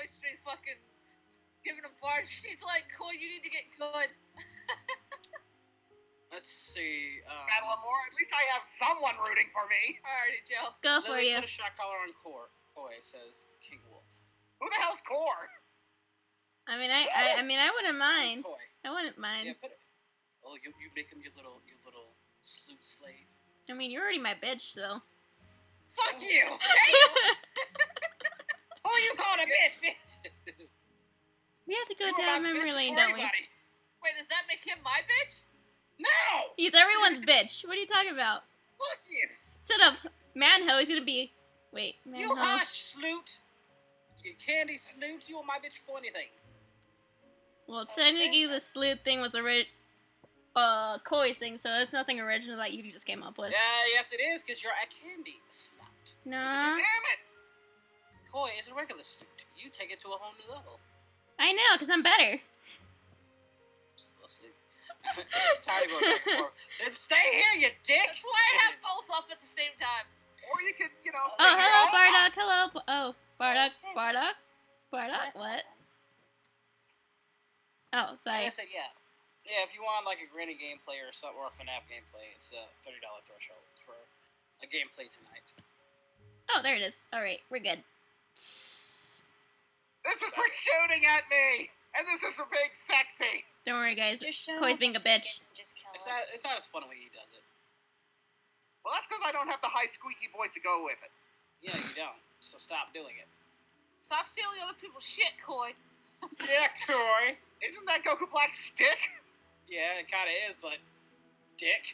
Street fucking giving him bars. She's like, Koi, you need to get good. Let's see. Madelamore, at least I have someone rooting for me. Alrighty, Joe. Go for Lily, you. put a shot collar on Koi, says King Wolf. Who the hell's Core? I mean, I wouldn't mind. Koi. I wouldn't mind. Yeah, put it. Oh, you make him your little sloot slave. I mean, you're already my bitch, so. Fuck you! Who you calling a bitch? We have to go You were down my memory bitch lane, before don't we? anybody. Wait, does that make him my bitch? No! He's everyone's bitch. What are you talking about? Fuck you! Instead of Manho, he's gonna be. Wait, You Manho. hush, sloot! You candy sloot, you were my bitch for anything. Well, technically, the sleuth thing was Koi's thing, so it's nothing original that you just came up with. Yeah, yes it is, because you're a candy slut. Nah. Damn it! Koi is a regular sloot. You take it to a whole new level. I know, because I'm better. Still asleep. Tired of going back and forth. Then stay here, you dick! That's why I have both up at the same time. Or you could, stay Oh, here hello, all night. Bardock. Hello. Oh, Bardock. Bardock. What? Oh, sorry. Like I said, yeah. Yeah, if you want like a Granny gameplay or something, or a FNAF gameplay, it's a $30 threshold for a gameplay tonight. Oh, there it is. All right, we're good. This is for shooting at me! And this is for being sexy! Don't worry, guys. Just shut Koi's up being a and take bitch. it and just kill It's him. not as fun when he does it. Well, that's because I don't have the high squeaky voice to go with it. Yeah, you don't. So stop doing it. Stop stealing other people's shit, Koi. Yeah, Koi. Isn't that Goku Black's stick? Yeah, it kind of is, but dick.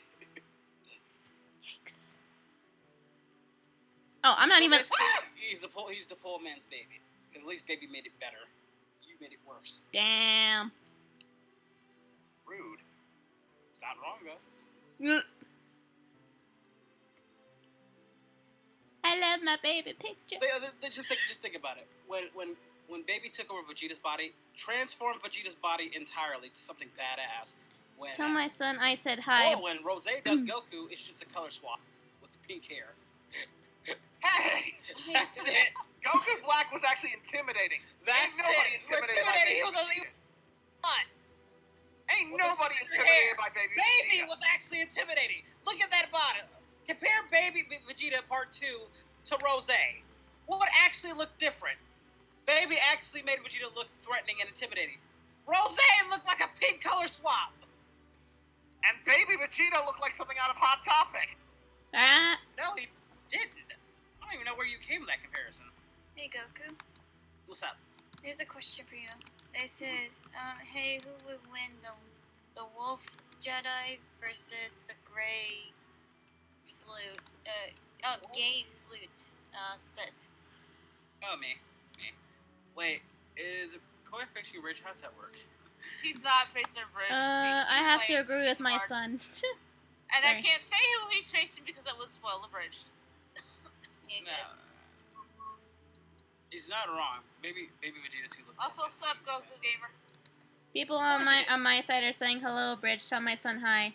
Yikes. Oh, I'm not So even. basically, he's the poor man's baby. Because at least baby made it better. You made it worse. Damn. Rude. It's not wrong though. I love my baby pictures. Just think about it. When Baby took over Vegeta's body, transformed Vegeta's body entirely to something badass. When Tell my son I said hi. when Rose does Goku, it's just a color swap with the pink hair. Hey! That's it. Goku Black was actually intimidating. That's Ain't nobody it. intimidated by He Baby was Vegeta. what? Ain't With the nobody silver intimidated hair. by Baby Baby Vegeta. was actually intimidating. Look at that body. Compare Baby Vegeta Part 2 to Rose. What actually looked different? Baby actually made Vegeta look threatening and intimidating. Rose looked like a pink color swap. And Baby Vegeta looked like something out of Hot Topic. Ah. No, he didn't. I don't even know where you came with that comparison. Hey Goku, What's up? here's a question for you. It says, hey, who would win, the Wolf Jedi versus the Gray Salute? Gay Salute, Sith. Oh, me. Wait, is Koi facing Ridge? How does that work? He's not facing a bridge. I have to agree with my hard. son. And I Sorry. can't say who he's facing because that would spoil the bridge. Yeah, No. He's not wrong. Maybe Vegeta 2 looked Also, sup, Goku Gamer. People Of on course he did. my side are saying hello, Bridge. Tell my son hi.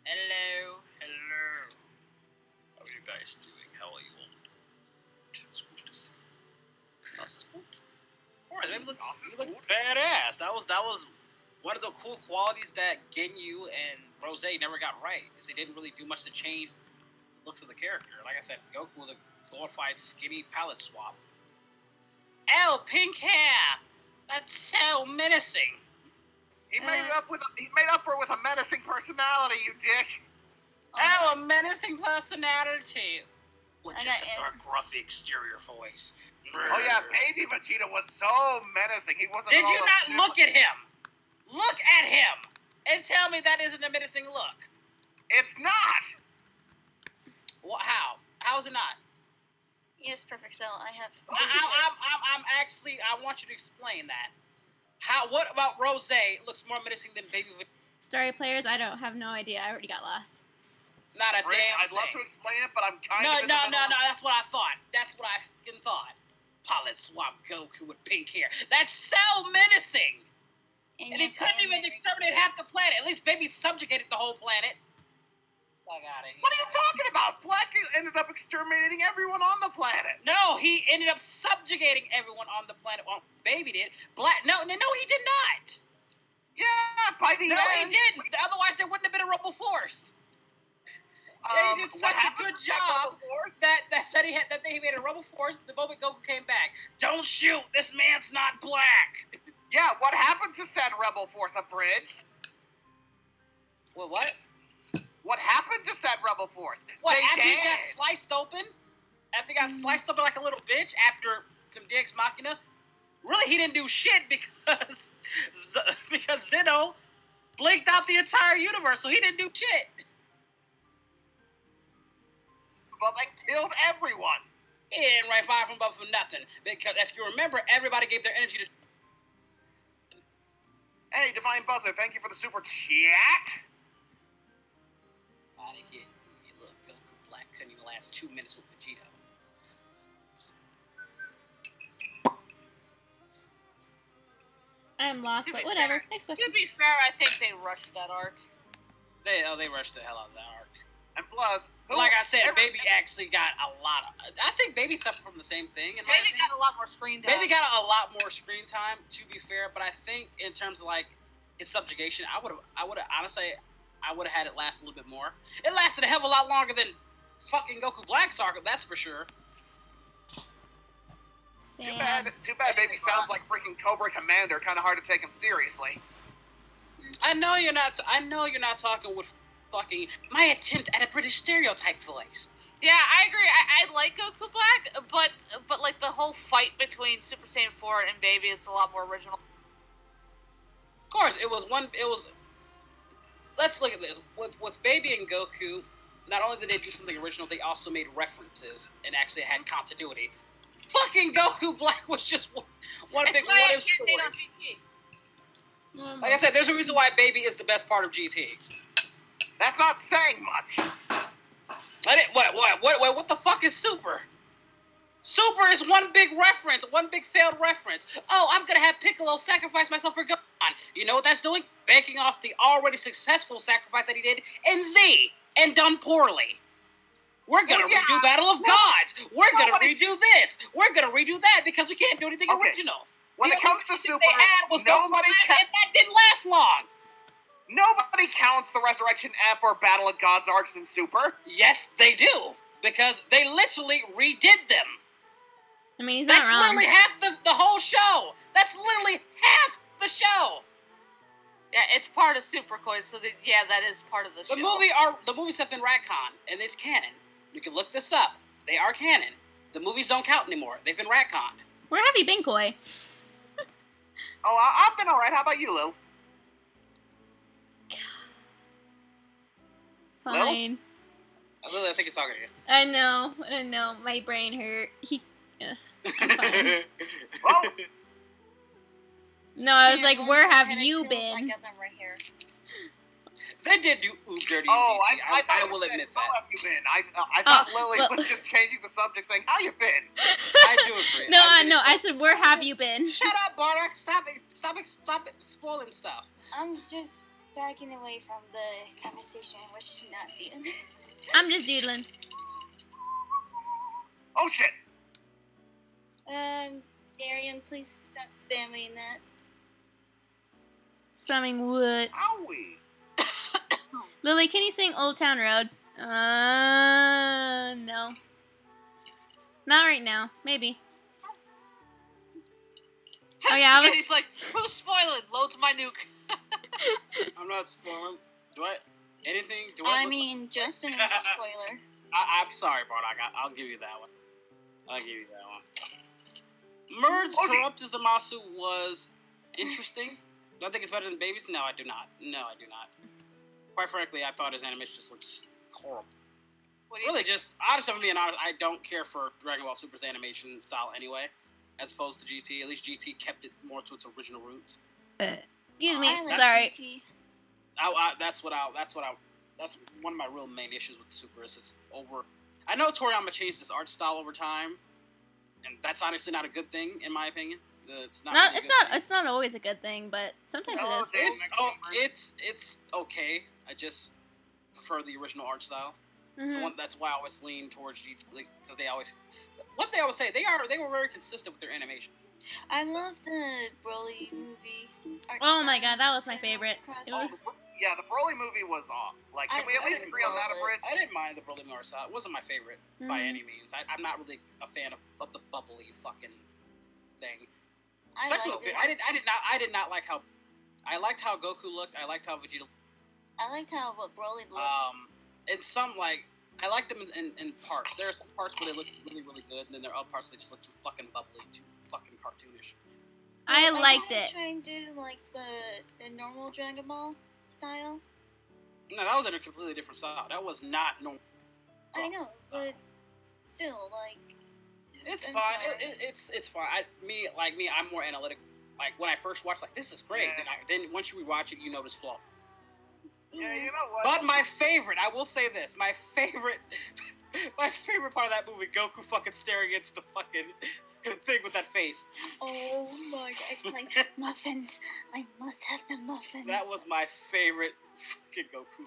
Hello. How are you guys doing? How are you all doing? It's good to see you. Das ist gut. Alright, they look badass. That was one of the cool qualities that Ginyu and Rose never got right, is they didn't really do much to change the looks of the character. Like I said, Goku was a glorified skinny palette swap. L, pink hair! That's so menacing! He made up for it with a menacing personality, you dick. Oh, a menacing personality! With I just got a it. dark, gruffy exterior voice. Oh yeah, Baby Vegeta was so menacing. He wasn't. Did all you the- not look at him? Look at him! And tell me that isn't a menacing look. It's not. What? How? How is it not? Yes, Perfect Cell, I have... I'm actually, I want you to explain that. What about Rose looks more menacing than Baby Vegeta? Story players, I don't have no idea. I already got lost. Not a Rich, damn I'd love to thing. explain it, but I'm kind No, of. in the middle. that's what I thought. That's what I fucking thought. Pilot swap Goku with pink hair. That's so menacing! And he yes, I couldn't am even very- exterminate half the planet. At least Baby subjugated the whole planet. Fuck out of here. What are you talking about? Black ended up exterminating everyone on the planet. No, he ended up subjugating everyone on the planet. Well, Baby did. Black. No, he did not. Yeah, by the No, he end. didn't. Otherwise, there wouldn't have been a rebel force. They did What such a happened good to that job Rebel Force? that they made a rebel force the moment Goku came back. Don't shoot. This man's not black. Yeah, what happened to said Rebel Force abridged? Well, what? What happened to said Rebel Force? What? They After he got did. sliced open? After he got sliced open like a little bitch after some Deus Machina? Really, he didn't do shit because Zeno blinked out the entire universe, so he didn't do shit. But they killed everyone. He didn't write Fire from Above for nothing. Because if you remember, everybody gave their energy to... Hey, Divine Buzzer, thank you for the super chat. Out of here. You look, Goku Black couldn't even last 2 minutes with Vegeta. I'm lost, To but be whatever. fair- Next To question. be fair, I think they rushed that arc. They rushed the hell out of that arc. And plus, Like I said, every- Baby actually got a lot of... I think Baby suffered from the same thing. In my Maybe opinion. got a lot more screen time. Baby got a lot more screen time, to be fair, but I think in terms of like his subjugation, I would have honestly, I would have had it last a little bit more. It lasted a hell of a lot longer than fucking Goku Black's arc, that's for sure. Too bad, Baby sounds like freaking Cobra Commander. Kind of hard to take him seriously. I know you're not talking with fucking my attempt at a British stereotype voice. Yeah, I agree. I like Goku Black, but like the whole fight between Super Saiyan 4 and Baby is a lot more original. Of course, it was. Let's look at this. With Baby and Goku, not only did they do something original, they also made references and actually had continuity. Fucking Goku Black was just one That's big why I what-if can't date story. on GT. Like I said, there's a reason why Baby is the best part of GT. That's not saying much. What the fuck is Super? Super is one big reference, one big failed reference. Oh, I'm gonna have Piccolo sacrifice myself for Gohan. You know what that's doing? Banking off the already successful sacrifice that he did in Z, and done poorly. We're gonna Well, yeah, redo Battle of Gods. We're gonna nobody- redo this. We're gonna redo that because we can't do anything Okay. original. When The it comes to only thing Super, they had was Goku nobody Black, and that didn't last long. Nobody counts the Resurrection F or Battle of Gods arcs in Super. Yes, they do because they literally redid them. I mean, he's That's not wrong. literally half the whole show. That's literally half the show. Yeah, it's part of Super Koi, so that is part of the show. The movies have been retconned, and it's canon. You can look this up. They are canon. The movies don't count anymore. They've been retconned. Where have you been, Koi? Oh, I've been alright. How about you, Lil? Fine. I think it's talking to you. I know. My brain hurt. Yes, I'm fine. Well, No, I was See, like, once where have Panic you Girls, I been? got them right here. They did do Oop Dirty oh, in GT. I I will admit How that. have you been? I thought Lily well- was just changing the subject, saying, "How you been?" I do agree. No, I said, where have you been? Shut up, Bardock. Stop it spoiling stuff. I'm just backing away from the conversation, which should not be. I'm just doodling. Oh shit! Darian, please stop spamming that. Spamming what? Owie! Lily, can you sing Old Town Road? No. Not right now. Maybe. Oh, yeah, I was- He's like, who's spoiling? Loads my nuke. I'm not spoiling. Do I? Anything? Do I look- mean, Justin is a spoiler. I'm sorry, Bardock. I'll give you that one. I'll give you that one. Merge Ozzy. Corrupt Zamasu was interesting. Do I think it's better than Babies? No, I do not. Quite frankly, I thought his animation just looked horrible. What do you Really, just honestly, for me, and honest, I don't care for Dragon Ball Super's animation style anyway, as opposed to GT. At least GT kept it more to its original roots. Excuse me. I like Sorry. GT. That's one of my real main issues with Super is it's over. I know Toriyama changed his art style over time, and that's honestly not a good thing in my opinion. It's not. really a good thing. It's not always a good thing, but sometimes No, it is. Dave. It's it's okay. I just prefer the original art style. Mhm. That's why I always lean towards GT because they always say they were very consistent with their animation. I love the Broly movie. art Oh my style god, that was my in favorite. general. It Oh, was- the Broly movie was off. Like, can I we at least really agree on that, love it. Abridged? I didn't mind the Broly art style. It wasn't my favorite by Mhm. any means. I'm not really a fan of the bubbly fucking thing. I Especially liked it. I did not like how I liked how Goku looked. I liked how Vegeta. I liked how Broly looked. In some like I liked them in parts. There are some parts where they look really really good, and then there are other parts that just look too fucking bubbly, too fucking cartoonish. I Well, liked wanna it. Try and do like the normal Dragon Ball style. No, that was in a completely different style. That was not normal. I know, but still, like. It's I'm fine. sorry. It's fine. I'm more analytic. Like when I first watched, like this is great. Yeah. Then once you rewatch it, you notice flaws. Yeah, you know what? But my favorite, I will say this, my favorite part of that movie, Goku fucking staring into the fucking thing with that face. Oh my god, it's like muffins. I must have the muffins. That was my favorite fucking Goku.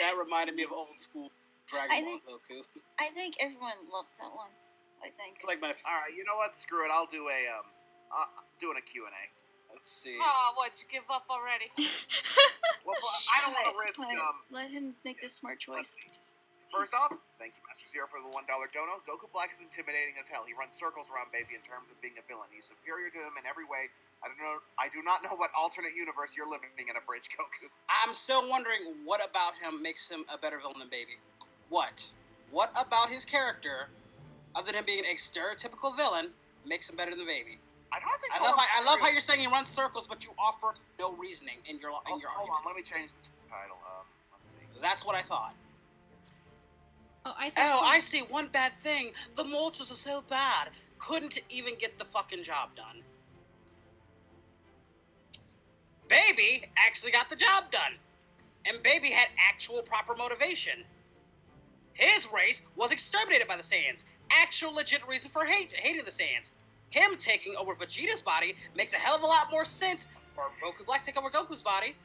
That reminded me of old school I Dragon Ball think- Goku. I think everyone loves that one. I think. It's like my. All right, you know what? Screw it. I'll do a doing a Q&A. Let's see. Oh, what? You give up already? Well, I don't want to risk Quiet. Let him make the smart let's choice. see. First off, thank you, Master Zero, for the $1 dono. Goku Black is intimidating as hell. He runs circles around Baby in terms of being a villain. He's superior to him in every way. I do not know what alternate universe you're living in, Abridged Goku. I'm still wondering what about him makes him a better villain than Baby. What? What about his character, other than being a stereotypical villain, makes him better than Baby? I don't think. I love how you're saying he runs circles, but you offer no reasoning in your Hold on, argument. let me change the title. Let's see. That's what I thought. Oh, I saw. Oh, I see. One bad thing. The mortals are so bad. Couldn't even get the fucking job done. Baby actually got the job done. And Baby had actual proper motivation. His race was exterminated by the Saiyans. Actual legit reason for hating the Saiyans. Him taking over Vegeta's body makes a hell of a lot more sense for Goku Black take over Goku's body.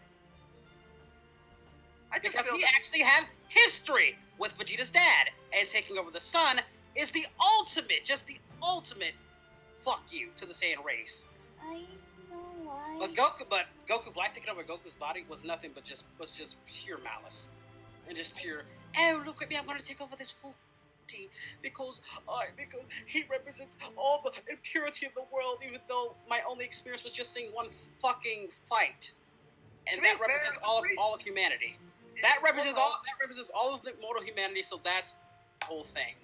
I just Because feel he that- actually had history with Vegeta's dad, and taking over the sun is the ultimate, just the ultimate fuck you to the Saiyan race. I know why. But Goku Black taking over Goku's body was nothing but just pure malice, and just pure. Oh, look at me! I'm gonna take over this full because he represents all the impurity of the world, even though my only experience was just seeing one fucking fight, and To be that fair, represents all of humanity. it That represents was- all of the mortal humanity. So that's the whole thing.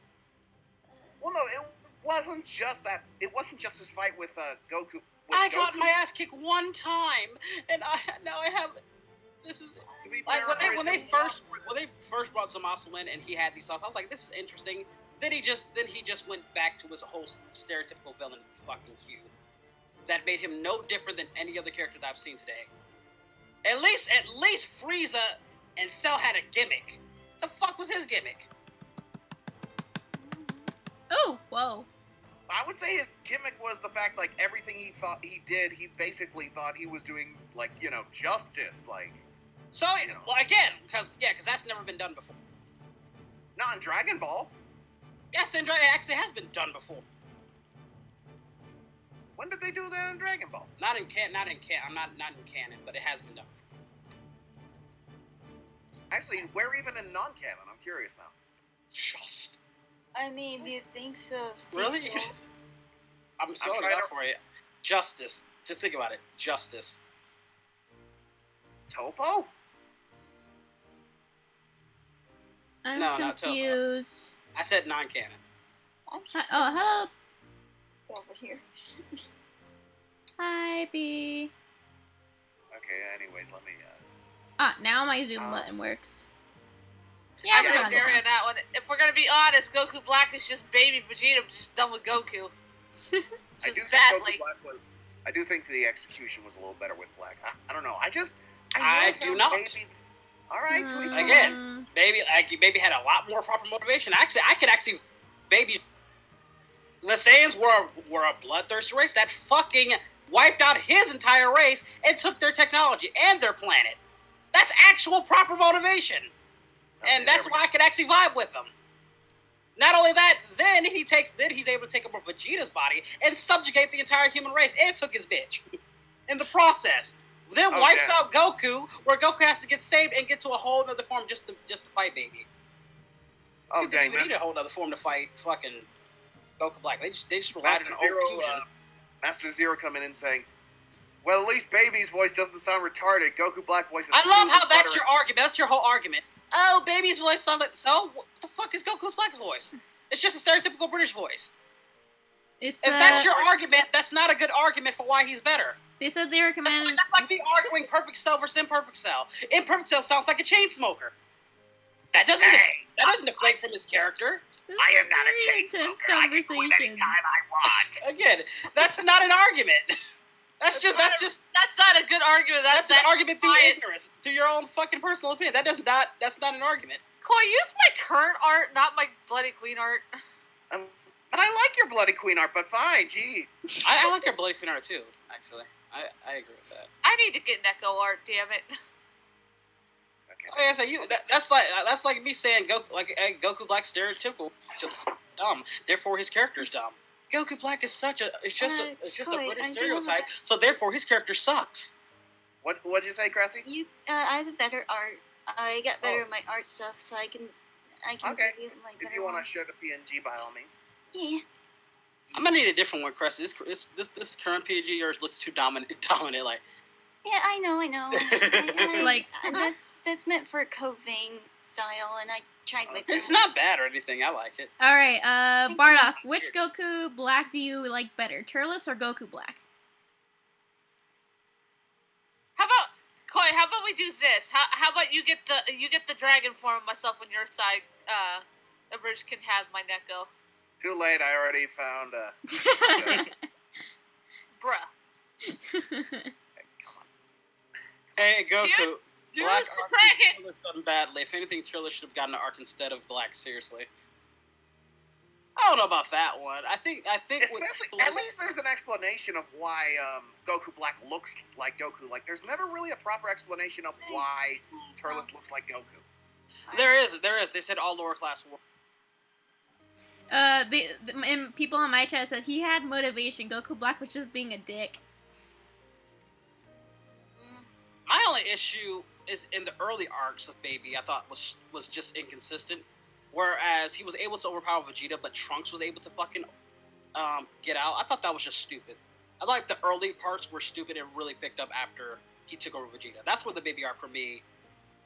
Well, no, it wasn't just that. It wasn't just his fight with Goku. With I got Goku. my ass kicked one time, and now I have. This is To be like fair, when they Abridged, first brought Zamasu in, and he had these thoughts. I was like, this is interesting. Then he just went back to his whole stereotypical villain fucking cue. That made him no different than any other character that I've seen today. At least Frieza and Cell had a gimmick. The fuck was his gimmick? Oh, whoa. I would say his gimmick was the fact, like, everything he thought he did, he basically thought he was doing, like, justice. Like, So, well, again, because that's never been done before. not in Dragon Ball. Yes, Sindra actually has been done before. When did they do that in Dragon Ball? Not in canon, but it has been done before. Actually, where even in non-canon? I'm curious now. Just I mean, if you think so, really? Cecil. I'm so trying up to- for it. Justice. Just think about it. Justice. Topo? I'm No, not Toba. confused. I said non-canon. I'm Hi, just oh, hello. over here. Hi, B. Okay, anyways, let me, Ah, now my zoom Oh. button works. Yeah, I'm we're gonna on this agree on that one. If we're gonna be honest, Goku Black is just baby Vegeta, just done with Goku. one. I do Just think badly. Goku Black was, I do think the execution was a little better with Black. I don't know. I never do found not. Baby... All right, to each his Again. own. Baby had a lot more proper motivation. Actually, I could actually, Baby. The Saiyans were a bloodthirsty race that fucking wiped out his entire race and took their technology and their planet. That's actual proper motivation. And that's why I could actually vibe with him. Not only that, then he's able to take over Vegeta's body and subjugate the entire human race and took his bitch in the process. Then wipes out Goku, where Goku has to get saved and get to a whole other form just to fight Baby. Oh dang, they need a whole other form to fight fucking Goku Black. They just relied on fusion. Master Zero coming in saying, "Well, at least Baby's voice doesn't sound retarded. Goku Black voice is." I love how that's your argument. That's your whole argument. Oh, Baby's voice sounds like so. What the fuck is Goku's Black's voice? It's just a stereotypical British voice. If that's your argument, that's not a good argument for why he's better. They said they recommended. That's like me arguing Perfect Cell versus Imperfect Cell. Imperfect Cell sounds like a chain smoker. That doesn't deflate from his character. I am not a chain smoker. I can quit anytime I want. Again, that's not an argument. That's not a good argument. That's an argument through ignorance, through your own fucking personal opinion. That's not an argument. Koi, use my current art, not my Bloody Queen art. But I like your Bloody Queen art, but fine, gee. I like your Bloody Queen art too, actually. I agree with that. I need to get Neko art, damn it. Okay. Like I said, that's like me saying Goku Black's stereotypical, just dumb. Therefore, his character's dumb. Goku Black is it's just a British stereotype. So therefore, his character sucks. What'd you say, Cressy? I have a better art. I got better at my art stuff, so I can okay. give you like better. If you want to share the PNG, by all means. Yeah. I'm gonna need a different one, Cressy. This current PNG yours looks too dominant. Like. Yeah, I know. Like that's meant for Code Vein style, and I tried my best. It's not bad or anything. I like it. All right, Bardock, which Goku Black do you like better, Turles or Goku Black? How about Koi? How about we do this? How about you get the dragon form of myself on your side? The bridge can have my Neko. Too late. I already found. Bruh. Hey, Goku. Here's Black the arc dragon. is done badly. If anything, Trilla should have gotten an arc instead of Black. Seriously. I don't know about that one. I think. Especially, at least there's an explanation of why Goku Black looks like Goku. Like, there's never really a proper explanation of why Turles looks like Goku. There is. They said all lower class war. And people in my chat said he had motivation. Goku Black was just being a dick. My only issue is in the early arcs of Baby. I thought was just inconsistent. Whereas he was able to overpower Vegeta, but Trunks was able to fucking get out. I thought that was just stupid. I like the early parts were stupid and really picked up after he took over Vegeta. That's where the Baby arc for me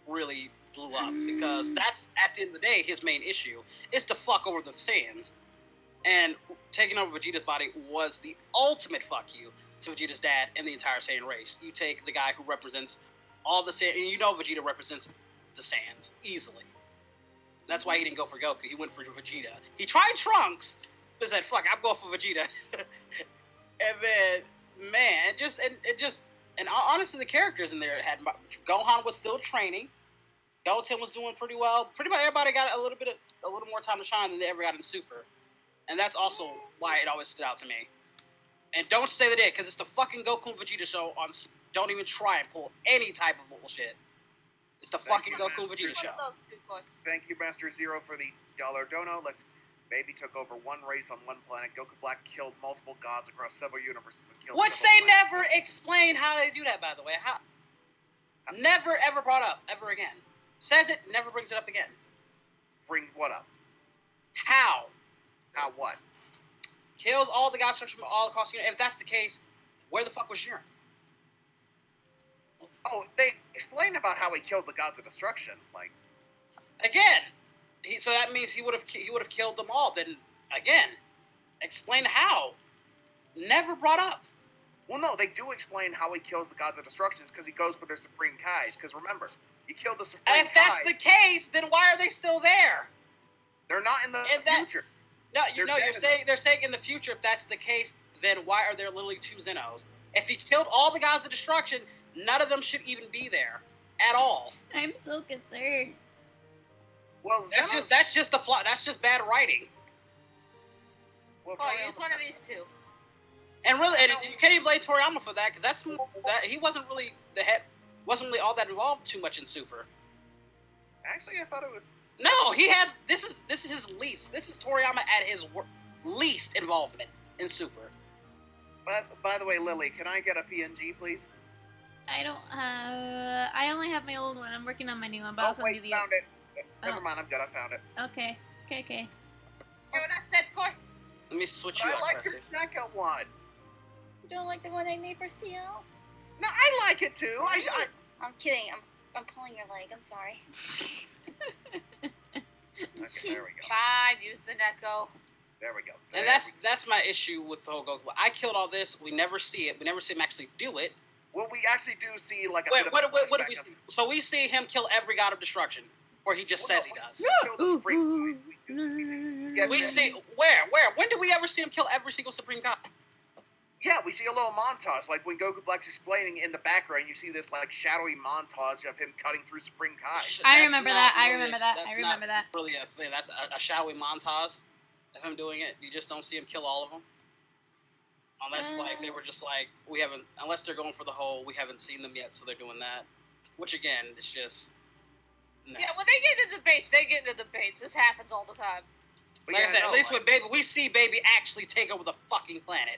really blew up, because that's, at the end of the day, his main issue is to fuck over the Saiyans. And taking over Vegeta's body was the ultimate fuck you to Vegeta's dad and the entire Saiyan race. You take the guy who represents all the Saiyans, and you know Vegeta represents the Saiyans easily. That's why he didn't go for Goku. He went for Vegeta. He tried Trunks, but said, "Fuck, I'm going for Vegeta." And then, man, and honestly, the characters in there had Gohan was still training. Goten was doing pretty well. Pretty much everybody got a little more time to shine than they ever got in Super, and that's also why it always stood out to me. And don't say they did, because it's the fucking Goku and Vegeta show on. Don't even try and pull any type of bullshit. It's the fucking Goku and Vegeta show. Thank you, Master Zero, for the $1 dono. Baby took over one race on one planet. Goku Black killed multiple gods across several universes and killed. Which they never explain how they do that, by the way. How? Never ever brought up ever again. Says it, never brings it up again. Bring what up? How? How what? Kills all the gods from all across the universe. If that's the case, where the fuck was Jiren? Oh, they explained about how he killed the gods of destruction. Like, again, so that means he would have killed them all. Then again, explain how. Never brought up. Well, no, they do explain how he kills the gods of destruction because he goes for their Supreme Kais. Because remember, he killed the Supreme Kai. If that's the case, then why are they still there? They're not in the future. No, you're saying they're saying in the future. If that's the case, then why are there literally two Zenos? If he killed all the gods of destruction, none of them should even be there at all. I'm so concerned. Well, that's just the plot. That's just bad writing. Well, use one of these two. And really, and you can't even blame Toriyama for that, because he wasn't really wasn't really all that involved too much in Super. Actually, I thought it would. No, he has. This is his least. This is Toriyama at his least involvement in Super. But by the way, Lily, can I get a PNG, please? I don't. I only have my old one. I'm working on my new one, but Oh I'll send wait, you the. found it. Never Oh. mind, I'm good. I found it. Okay. Hear what I said, Koi? Let me switch But you I up, like your Cressy. second one. You don't like the one I made for CL? No, I like it too. I'm kidding. I'm pulling your leg. I'm sorry. Okay, there we go. Fine, use the Neko. There we go. And that's my issue with the whole Goku. I killed all this. We never see it. We never see him actually do it. Well, we actually do see like a Wait, bit what of a do we flashback see? of- So we see him kill every god of destruction, or he just says he does. Kill the Supreme God. Yeah, We see where? When do we ever see him kill every single Supreme God? Yeah, we see a little montage, like when Goku Black's explaining in the background. You see this like shadowy montage of him cutting through Supreme Kai. I That's remember not that. I really remember a- that. that's I remember not that. Really a thing. That's a shadowy montage of him doing it. You just don't see him kill all of them, unless like they were just like we haven't. Unless they're going for the whole we haven't seen them yet, so they're doing that. Which again, it's just no. Yeah, when they get into debates, they get into debates. This happens all the time. But Like yeah, I said, no, at least like- with Baby, we see Baby actually take over the fucking planet.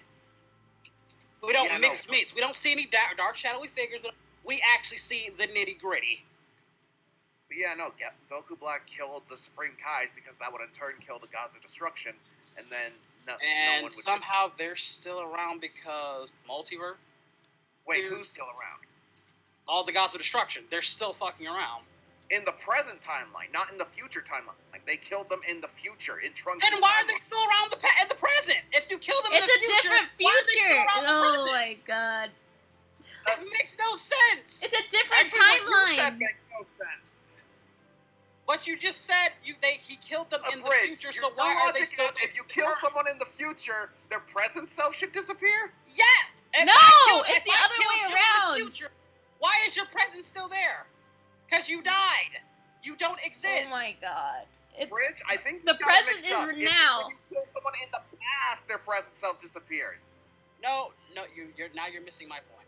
We don't Yeah, mix no. meats. We don't see any dark shadowy figures. We actually see the nitty gritty. But yeah, no, Goku Black killed the Supreme Kais because that would in turn kill the Gods of Destruction, and then no And one would. somehow they're still around because multiverse. Wait, who's still around? All the gods of destruction, they're still fucking around. In the present timeline, not in the future timeline. Like they killed them in the future in Trunks. Then why are they still around in the present? If you kill them It's in the a future, different why are they still future. around in the Oh present? my god. That makes no sense. It's a different Actually, what you said timeline. makes no sense. But you just said he killed them in the Bridge, future, your so why are they logic still? is if you kill someone in the future, their present self should disappear? Yeah. If No, I killed- it's if the I other killed way you in the around. future, why is your present still there? Because you died. You don't exist. Oh my god. It's Bridge, I think The you got it present mixed is up. It's now. When you kill someone in the past, their present self disappears. No, you're missing my point.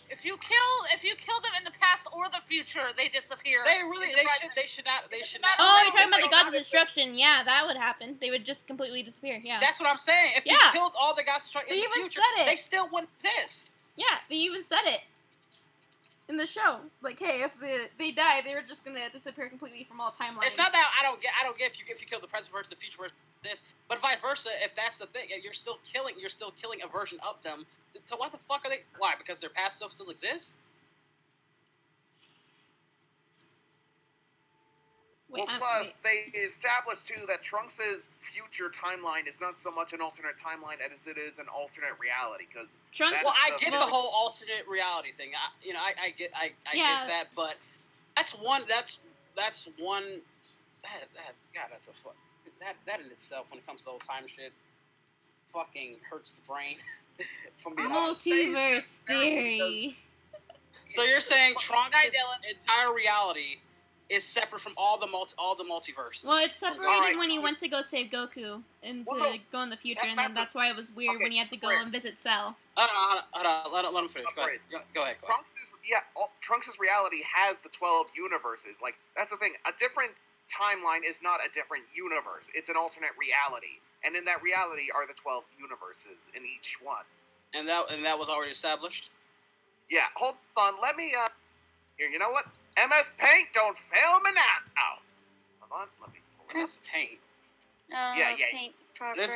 If you kill them in the past or the future, they disappear. They should not. Oh, you're talking about the So gods of that is- destruction. Yeah, that would happen. They would just completely disappear. Yeah. That's what I'm saying. If you Yeah. killed all the gods in They the even future, said it. they still wouldn't exist. Yeah, they even said it in the show. Like, hey, if they die, they're just gonna disappear completely from all timelines. It's not that I don't get if you kill the present versus the future versus this, but vice versa. If that's the thing, you're still killing a version of them. So why the fuck are they? Why? Because their past self still exists? Wait, Well, plus, they established, too, that Trunks' future timeline is not so much an alternate timeline as it is an alternate reality, because Trunks. That's Well, I the- get the whole alternate reality thing. I get Yeah. that, but that's one. That's one. God, that's a fuck. That in itself, when it comes to the whole time shit, fucking hurts the brain. From being honest. Multiverse theory. So you're saying Trunks' Night, Dylan. entire reality is separate from all the multiverse. Well, it's separated Alright. when he went to go save Goku and to Well, no, go in the future, that- and then that's a- that's why it was weird okay, when he had to go Bridge. and visit Cell. Hold on. Let him finish. Go ahead. Upgrade. Go ahead. Trunks' reality has the 12 universes. Like, that's the thing. A different timeline is not a different universe. It's an alternate reality. And in that reality are the 12 universes in each one. And that was already established. Yeah, hold on. Let me, here, you know what? MS Paint, don't fail me now. Hold on, let me pull it up. That's paint. Yeah. Paint progress.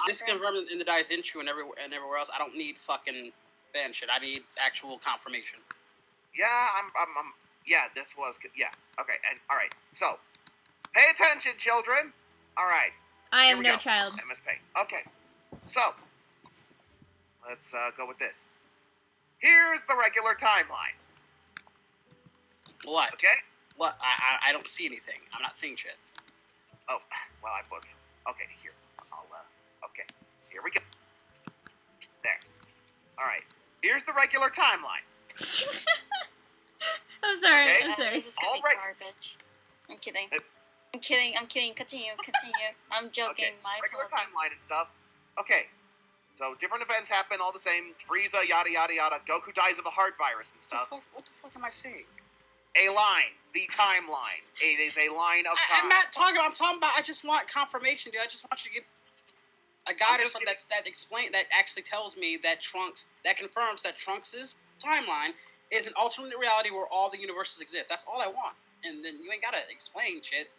This is confirmed in the Daizenshu and everywhere else. I don't need fucking fan shit. I need actual confirmation. Yeah, yeah, this was good. Yeah, okay, and alright. So, pay attention, children. Alright, I Here am we no go. child. MS Paint. Okay, so, let's go with this. Here's the regular timeline, What? okay? What? I don't see anything. I'm not seeing shit. Oh, well, I was. Okay, here. Okay, here we go. There. Alright, here's the regular timeline. I'm sorry. Okay. I'm sorry. This is gonna be Alright. garbage. I'm kidding. Uh, I'm kidding. Continue. I'm joking. Okay, My regular apologies. timeline and stuff. Okay, so different events happen, all the same. Frieza, yada yada yada. Goku dies of a heart virus and stuff. What the fuck am I saying? A line. The timeline. It is a line of time. I'm not talking about. I'm talking about. I just want confirmation, dude. I just want you to get a guide or something that actually tells me that that confirms that Trunks' timeline is an alternate reality where all the universes exist. That's all I want. And then you ain't gotta explain shit.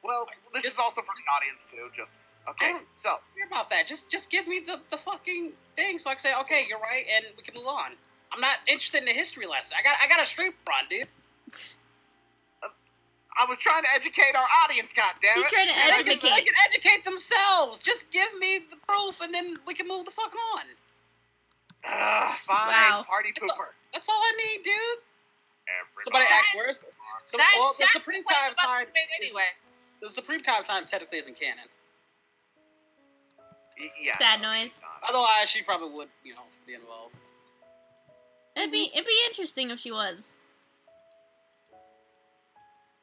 Well, this is also for the audience too. Just okay. So Hear about that. Just give me the fucking thing so I can say, okay, you're right, and we can move on. I'm not interested in the history lesson. I got a stream run, dude. I was trying to educate our audience. Goddammit! He's trying to They educate. can educate themselves. Just give me the proof, and then we can move the fuck on. Fine. Wow. Party pooper. That's all I need, dude. Somebody Everybody asked where's the Supreme Kai time. Anyway. The Supreme Kai time technically isn't canon. Yeah. Sad noise. Otherwise, she probably would, be involved. It'd be interesting if she was.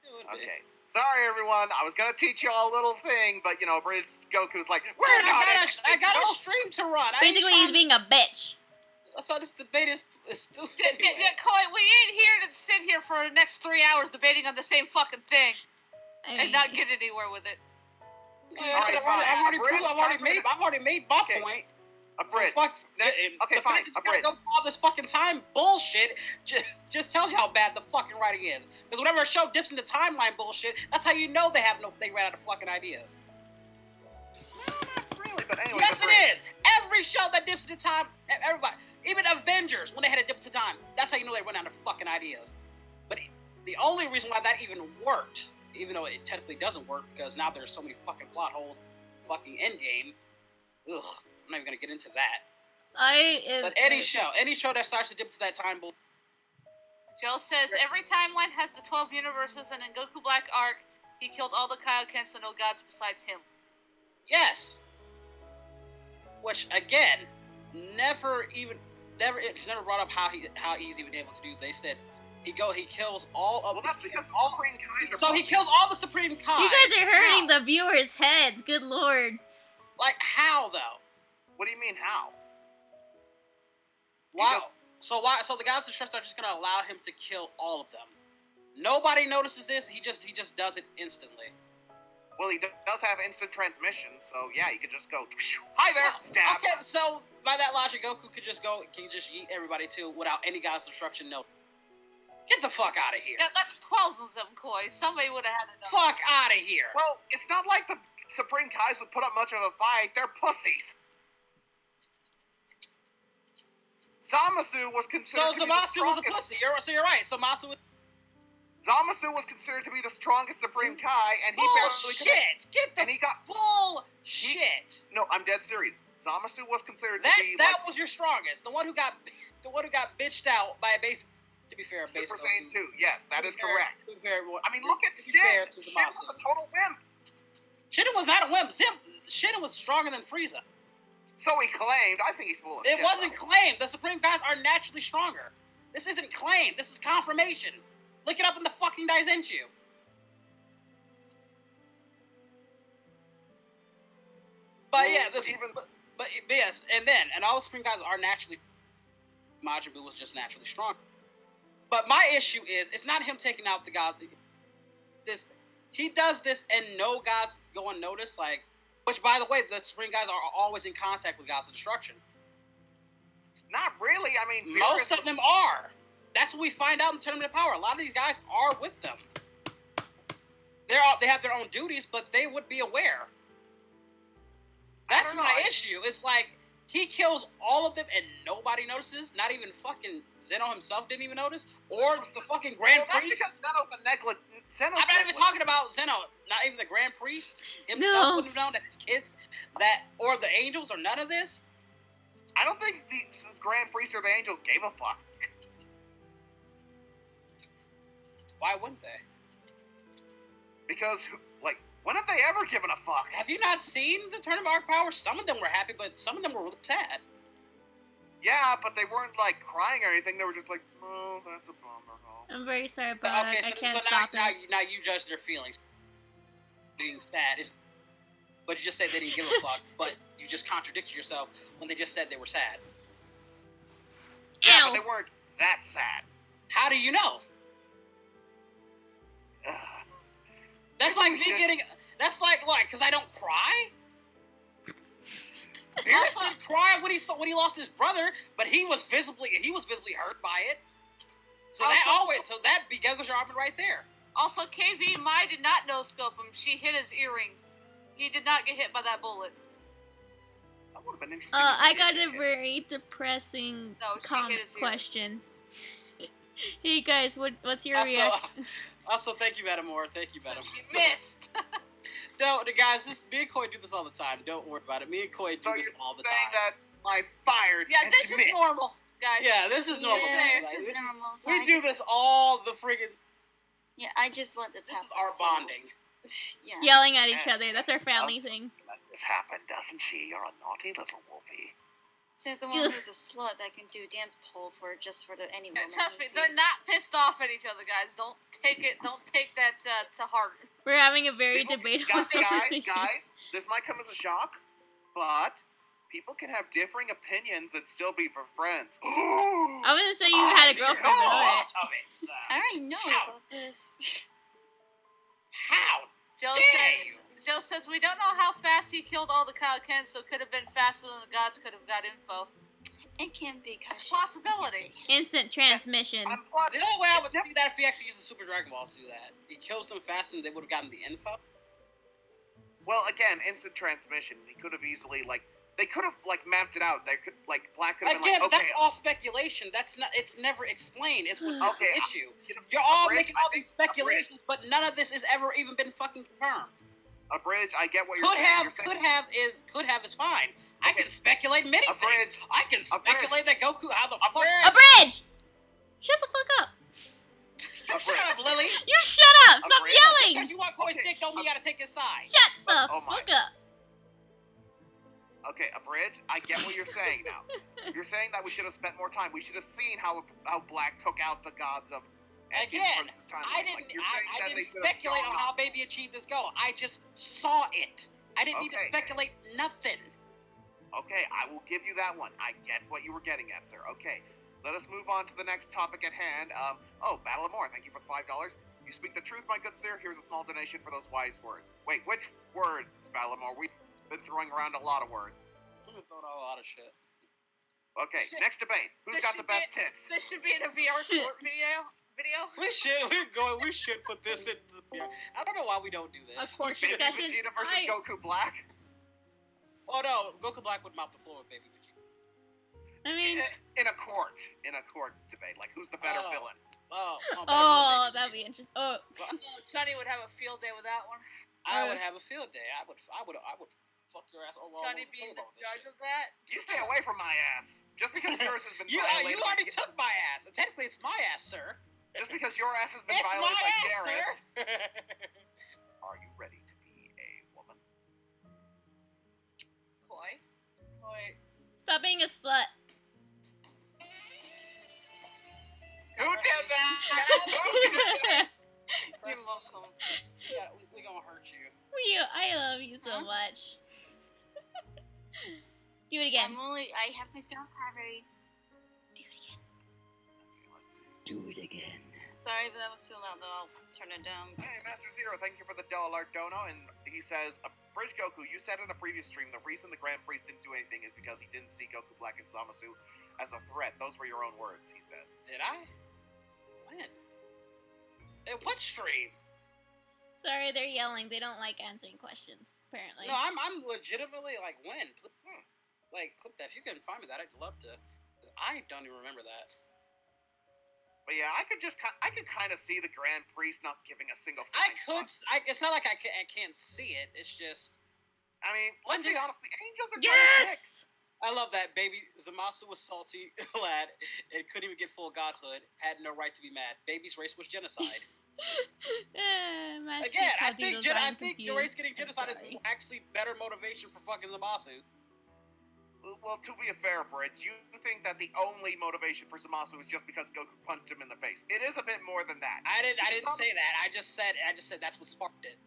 It would be. Okay. Sorry, everyone. I was gonna teach you all a little thing, but Goku's like, we're Dude, not. I got a stream to run. Basically, he's being a bitch. That's how this debate is stupid. Yeah, Koi, we ain't here to sit here for the next 3 hours debating on the same fucking thing and not get anywhere with it. I've already made my point. A bridge. So fuck, Okay, fine. A bridge. Go all this fucking time bullshit just tells you how bad the fucking writing is. Because whenever a show dips into timeline bullshit, that's how you know they ran out of fucking ideas. No, not really. But anyway. Yes, it is. Every show that dips into time, everybody, even Avengers, when they had to dip into time, that's how you know they ran out of fucking ideas. But the only reason why that even worked, even though it technically doesn't work, because now there's so many fucking plot holes, fucking Endgame. Ugh, I'm not even gonna get into that. But any show that starts to dip to that time bull. Joe says every timeline has the 12 universes, and in Goku Black Arc, he killed all the Kaioken, so no gods besides him. Yes. Which again, it's never brought up how he's even able to do. They said he kills all of. Well, that's because all Supreme Kais are. So he kills all the Supreme Kai. You guys are hurting the viewers' heads. Good lord. Like how though? What do you mean how? Why? So the gods of trust are just gonna allow him to kill all of them. Nobody notices this. He just does it instantly. Well, he does have instant transmission, so yeah, you could just go. Hi there, stab. Okay, so by that logic, Goku can just yeet everybody too without any god's destruction. No. Get the fuck out of here. Yeah, that's 12 of them, Koi. Somebody would have had enough. Fuck out of here. Well, it's not like the Supreme Kais would put up much of a fight. They're pussies. Zamasu was considered to be the Zamasu was a strongest. pussy. You're right. Zamasu was considered to be the strongest Supreme Kai, and he Bullshit! Get the bullshit! No, I'm dead serious. Zamasu was considered to be that was your strongest. The one who got bitched out by a base. To be fair, Super base Saiyan 2. Yes, that is correct. I mean, look at to be fair Shin. to Shin Zamasu. was a total wimp. Shinnen was not a wimp. Shinnen was stronger than Frieza. So he claimed. I think he's full of shit. It wasn't though. claimed. The Supreme Guys are naturally stronger. This isn't claimed. This is confirmation. Look it up in the fucking Daizenshuu. But yeah, but yes, and all the Supreme Guys are naturally. Majin Buu was just naturally strong. But my issue is, it's not him taking out the god. He does this and no gods go unnoticed. Which, by the way, the Supreme Guys are always in contact with gods of destruction. Not really. I mean, Most of them are. That's what we find out in the Tournament of Power. A lot of these guys are with them. They have their own duties, but they would be aware. That's my issue. It's like, he kills all of them and nobody notices. Not even fucking Zeno himself didn't even notice. Or the fucking Grand That's Priest. because Zeno's a negligent. I'm not even talking about Zeno. Not even the Grand Priest himself wouldn't have known that his kids, or the angels, or none of this. I don't think the Grand Priest or the angels gave a fuck. Why wouldn't they? Because, when have they ever given a fuck? Have you not seen the Tournament of Power? Some of them were happy, but some of them were really sad. Yeah, but they weren't, crying or anything. They were just like, oh, that's a bummer. I'm very sorry, but Okay, I can't so stop it. now you judge their feelings. Being sad is, but you just said they didn't give a fuck. But you just contradicted yourself when they just said they were sad. Yeah, Ow. but they weren't that sad. How do you know? That's like me getting. That's like what? Because I don't cry. Beerus didn't cry when he lost his brother, but he was visibly hurt by it. So that goes your argument right there. Also, KV Mai did not no scope him. She hit his earring. He did not get hit by that bullet. That would have been interesting. I got a very depressing No, she hit his ear. question. Hey guys, what's your Also, reaction? also, thank you, Metamore. Thank you, So Metamore. she missed. No, the guys, me and Koi do this all the time. Don't worry about it. Me and Koi do So this you're all the saying time. that I fired Yeah, and this she is missed. normal, guys. Yeah, this is normal. Yeah, guys. this is normal. So We I do just- this all the friggin'. Yeah, I just let this This happen. is our so- bonding. Yeah. Yelling at each Yes, other. That's our family does thing. Let this happen, doesn't she? You're a naughty little wolfie. Says the one who's a slut that can do dance pole for any Yeah, woman. trust me, who they're sees- not pissed off at each other, guys. Don't take that to heart. We're having a very People- debatable guys, conversation. guys, this might come as a shock, but people can have differing opinions and still be for friends. I was gonna say you had a girlfriend, but alright. I already know How? about this. How? Joe says we don't know how fast he killed all the Kaioken, so it could have been faster than the gods could have got info. It can be. It's a possibility. Instant transmission. I'm plus, The only way I would see that if he actually used the Super Dragon Ball to do that. He kills them fast and they would have gotten the info. well, again, instant transmission. He could have easily they could have mapped it out. They could Black could have Again, been but okay. that's all speculation. That's not. It's never explained. It's what's Okay, the issue. you know, You're all Abridge, making I all think these speculations, but none of this has ever even been fucking confirmed. A bridge. I get what you're Could saying. have, You're saying could have is fine. I Okay. can speculate many A things. bridge. I can speculate that Goku. How the A fuck? A bridge! Shut the fuck up! A Shut up, Lily. You shut up! Stop bridge. yelling! Because you want Koi's Okay, dick, don't mean you gotta take his side. Shut the Oh my. fuck up! Okay, a bridge. I get what you're saying now. You're saying that we should have spent more time. We should have seen how Black took out the gods of Again, versus timeline. I didn't. You're saying I that they didn't should have speculate shown on how up. Baby achieved his goal. I just saw it. I didn't need to Okay. speculate nothing. Okay, I will give you that one. I get what you were getting at, sir. Okay, let us move on to the next topic at hand. Battle of More. Thank you for the $5. You speak the truth, my good sir. Here's a small donation for those wise words. Wait, which words, Battle of More? We've been throwing around a lot of words. We've been throwing out a lot of shit. Okay, Shit. next debate. Who's This got the should be best it. tits? This should be in a VR Shit. short video. We should put this in the. I don't know why we don't do this. Of course, Baby discussion. Vegeta versus I- Goku Black? Oh no, Goku Black would mop the floor with Baby Vegeta. I mean, In a court debate. Like, who's the better Oh. villain? oh, that'd be interesting. Oh, Chunny would have a field day with that one. I would have a field day. I would fuck your ass over. all Chunny over the being the table with this judge shit. of that. You stay away from my ass. Just because yours has been You violated. already by, took my ass. Technically, it's my ass, sir. Just because your ass has been It's violated my by ass, Garrus. sir. Are you ready to be a woman? Koi. Wait. stop being a slut. Who did that? Who did that? You're welcome. Yeah, we gonna hurt you. I love you so Huh? much. Do it again. I have my sound pad ready. Do it again. Do it again. Sorry, but that was too loud. Though I'll turn it down. Hey, Master Zero, thank you for the dollar dono. And he says, Bridge Goku, you said in a previous stream the reason the Grand Priest didn't do anything is because he didn't see Goku Black and Zamasu as a threat. Those were your own words, he said. Did I? When? At what stream? Sorry, they're yelling. They don't like answering questions, apparently. No, I'm legitimately like when. Like, clip that. If you can find me that, I'd love to. 'Cause I don't even remember that. But yeah, I could kind of see the Grand Priest not giving a single I flying could. fuck. It's not like I can't see it. It's just. I mean, let's be honest, the angels are kind of dicks. Yes! I love that baby. Zamasu was salty lad and couldn't even get full godhood. Had no right to be mad. Baby's race was genocide. Master Again, I Caldito's think I'm the confused. race getting I'm genocide is sorry. actually better motivation for fucking Zamasu. Well, to be a fair, Bridge, you think that the only motivation for Zamasu is just because Goku punched him in the face. It is a bit more than that. I didn't Some- say that. I just said that's what sparked it.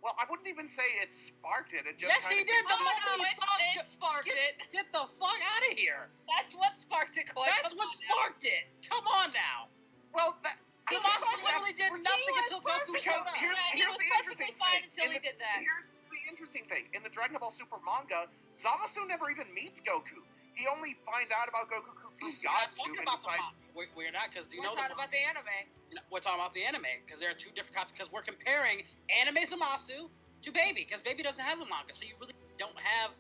Well, I wouldn't even say it sparked it. It just Yes, kinda he did. Oh The moment no, he saw it sparked it. Get the fuck out of here. That's what sparked it, Koi. That's Come what on now. sparked it. Come on now. Well, that, Zamasu literally did See, nothing he was until Goku perfect. showed up. Here's- Yeah, he here's was the perfectly interesting fine thing. until he did that. Here's the interesting thing. In the Dragon Ball Super manga, Zamasu never even meets Goku. He only finds out about Goku through We're not Godtube talking and about the decides. manga. We're not, because do you We're know talking about the anime. we're talking about the anime, because there are two different concepts, because we're comparing anime Zamasu to Baby, because Baby doesn't have a manga, so you really don't have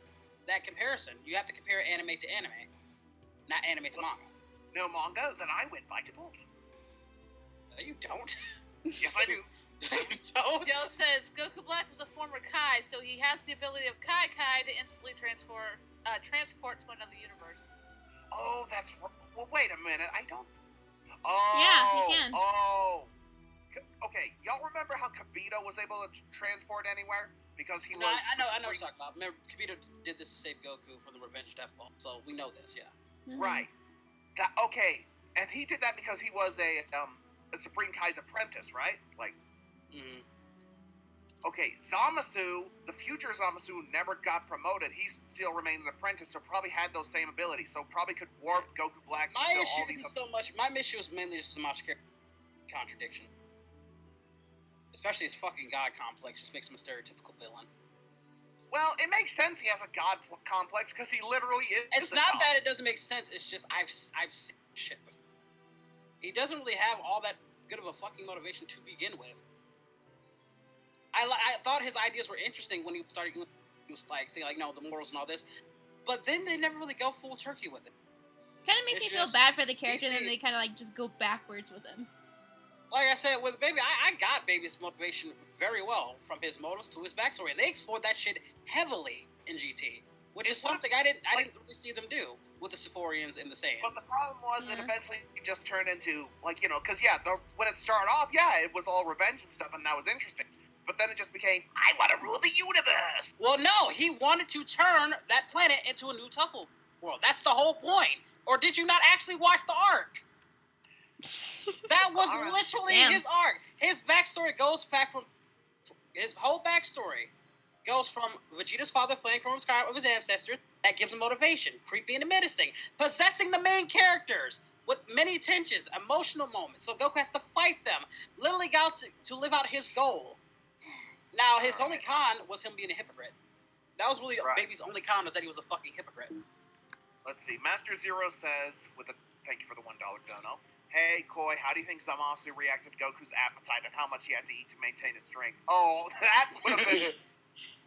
that comparison. You have to compare anime to anime, not anime to manga. No manga, then I win by default. No, you don't. Yes, I do. You don't. Joe says Goku Black was a former Kai, so he has the ability of Kai to instantly transport to another universe. Oh, that's. Well, wait a minute. I don't. Oh. Yeah, he can. Oh. Okay, y'all remember how Kibito was able to transport anywhere because he No, was. I know what you're talking about. Remember, Kibito did this to save Goku from the Revenge Death Ball, so we know this, yeah. Mhm. Right. Okay, and he did that because he was a Supreme Kai's apprentice, right? Like. Mm-hmm. Okay, Zamasu, the future Zamasu, never got promoted. He still remained an apprentice, so probably had those same abilities. So probably could warp Goku Black. My to all issue these isn't so much. My issue is mainly just Zamasu contradiction. Especially his fucking god complex just makes him a stereotypical villain. Well, it makes sense he has a god complex because he literally is. It's a not god. that it doesn't make sense. It's just I've seen shit before. He doesn't really have all that good of a fucking motivation to begin with. I thought his ideas were interesting when he started. He was like saying like, no, the morals and all this, but then they never really go full turkey with it. Kind of makes It's me feel just- bad for the character, and see- then they kind of like just go backwards with him. Like I said, with Baby, I got Baby's motivation very well from his motives to his backstory, and they explored that shit heavily in GT, which is It's not- something I didn't really see them do with the Sephorians and the Saiyans. But the problem was it Yeah. eventually just turned into, like, because, when it started off, it was all revenge and stuff, and that was interesting. But then it just became, I want to rule the universe! Well, no, he wanted to turn that planet into a new Tuffle world. That's the whole point. Or did you not actually watch the arc? That was Alright. literally Damn. his arc. His backstory goes back from his whole backstory goes from Vegeta's father playing from his ancestors. That gives him motivation, creepy and menacing, possessing the main characters with many tensions, emotional moments. So Goku has to fight them, literally got to live out his goal. Now his only con was him being a hypocrite. That was really Right. Baby's only con, was that he was a fucking hypocrite. Let's see. Master Zero says, thank you for the $1 dono. Hey, Koi, how do you think Zamasu reacted to Goku's appetite and how much he had to eat to maintain his strength? Oh, that would have been.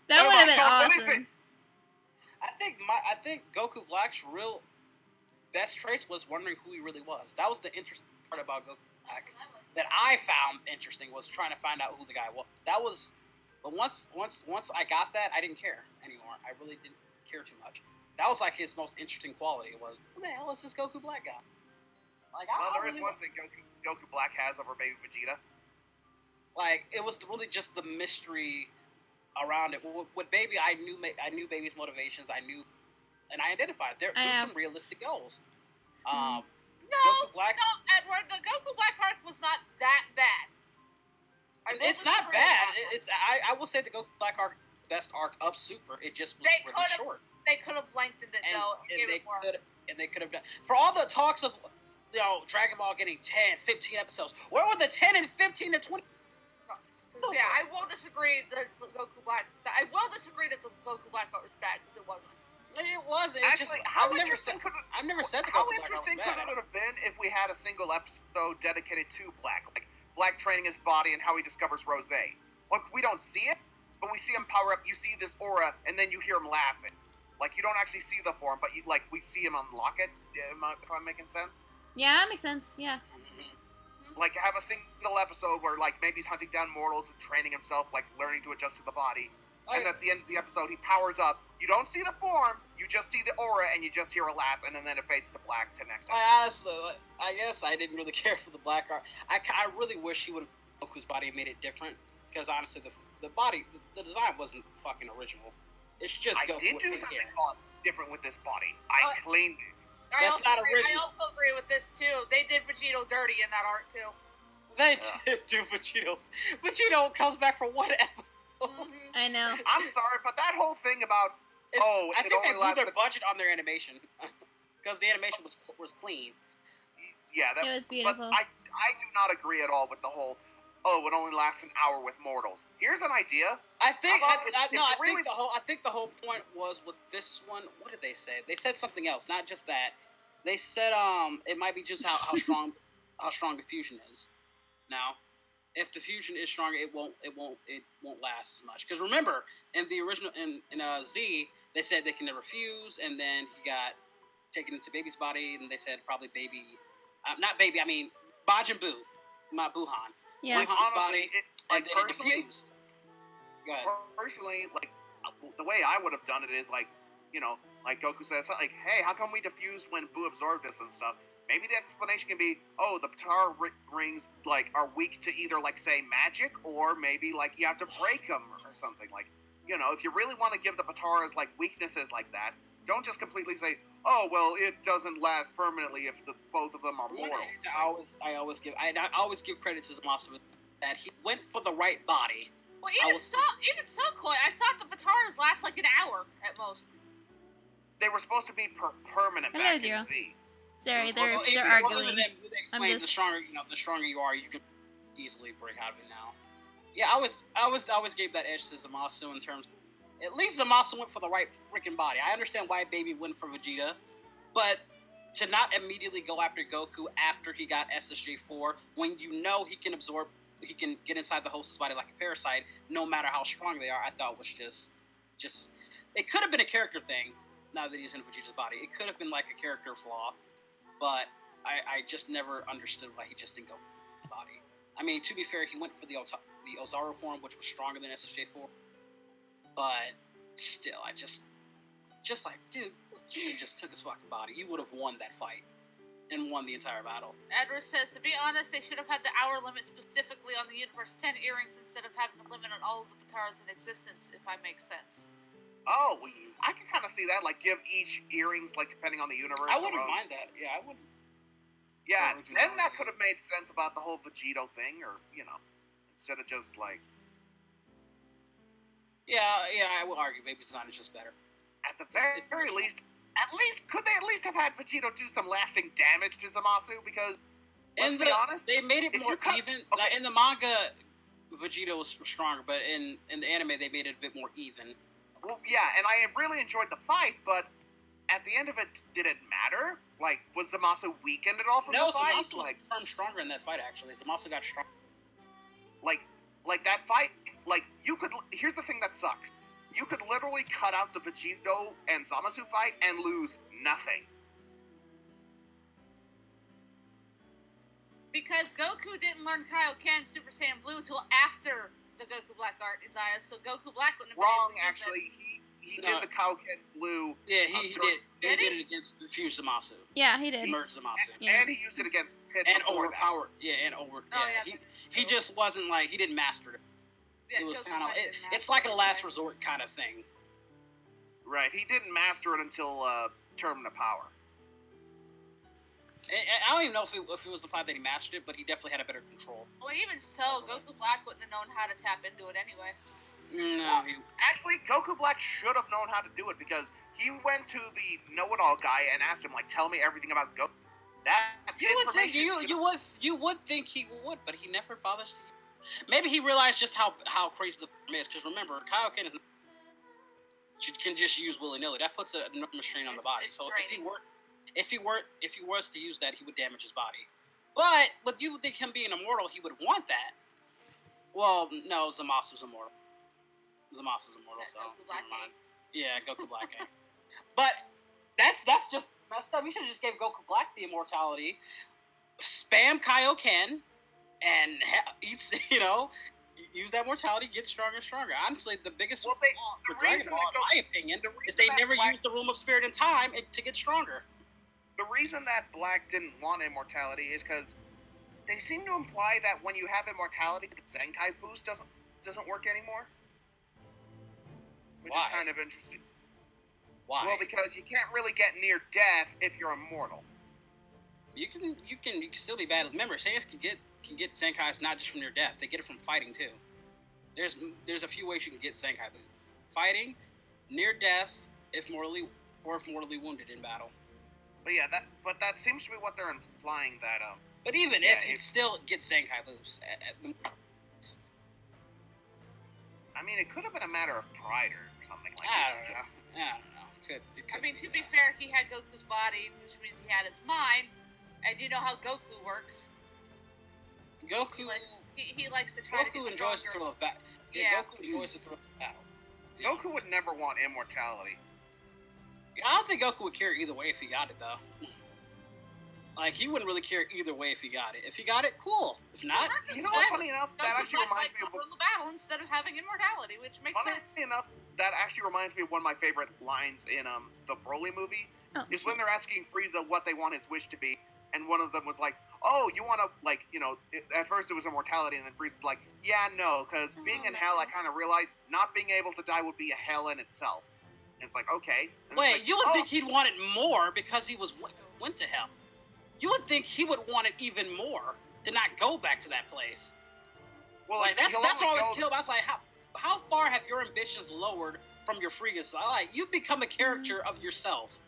That Oh would my have been God, what is awesome. this? I think Goku Black's real best traits was wondering who he really was. That was the interesting part about Goku Black that I found interesting, was trying to find out who the guy was. That was, but once I got that, I didn't care anymore. I really didn't care too much. That was like his most interesting quality, was who the hell is this Goku Black guy? Like, Well, I there is really one thing Goku Black has over Baby Vegeta. like, it was really just the mystery around it. With Baby, I knew Baby's motivations. I knew, and I identified there were some realistic goals. No, Goku Black's Edward, the Goku Black arc was not that bad. I will it's not disagree on bad. that. It's I will say the Goku Black arc best arc up Super. It just was They really could've- short, They could have lengthened it and, though and gave it more. they could have done for all the talks of Dragon Ball getting 10, 15 episodes. Where were the 10 and 15 and 20? So Yeah, I will disagree that the Goku Black. I will disagree that the Goku Black arc was bad because it wasn't. It wasn't. Actually, I've never said the How Goku Black arc interesting was could bad. it have been if we had a single episode dedicated to Black, like Black training his body and how he discovers Rose? Like, we don't see it, but we see him power up. You see this aura, and then you hear him laughing. Like, you don't actually see the form, but we see him unlock it. If I'm making sense. Yeah, that makes sense. Yeah. Mhm. Like, have a single episode where maybe he's hunting down mortals and training himself, learning to adjust to the body. And at the end of the episode, he powers up. You don't see the form, you just see the aura, and you just hear a laugh, and then it fades to black to next episode. I guess I didn't really care for the Black arc. I really wish he would have Goku's body and made it different, because honestly, the body, the design wasn't fucking original. It's just I Goku did with do pink something hair. different with this body. I cleaned it. That's not original. I also agree with this too. They did Vegito dirty in that arc too. They Yeah. did do Vegito's. Vegito comes back for one episode. Mhm. I know. I'm sorry, but that whole thing about I it think they only blew their lasted. budget on their animation because the animation was clean. Yeah, that, It was but beautiful. I do not agree at all with the whole, oh, it only lasts an hour with mortals. Here's an idea. I think How about if I you really- think the whole point was with this one. What did they say? They said something else, not just that. They said it might be just how strong the fusion is. Now, if the fusion is stronger, it won't last as much. Because remember, in the original in Z, they said they can never fuse, and then he got taken into Baby's body, and they said probably Baby, not Baby, I mean Majin Buu, not Buhan. Yeah. Like, Buhan's honestly, body, like, and then it personally, diffused. Go ahead. personally, like, the way I would have done it is like, you know, like Goku says, like, hey, how come we diffused when Buu absorbed this and stuff? Maybe the explanation can be, oh, the Potara rings like are weak to either like say magic, or maybe like you have to break them or something. Like, you know, if you really want to give the Potaras like weaknesses like that, don't just completely say, oh, well, it doesn't last permanently if both of them are mortals. I always give credit to Zamasu that he went for the right body. Well, even so, Koi, I thought the Pataras last like an hour at most. They were supposed to be permanent Hello, back Zero. in Z. Sorry, Well, they're arguing. They explained just- the stronger you are, you can easily break out of it now. Yeah, I always gave that edge to Zamasu in terms. At least Zamasu went for the right freaking body. I understand why Baby went for Vegeta, but to not immediately go after Goku after he got SSJ4, when you know he can get inside the host's body like a parasite, no matter how strong they are, I thought was just. It could have been a character thing. Now that he's in Vegeta's body, it could have been like a character flaw, but I just never understood why he just didn't go for the body. I mean, to be fair, he went for the Ozaru form, which was stronger than SSJ4, but still, I just like, dude, you just took his fucking body. You would have won that fight and won the entire battle. Edward says, to be honest, they should have had the hour limit specifically on the Universe 10 earrings instead of having the limit on all of the Pataras in existence, if I make sense. Oh, I can kind of see that. Like, give each earrings, like, depending on the universe. I wouldn't mind that. Yeah, I wouldn't. Yeah, So, then that could have made sense about the whole Vegito thing, or, you know, instead of just, like... Yeah, I will argue Baby's design is just better. At the very least, could they at least have had Vegito do some lasting damage to Zamasu? Because, let's be honest, they made it if more you cut- even. okay. Like, in the manga, Vegeta was stronger, but in the anime, they made it a bit more even. well, yeah, and I really enjoyed the fight, but at the end of it, did it matter? Like, was Zamasu weakened at all from No, the fight? Zamasu was confirmed stronger in that fight, actually. Zamasu got stronger. Like that fight, like, you could, here's the thing that sucks. You could literally cut out the Vegito and Zamasu fight and lose nothing. Because Goku didn't learn Kaioken Super Saiyan Blue till after the Goku Black Art Isaiah, so Goku Black wouldn't have been Wrong, able to use it. actually. He No. did the Kaioken Blue, Yeah, he Did did. He he? did it against the Fused Zamasu. Yeah, he did. Merged Zamasu. Yeah. and he used it against Tid And before that. overpowered. Yeah, and over. Oh, yeah, yeah. he just wasn't like, he didn't master it. Yeah, It was Goku kind of, Black didn't it's master like a it, last right? resort kind of thing. Right, he didn't master it until Term to Power. And I don't even know if it was implied that he mastered it, but he definitely had a better control. Well, even so, Goku Black wouldn't have known how to tap into it anyway. No, he, Actually, Goku Black should have known how to do it because he went to the know-it-all guy and asked him, like, tell me everything about Goku. That you would think information, you would think he would, but he never bothers to. Maybe he realized just how crazy the form is. Because remember, Kaioken is can just use willy nilly. That puts a enormous strain on the body. It's So draining. if he was to use that, he would damage his body. But you would think him being immortal, he would want that. Well, no, Zamasu's immortal. Zamasu's immortal, That so Goku Black never mind. game. Yeah, Goku Black game. But that's just messed up. We should have just gave Goku Black the immortality, spam Kaioken, and use that mortality, get stronger and stronger. Honestly, the biggest Well, flaw for the Dragon reason Ball, that in my opinion, the is reason they that never Black- used the Room of Spirit and Time to get stronger. The reason that Black didn't want immortality is because they seem to imply that when you have immortality, the Zenkai boost doesn't work anymore. Which Why? is kind of interesting. Why? Well, because you can't really get near death if you're immortal. you can still be bad. Remember, Saiyans can get Zenkais not just from near death; they get it from fighting too. There's a few ways you can get Zenkai boost: fighting, near death, if mortally wounded in battle. But yeah, that seems to be what they're implying that But even Yeah, if you'd still get Zenkai moves, I mean, it could have been a matter of pride or something like I that. don't know. It I could mean, be to be that. fair, he had Goku's body, which means he had his mind, and you know how Goku works. Goku He likes to try to Goku get enjoys the stronger. thrill of battle. Yeah. Goku enjoys the thrill of battle. Goku would never want immortality. I don't think Goku would care either way if he got it, though. Like, he wouldn't really care either way if he got it. If he got it, cool. If not, that's You know what? Funny enough, that Goku actually might reminds like me of. the battle instead of having immortality, which makes sense. Funny enough, that actually reminds me of one of my favorite lines in the Broly movie. Oh, Is when they're asking Frieza what they want his wish to be, and one of them was like, "Oh, you want to at first it was immortality, and then Frieza's like, "Yeah, no, because being in hell, I kind of realized not being able to die would be a hell in itself." And it's like, okay. And wait, it's like, you would oh, think he'd want it more because he went to hell. You would think he would want it even more to not go back to that place. well, Like, that's he'll what I only was go- killed. I was like, how far have your ambitions lowered from your Frieza? Like, you've become a character of yourself.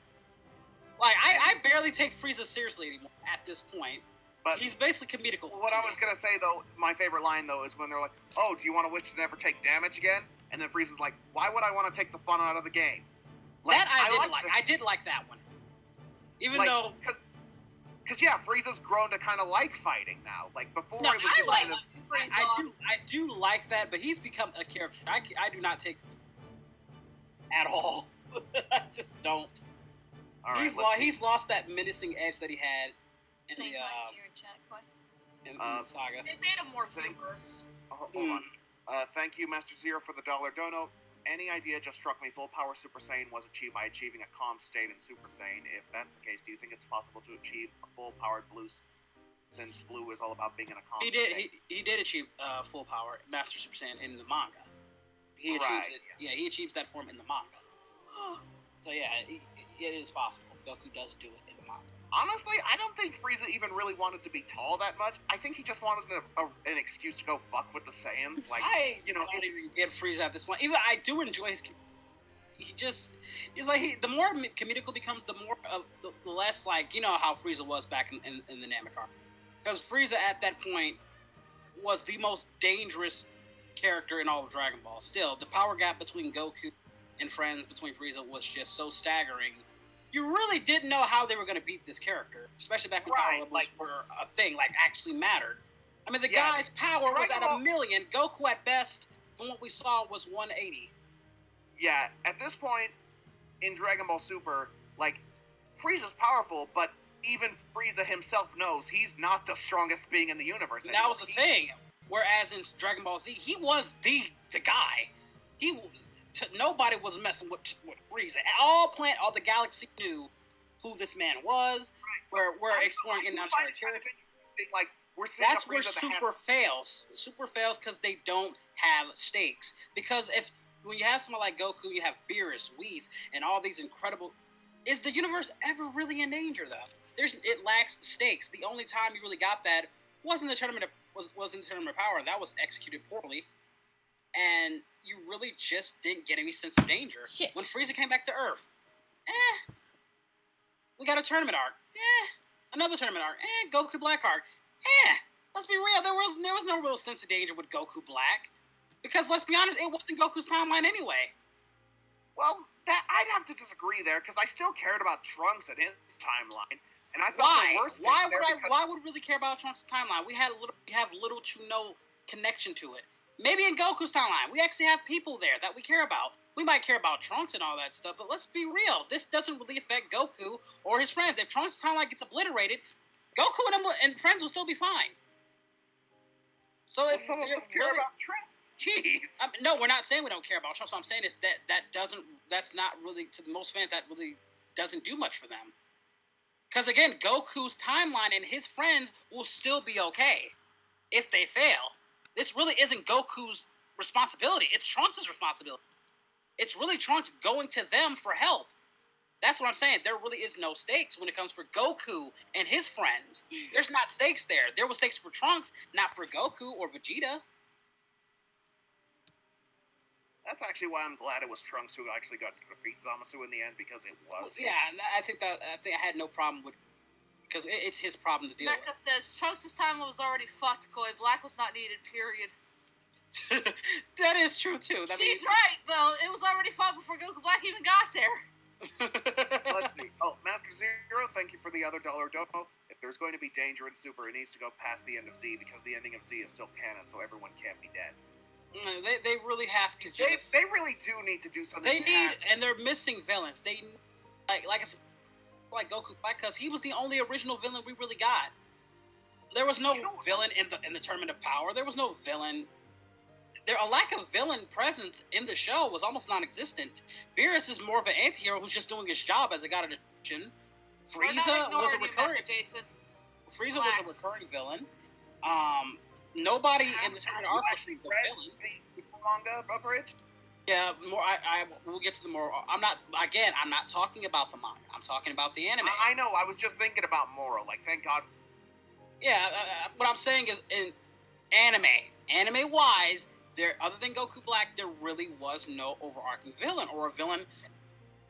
Like, I barely take Frieza seriously anymore at this point. But He's basically comedical. what I was gonna say though, my favorite line though, is when they're like, "Oh, do you want to wish to never take damage again?" And then Frieza's like, "Why would I want to take the fun out of the game?" That I didn't like. like. I did like that one. Even Like, though Because yeah, Frieza's grown to kind of like fighting now. Like before, No, it was I just like kind of I do like that, but he's become a character. I do not take at all. I just don't. all right. let's see. He's lost that menacing edge that he had in Say the hi to your chat, boy. in the saga. They made him more Thank- humorous. Hold Mm. on. Thank you, Master Zero, for the $1 dono. Any idea just struck me. Full power Super Saiyan was achieved by achieving a calm state in Super Saiyan. If that's the case, do you think it's possible to achieve a full powered Blue? Since Blue is all about being in a calm He state. did. He did achieve full power, Master Super Saiyan in the manga. He achieves Right, it. Yeah, he achieves that form in the manga. So yeah, it is possible. Goku does do it in the manga. Honestly, I don't think Frieza even really wanted to be tall that much. I think he just wanted an excuse to go fuck with the Saiyans. Like, I you know, don't even get Frieza at this point. Even I do enjoy his. He's like the more comedical becomes, the more the less like how Frieza was back in the Namek arc. Because Frieza at that point was the most dangerous character in all of Dragon Ball. Still, the power gap between Goku and friends between Frieza was just so staggering. You really didn't know how they were going to beat this character, especially back when Right, power levels like- were a thing, like actually mattered. I mean, the Yeah, guy's power was at Dragon Ball- 1,000,000. Goku at best, from what we saw, was 180. yeah, at this point in Dragon Ball Super, like, Frieza's powerful, but even Frieza himself knows he's not the strongest being in the universe. And that was the anymore. thing. Whereas in Dragon Ball Z, he was the guy. Nobody was messing with Frieza. All the galaxy knew who this man was. We're exploring in I uncharted find it kind of territory. interesting, like, we're seeing That's a where Frieza that has Super fails. Super fails because they don't have stakes. Because when you have someone like Goku, you have Beerus, Whis, and all these incredible. Is the universe ever really in danger though? It lacks stakes. The only time you really got that was in the tournament was in the tournament of power. That was executed poorly, and you really just didn't get any sense of danger. Shit. When Frieza came back to Earth, we got a tournament arc. Another tournament arc. Goku Black arc. Let's be real. There was no real sense of danger with Goku Black, because let's be honest, it wasn't Goku's timeline anyway. Well, that I'd have to disagree there because I still cared about Trunks and his timeline, and I thought Why? the worst. Why would we really care about Trunks' timeline? We have little to no connection to it. Maybe in Goku's timeline, we actually have people there that we care about. We might care about Trunks and all that stuff, but let's be real. This doesn't really affect Goku or his friends. If Trunks' timeline gets obliterated, Goku and friends will still be fine. So Well, some of us care about Trunks. Jeez. no, we're not saying we don't care about Trunks. What I'm saying is that's not really, to most fans, that really doesn't do much for them. Because again, Goku's timeline and his friends will still be okay if they fail. This really isn't Goku's responsibility. It's Trunks' responsibility. It's really Trunks going to them for help. That's what I'm saying. There really is no stakes when it comes for Goku and his friends. There's not stakes there. There was stakes for Trunks, not for Goku or Vegeta. That's actually why I'm glad it was Trunks who actually got to defeat Zamasu in the end, because it was. Yeah, and I think I had no problem with, because it's his problem to deal Becca says Trunks' time was already fucked, Koi. Black was not needed, period. with. That is true too. She's right, though. It was already fought before Goku Black even got there. Let's see. Oh, Master Zero, thank you for the other $1 dono. If there's going to be danger in Super, it needs to go past the end of Z, because the ending of Z is still canon, so everyone can't be dead. They really have to just. They really do need to do something. They need, and they're missing villains. They like Goku Black, because he was the only original villain we really got. There was no villain in the Tournament of Power. There was no villain. A lack of villain presence in the show was almost non-existent. Beerus is more of an anti-hero who's just doing his job as a god of destruction. Frieza was a recurring. Frieza was a recurring villain. Nobody in the Tournament of Power was a villain. The manga, Bridge? Yeah, more. We'll get to the more. I'm not talking about the manga. I'm talking about the anime. I know. I was just thinking about Moro. Like, thank God. Yeah, what I'm saying is, in anime wise, there, other than Goku Black, there really was no overarching villain or a villain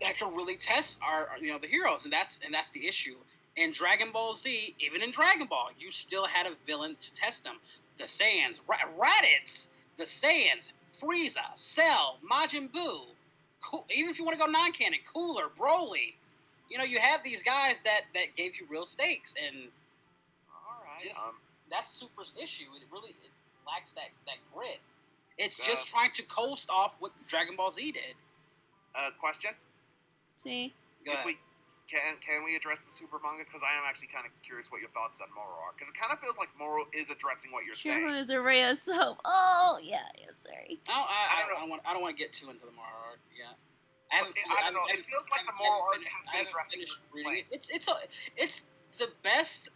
that could really test the heroes, and that's the issue. In Dragon Ball Z, even in Dragon Ball, you still had a villain to test them. The Saiyans, Raditz, the Saiyans, Frieza, Cell, Majin Buu. Even if you want to go non-canon, Cooler, Broly. You have these guys that gave you real stakes, and that's Super's issue. It lacks that grit. It's just trying to coast off what Dragon Ball Z did. Question? See? Can we address the Super manga? Because I am actually kind of curious what your thoughts on Moro are. Because it kind of feels like Moro is addressing what you're saying. Shima is a ray of soap. Oh, yeah, I'm sorry. No, I don't want to get too into the Moro arc yet. I don't know. It feels like the Moro arc has been addressing reading it. It's the best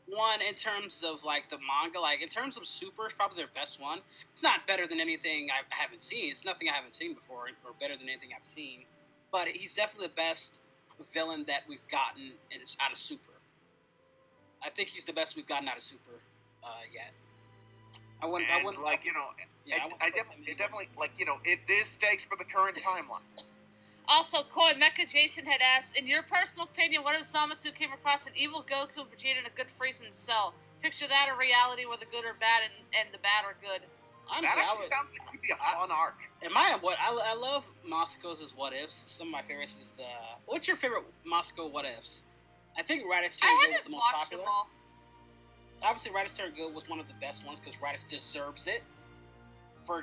one in terms of like the manga. Like in terms of Super, it's probably their best one. It's not better than anything I haven't seen. It's nothing I haven't seen before, or better than anything I've seen. But he's definitely the best villain that we've gotten out of Super. I think he's the best we've gotten out of Super yet. I wouldn't like it definitely like it is stakes for the current timeline. Also, Koi, Mecha Jason had asked, in your personal opinion, what if Zamasu came across an evil Goku, Vegeta, and a good Frieza in Cell? Picture that a reality where the good are bad and the bad are good. Honestly, that actually sounds like it could be a fun arc. I love Mosco's what ifs. Some of my favorites is the. What's your favorite Moscow what ifs? I think Raditz Turn Good was the most popular. Obviously, Raditz Turn Good was one of the best ones because Raditz deserves it for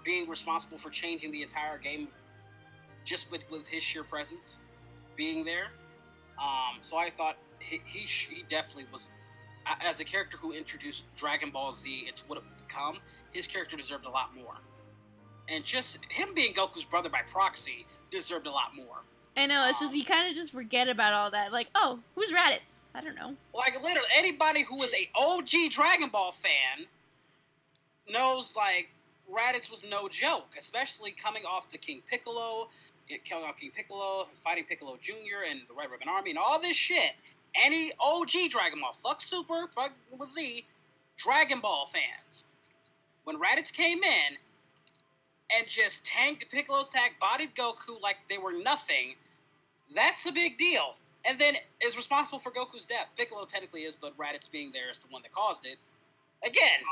being responsible for changing the entire game, just with his sheer presence being there. So I thought he definitely was, as a character who introduced Dragon Ball Z into what it would become. His character deserved a lot more. And just him being Goku's brother by proxy deserved a lot more. I know, it's just, you kind of just forget about all that. Like, oh, who's Raditz? I don't know. Like, literally, anybody who was a OG Dragon Ball fan knows, like, Raditz was no joke. Especially coming off the King Piccolo, fighting Piccolo Jr. and the Red Ribbon Army and all this shit. Any OG Dragon Ball, fuck Super, fuck with Z, Dragon Ball fans. When Raditz came in and just tanked Piccolo's attack, bodied Goku like they were nothing, that's a big deal. And then is responsible for Goku's death. Piccolo technically is, but Raditz being there is the one that caused it. Again,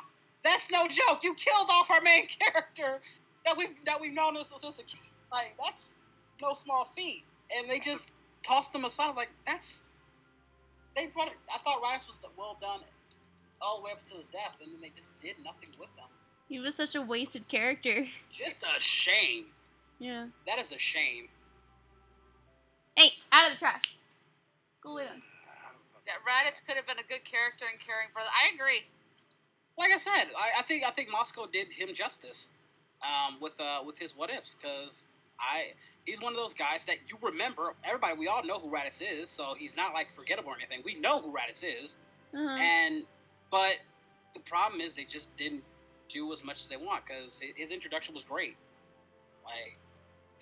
that's no joke. You killed off our main character that we've known since a kid. Like, that's no small feat. And they just tossed him aside. I was like, I thought Raditz was well done all the way up to his death, and then they just did nothing with him. He was such a wasted character. Just a shame. Yeah. That is a shame. Hey, out of the trash. Go lay down. Yeah, Raditz could have been a good character and caring brother. I agree. Like I said, I think Moscow did him justice with his what ifs, because he's one of those guys that you remember. Everybody, we all know who Raditz is, so he's not like forgettable or anything. We know who Raditz is, but the problem is they just didn't do as much as they want, because his introduction was great. Like,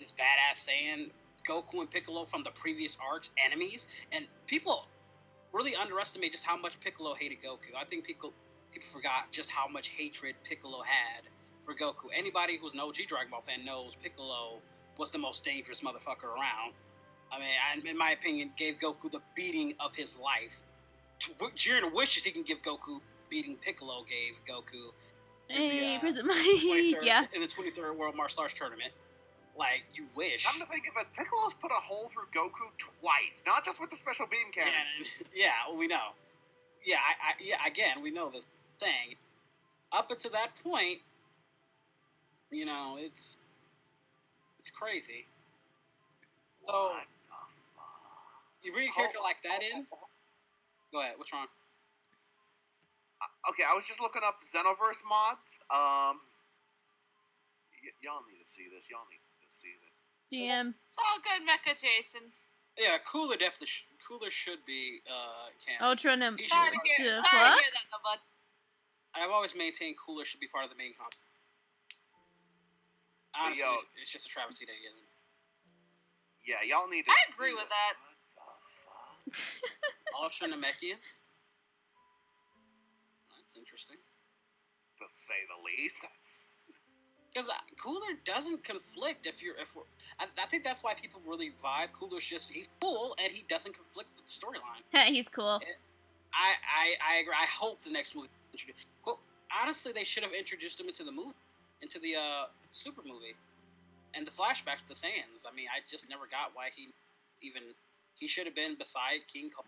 this badass Saiyan, Goku and Piccolo from the previous arcs, enemies, and people really underestimate just how much Piccolo hated Goku. I think people forgot just how much hatred Piccolo had for Goku. Anybody who's an OG Dragon Ball fan knows Piccolo was the most dangerous motherfucker around. I mean, in my opinion, gave Goku the beating of his life. Jiren wishes he can give Goku beating Piccolo gave Goku. Hey, in present the, my yeah. in the 23rd World Martial Arts Tournament. Like, you wish. Come to think of it, Piccolo's put a hole through Goku twice, not just with the special beam cannon. Yeah, we know. Yeah, again, we know this thing. Up until that point, you know, it's crazy. So, What the fuck? you bring a character like that in? Go ahead, what's wrong? Okay, I was just looking up Xenoverse mods. Y'all need to see this. Y'all need to see this. DM. It's all good, Mecha Jason. Yeah, Cooler definitely. Cooler should be canon. Ultra Nim. He Sorry to should. hear, The sorry to fuck? hear that, though, bud. I've always maintained Cooler should be part of the main content. Honestly, Yo. it's just a travesty that he isn't. Yeah, y'all need to I see agree with this. that. What the fuck? Ultra Namekian. That's interesting. To say the least. That's... Because Cooler doesn't conflict I think that's why people really vibe. Cooler's just, he's cool, and he doesn't conflict with the storyline. He's cool. I agree. I hope the next movie honestly, they should have introduced him into the movie, into the Super movie, and the flashbacks to the Saiyans. I mean, I just never got why he should have been beside King Kong.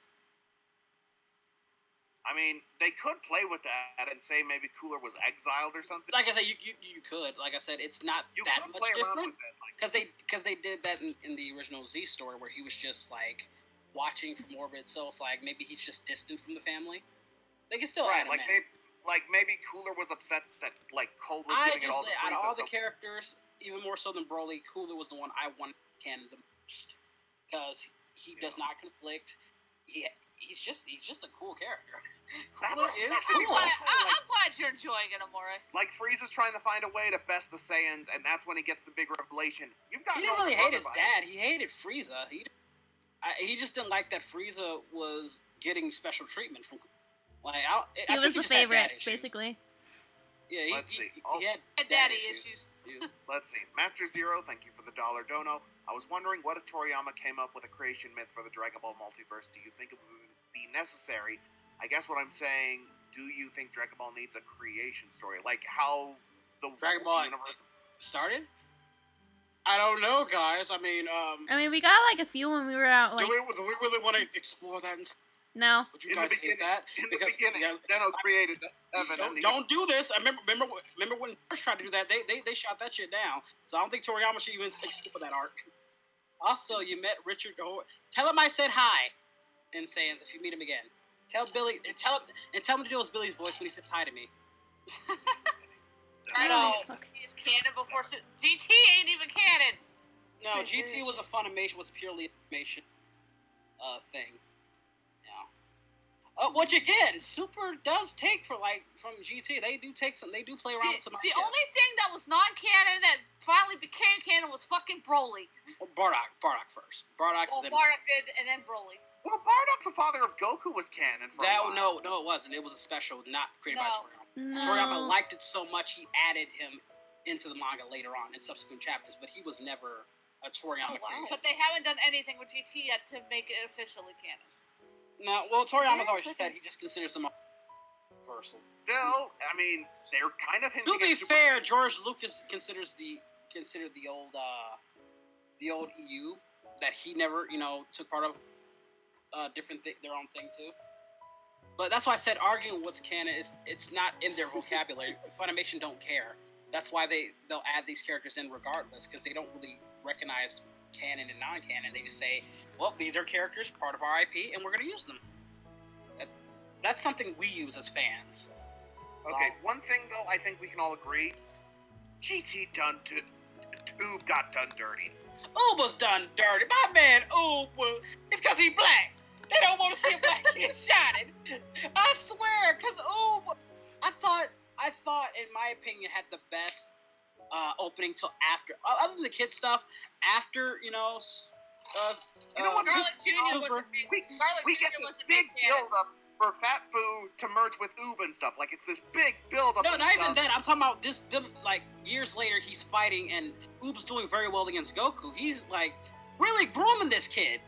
I mean, they could play with that and say maybe Cooler was exiled or something. Like I said, you could. Like I said, it's not You that could much play around different with it. Like, because they did that in the original Z story where he was just like watching from orbit. So it's like maybe he's just distant from the family. They can still right, add him like in. maybe Cooler was upset that like Cold was I giving it just all to out of Frieza, all the so- characters, even more so than Broly, Cooler was the one I wanted canon the most because he does not conflict. He's just a cool character. Cooler is that's cool. pretty I'm glad you're enjoying it, Amore. Like Frieza's trying to find a way to best the Saiyans, and that's when he gets the big revelation. You've got He no didn't really hate brother his by dad. He hated Frieza. He just didn't like that Frieza was getting special treatment from. Like I He think was the just had dad favorite, issues. basically. Yeah, Let's see. Oh. he had And daddy issues. Let's see. Master Zero, thank you for the $1 dono. I was wondering what if Toriyama came up with a creation myth for the Dragon Ball multiverse. Do you think it would be necessary? I guess what I'm saying, do you think Dragon Ball needs a creation story? Like how the Dragon Ball universe... started. I don't know, guys. I mean, I mean, we got like a few when we were out. Like, do we really want to explore that? no. Would you In the guys hate beginning- that? In the Because, beginning, yeah, Zeno created the heaven and the... don't do this. I remember when first tried to do that. They shot that shit down. So I don't think Toriyama should even skip that arc. Also, you met Richard. Tell him I said hi in Saiyans if you meet him again. Tell Billy and tell him to do his Billy's voice when he said hi to me. I Oh, know. fuck. He's canon before GT ain't even canon. No, GT was a Funimation, was purely animation thing. Yeah. Which again, Super does take from GT. They do play around with some The ideas. only thing that was non-canon that finally became canon was fucking Broly. Bardock first. Bardock. Well, then, Bardock did, and then Broly. Well, Bardock, the father of Goku, was canon for a while. no, it wasn't. It was a special, not created by No. Toriyama. No. Toriyama liked it so much he added him into the manga later on in subsequent chapters, but he was never a Toriyama creation. But they haven't done anything with GT yet to make it officially canon. No, well, Toriyama's always said he just considers them universal. Still, I mean, they're kind of hinting To be at Super... fair, George Lucas considered the old EU that he never took part of their own thing too. But that's why I said arguing what's canon it's not in their vocabulary. Funimation don't care. That's why they'll add these characters in regardless because they don't really recognize canon and non-canon. They just say, well, these are characters part of our IP and we're going to use them. That's something we use as fans. Okay, one thing, though, I think we can all agree. GT Oob got done dirty. Oob was done dirty. My man Oob it's because he black. They don't want to see a black kid shining. I swear, because Oob, I thought, in my opinion, had the best opening till after, other than the kid stuff, after, You know what? Garlic Jr. was Super. a big. Garlic We Jr. get this was a big big canon. build-up for Fat Boo to merge with Oob and stuff. Like, it's this big build-up. No, and not even stuff. that. I'm talking about them, like, years later, he's fighting, and Oob's doing very well against Goku. He's, like, really grooming this kid.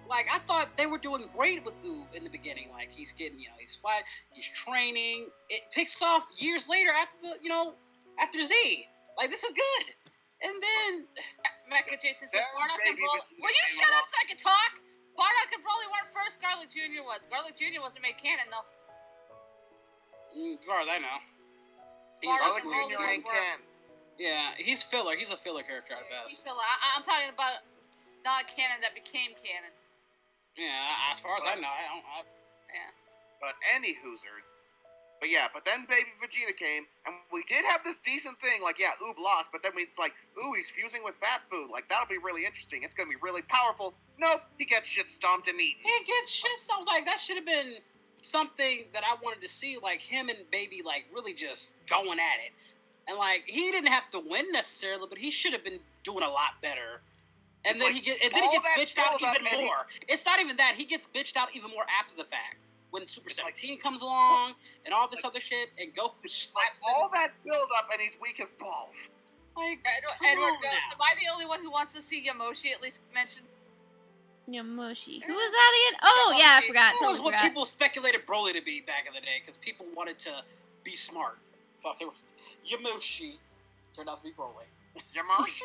Like, I thought they were doing great with Oob in the beginning. Like, he's getting, he's fighting, he's training. It picks off years later after Z. Like, this is good. And then... Mecha Jason says, That Bardock and baby Broly... Vegeta Will you came shut up along. so I can talk? Bardock and Broly weren't first. Garlic Jr. was. Garlic Jr. wasn't made canon, though. As far as I know. Bardock Garlic and Broly Jr. was ain't were- can. Yeah, he's filler. He's a filler character at He's best. still, I'm talking about not canon that became canon. Yeah, as far as I know, Yeah. But any Hoosers. But then Baby Vegeta came, and we did have this decent thing, like, yeah, Oob lost, but then it's like, ooh, he's fusing with Fat Boo. Like, that'll be really interesting. It's gonna be really powerful. Nope, he gets shit stomped and eaten. He gets shit. So I was like, that should have been something that I wanted to see, like him and Baby, like really just going at it. And like he didn't have to win necessarily, but he should have been doing a lot better. And It's then like, he all gets that bitched out build-up even and he- more. It's not even that, he gets bitched out even more after the fact. When Super It's like- 17 comes along and all this other shit, and Goku Like, slaps all them. that build-up, and he's weak as balls. Like, Edward on goes, now. am I the only one who wants to see Yamoshi at least mentioned? Yamoshi. Who was that again? Oh, yeah, I forgot. That was Totally what forgot. people speculated Broly to be back in the day, because people wanted to be smart. Thought they were Yamoshi. Turned out to be Broly. Yamoshi!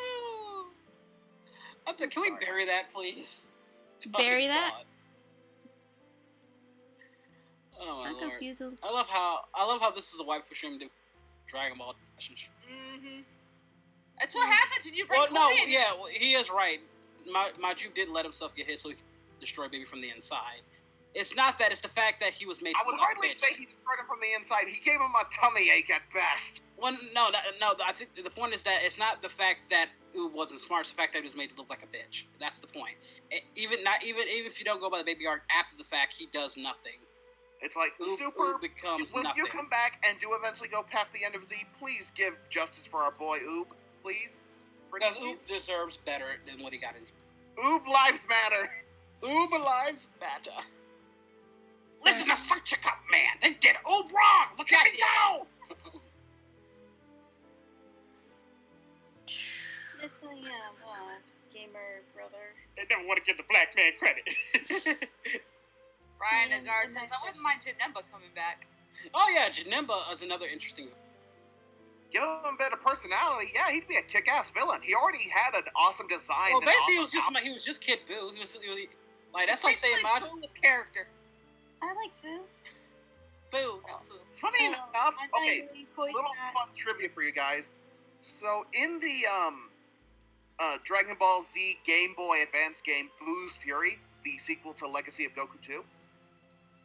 Can we bury that, please? Bury Oh, that? God. Oh my I'm lord! confused. I love how this is a wife for stream to Dragon Ball. Mm-hmm. That's what happens when you bring Well, no, Koi in. yeah, well, he is right. Maju did let himself get hit so he could destroy Baby from the inside. It's not that; it's the fact that he was made. I to would look like a hardly bitch. say he destroyed him from the inside. He gave him a tummy ache at best. Well, no. I think the point is that it's not the fact that Oob wasn't smart; it's the fact that he was made to look like a bitch. That's the point. Even if you don't go by the Baby arc after the fact, he does nothing. It's like, Oob super... becomes Will nothing. you come back and do eventually go past the end of Z? Please give justice for our boy Oob. Please? Pretty Because please? Oob deserves better than what he got in. Oob lives matter. Oob lives matter. Listen to such a cup, man. They did Oob wrong. Look at me now. Yes, I am, gamer brother. They never want to give the black man credit. Ryan And Agard the says, next I wouldn't mind Janemba coming back. Oh yeah, Janemba is another interesting. Give him a bit of personality. Yeah, he'd be a kick-ass villain. He already had an awesome design. Well, and basically, awesome he was just Kid Buu. He was like that's like saying Basically, Maju. Boo with character. I like Fu. Boo, not Foo. Funny enough, okay, Little little fun trivia for you guys. So in the Dragon Ball Z Game Boy Advance game, Boo's Fury, the sequel to Legacy of Goku 2,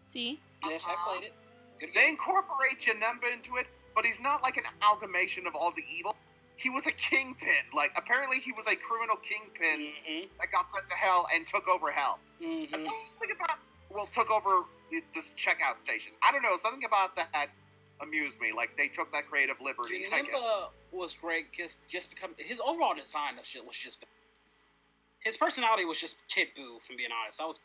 See? Yes, I played it. Good they game. incorporate Janemba into it, but he's not like an amalgamation of all the evil. He was a kingpin. Like, apparently he was a criminal kingpin Mm-hmm. that got sent to hell and took over hell. Mm-hmm. Something about, well, took over this checkout station. I don't know, something about that amused me. Like, they took that creative liberty. I guess. Janemba was great because his overall design of shit was just. His personality was just Kid Buu, from being honest. That was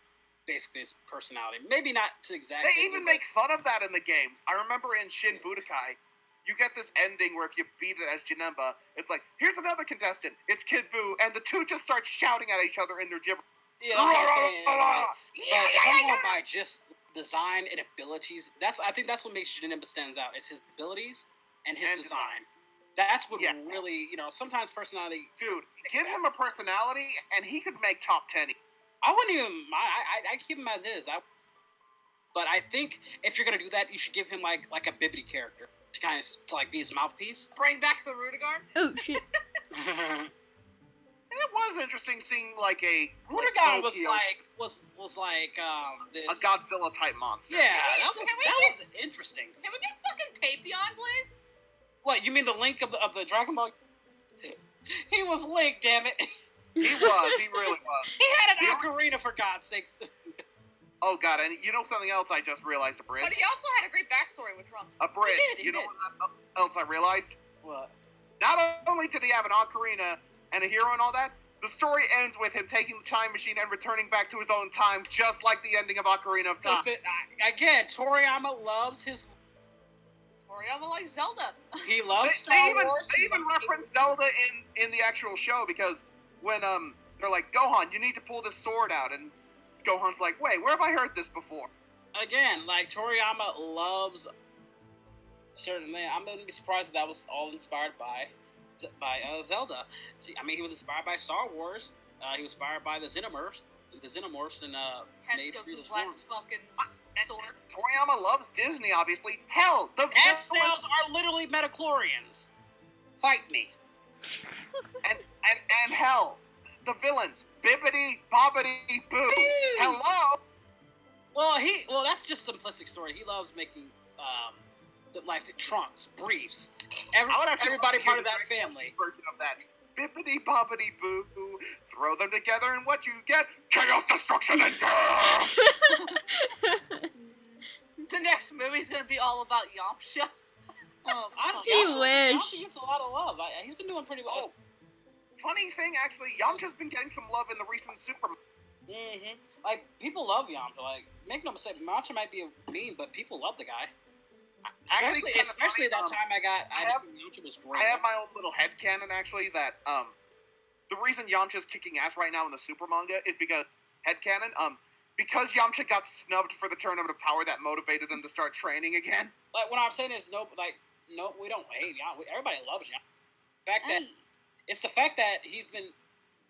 basically his personality. Maybe not to exactly. They even make fun of that in the games. I remember in Shin Budokai, you get this ending where if you beat it as Janemba, it's like, here's another contestant. It's Kid Buu, and the two just start shouting at each other in their gibberish. Yeah, that's what I'm saying. But if I'm going by just design and abilities, I think that's what makes Janemba stands out. It's his abilities and his And design. That's what Yeah. really, sometimes personality. Dude, give him a personality, and he could make top 10. I wouldn't even mind. I keep him as is. But I think if you're gonna do that, you should give him like a Bibbidi character to like be his mouthpiece. Bring back the Rudigar. Oh, shit. It was interesting seeing like a Rudigan was Tokyo- like this a Godzilla type monster. Yeah, that Can we was interesting. Can we get fucking Tapion, please? What, you mean the Link of the Dragon Ball? He was Link, damn it. He really was. He had an You know- ocarina, for God's sakes. Oh god, and you know something else I just realized, a bridge? But he also had a great backstory with Trunks. A bridge. He You know did. what else I realized? What? Not only did he have an ocarina and a hero and all that, The story ends with him taking the time machine and returning back to his own time, just like the ending of Ocarina of Time. Again, Toriyama loves his. Toriyama likes Zelda. He loves They Star even Wars. they even reference Zelda in the actual show, because when they're like, Gohan, you need to pull this sword out, and Gohan's like, wait, where have I heard this before? Again, like Toriyama loves certainly. I'm gonna be surprised if that was all inspired by Zelda. I mean, he was inspired by Star Wars. He was inspired by the Xenomorphs, and Hence made Goku Frieza's form. Black's fucking sword. Toriyama loves Disney, obviously. Hell, the S cells are literally metachlorians. Fight me. and hell, the villains, Bibbidi Bobbidi Boo. Hello. Well, that's just simplistic story. He loves making the life that Trunks breathes. I would actually Everybody love to hear part of the that family. version of that. Bibbidi Bobbidi Boo. Throw them together, and what you get? Chaos, destruction, and death. The next movie's gonna be all about Yamcha. Oh, I don't. He Yamcha wish. gets a lot of love. He's been doing pretty well. Oh, funny thing, actually, Yamcha's been getting some love in the recent Super. Mm-hmm. Like, people love Yamcha. Like, make no mistake, Yamcha might be a meme, but people love the guy. Actually, Especially kinda that funny, time I have- think Yamcha was great. I have my own little headcanon, actually, that the reason Yamcha's kicking ass right now in the Super manga is because headcanon, because Yamcha got snubbed for the tournament of power that motivated him to start training again. Like, what I'm saying is, no, we don't hate Yamcha. Everybody loves Yamcha. The fact that it's the fact that he's been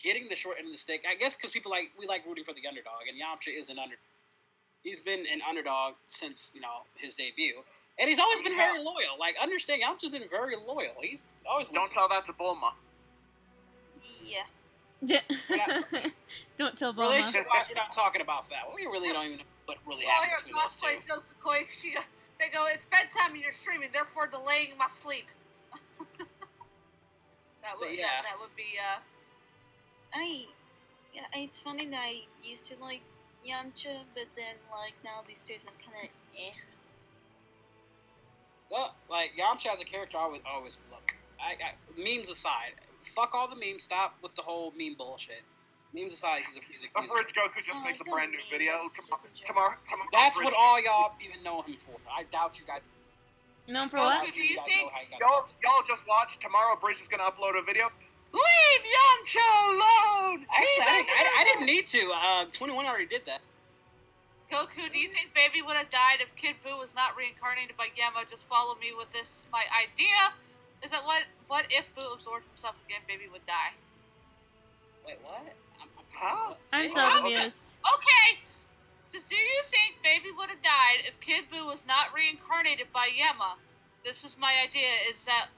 getting the short end of the stick. I guess because we like rooting for the underdog, and Yamcha is an underdog. He's been an underdog since his debut, and he's always been very loyal. Like, understand, Yamcha's been very loyal. He's always. Don't tell that to Bulma. yeah. Don't tell Bulma. Relationship-wise, we're not talking about that. We really don't even know what really So all happened your between those two. cosplay goes to Koi. They go, it's bedtime and you're streaming, therefore delaying my sleep. that would Yeah. that would be It's funny that I used to like Yamcha, but then like now these days I'm kind of Well, like Yamcha as a character, I always look. Memes aside, fuck all the memes. Stop with the whole meme bullshit. Memes aside, he's a Bridge Goku just makes a it's brand not new me, video it's just a joke. tomorrow. That's Bridge what all y'all even know him for. I doubt you guys. Known for Goku, what? do you guys think- know how you got started. Y'all just watch. Tomorrow, Bridge is gonna upload a video. Leave Yamcha alone. Actually, I didn't need to. 21 already did that. Goku, do you think Baby would have died if Kid Buu was not reincarnated by Gamma? Just follow me with this. My idea is that what if Buu absorbs himself again, Baby would die. Wait, what? Huh? I'm See? so okay. confused. Okay. Just do you think Baby would have died if Kid Buu was not reincarnated by Yama? This is my idea. Is that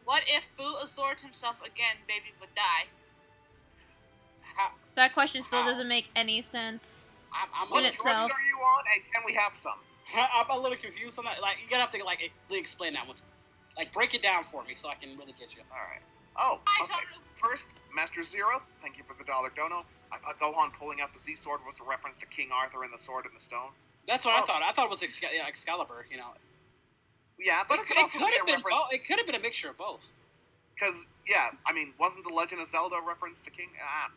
what if Buu absorbed himself again, Baby would die? That question still How? doesn't make any sense. I'm What In drugs itself. are you on, and can we have some? I'm a little confused on that. Like, you're gonna have to like really explain that one. Like, break it down for me so I can really get you. All right. Oh, Hi, okay. Totoro. First, Master Zero, thank you for the $1 dono. I thought Gohan pulling out the Z sword was a reference to King Arthur and the Sword in the Stone. That's what I Oh. thought. I thought it was Excalibur. Yeah, but it could it also could be a have been reference both. It could have been a mixture of both. because, yeah, I mean, wasn't the Legend of Zelda a reference to King? I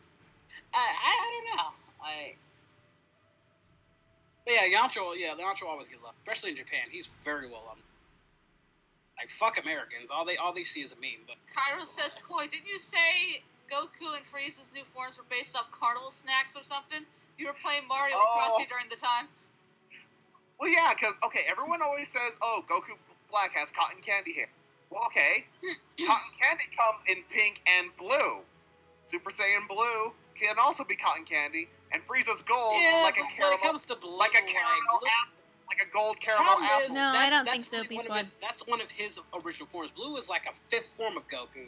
don't know. But yeah, Yamcha always get love, especially in Japan. He's very well loved. Like, fuck Americans. All they see is a meme. But Cairo says, Koi, didn't you say Goku and Frieza's new forms were based off carnival snacks or something? You were playing Mario Oh. Crossy during the time. Well, yeah, because, okay, everyone always says, oh, Goku Black has cotton candy hair. Well, okay, cotton candy comes in pink and blue. Super Saiyan Blue can also be cotton candy, and Frieza's gold, yeah, like a but when caramel, it comes to blue, like a caramel apple, like a gold caramel problem apple. is, No, I that's- don't that's think so, one of B-Squad. That's one of his original forms. Blue is like a fifth form of Goku,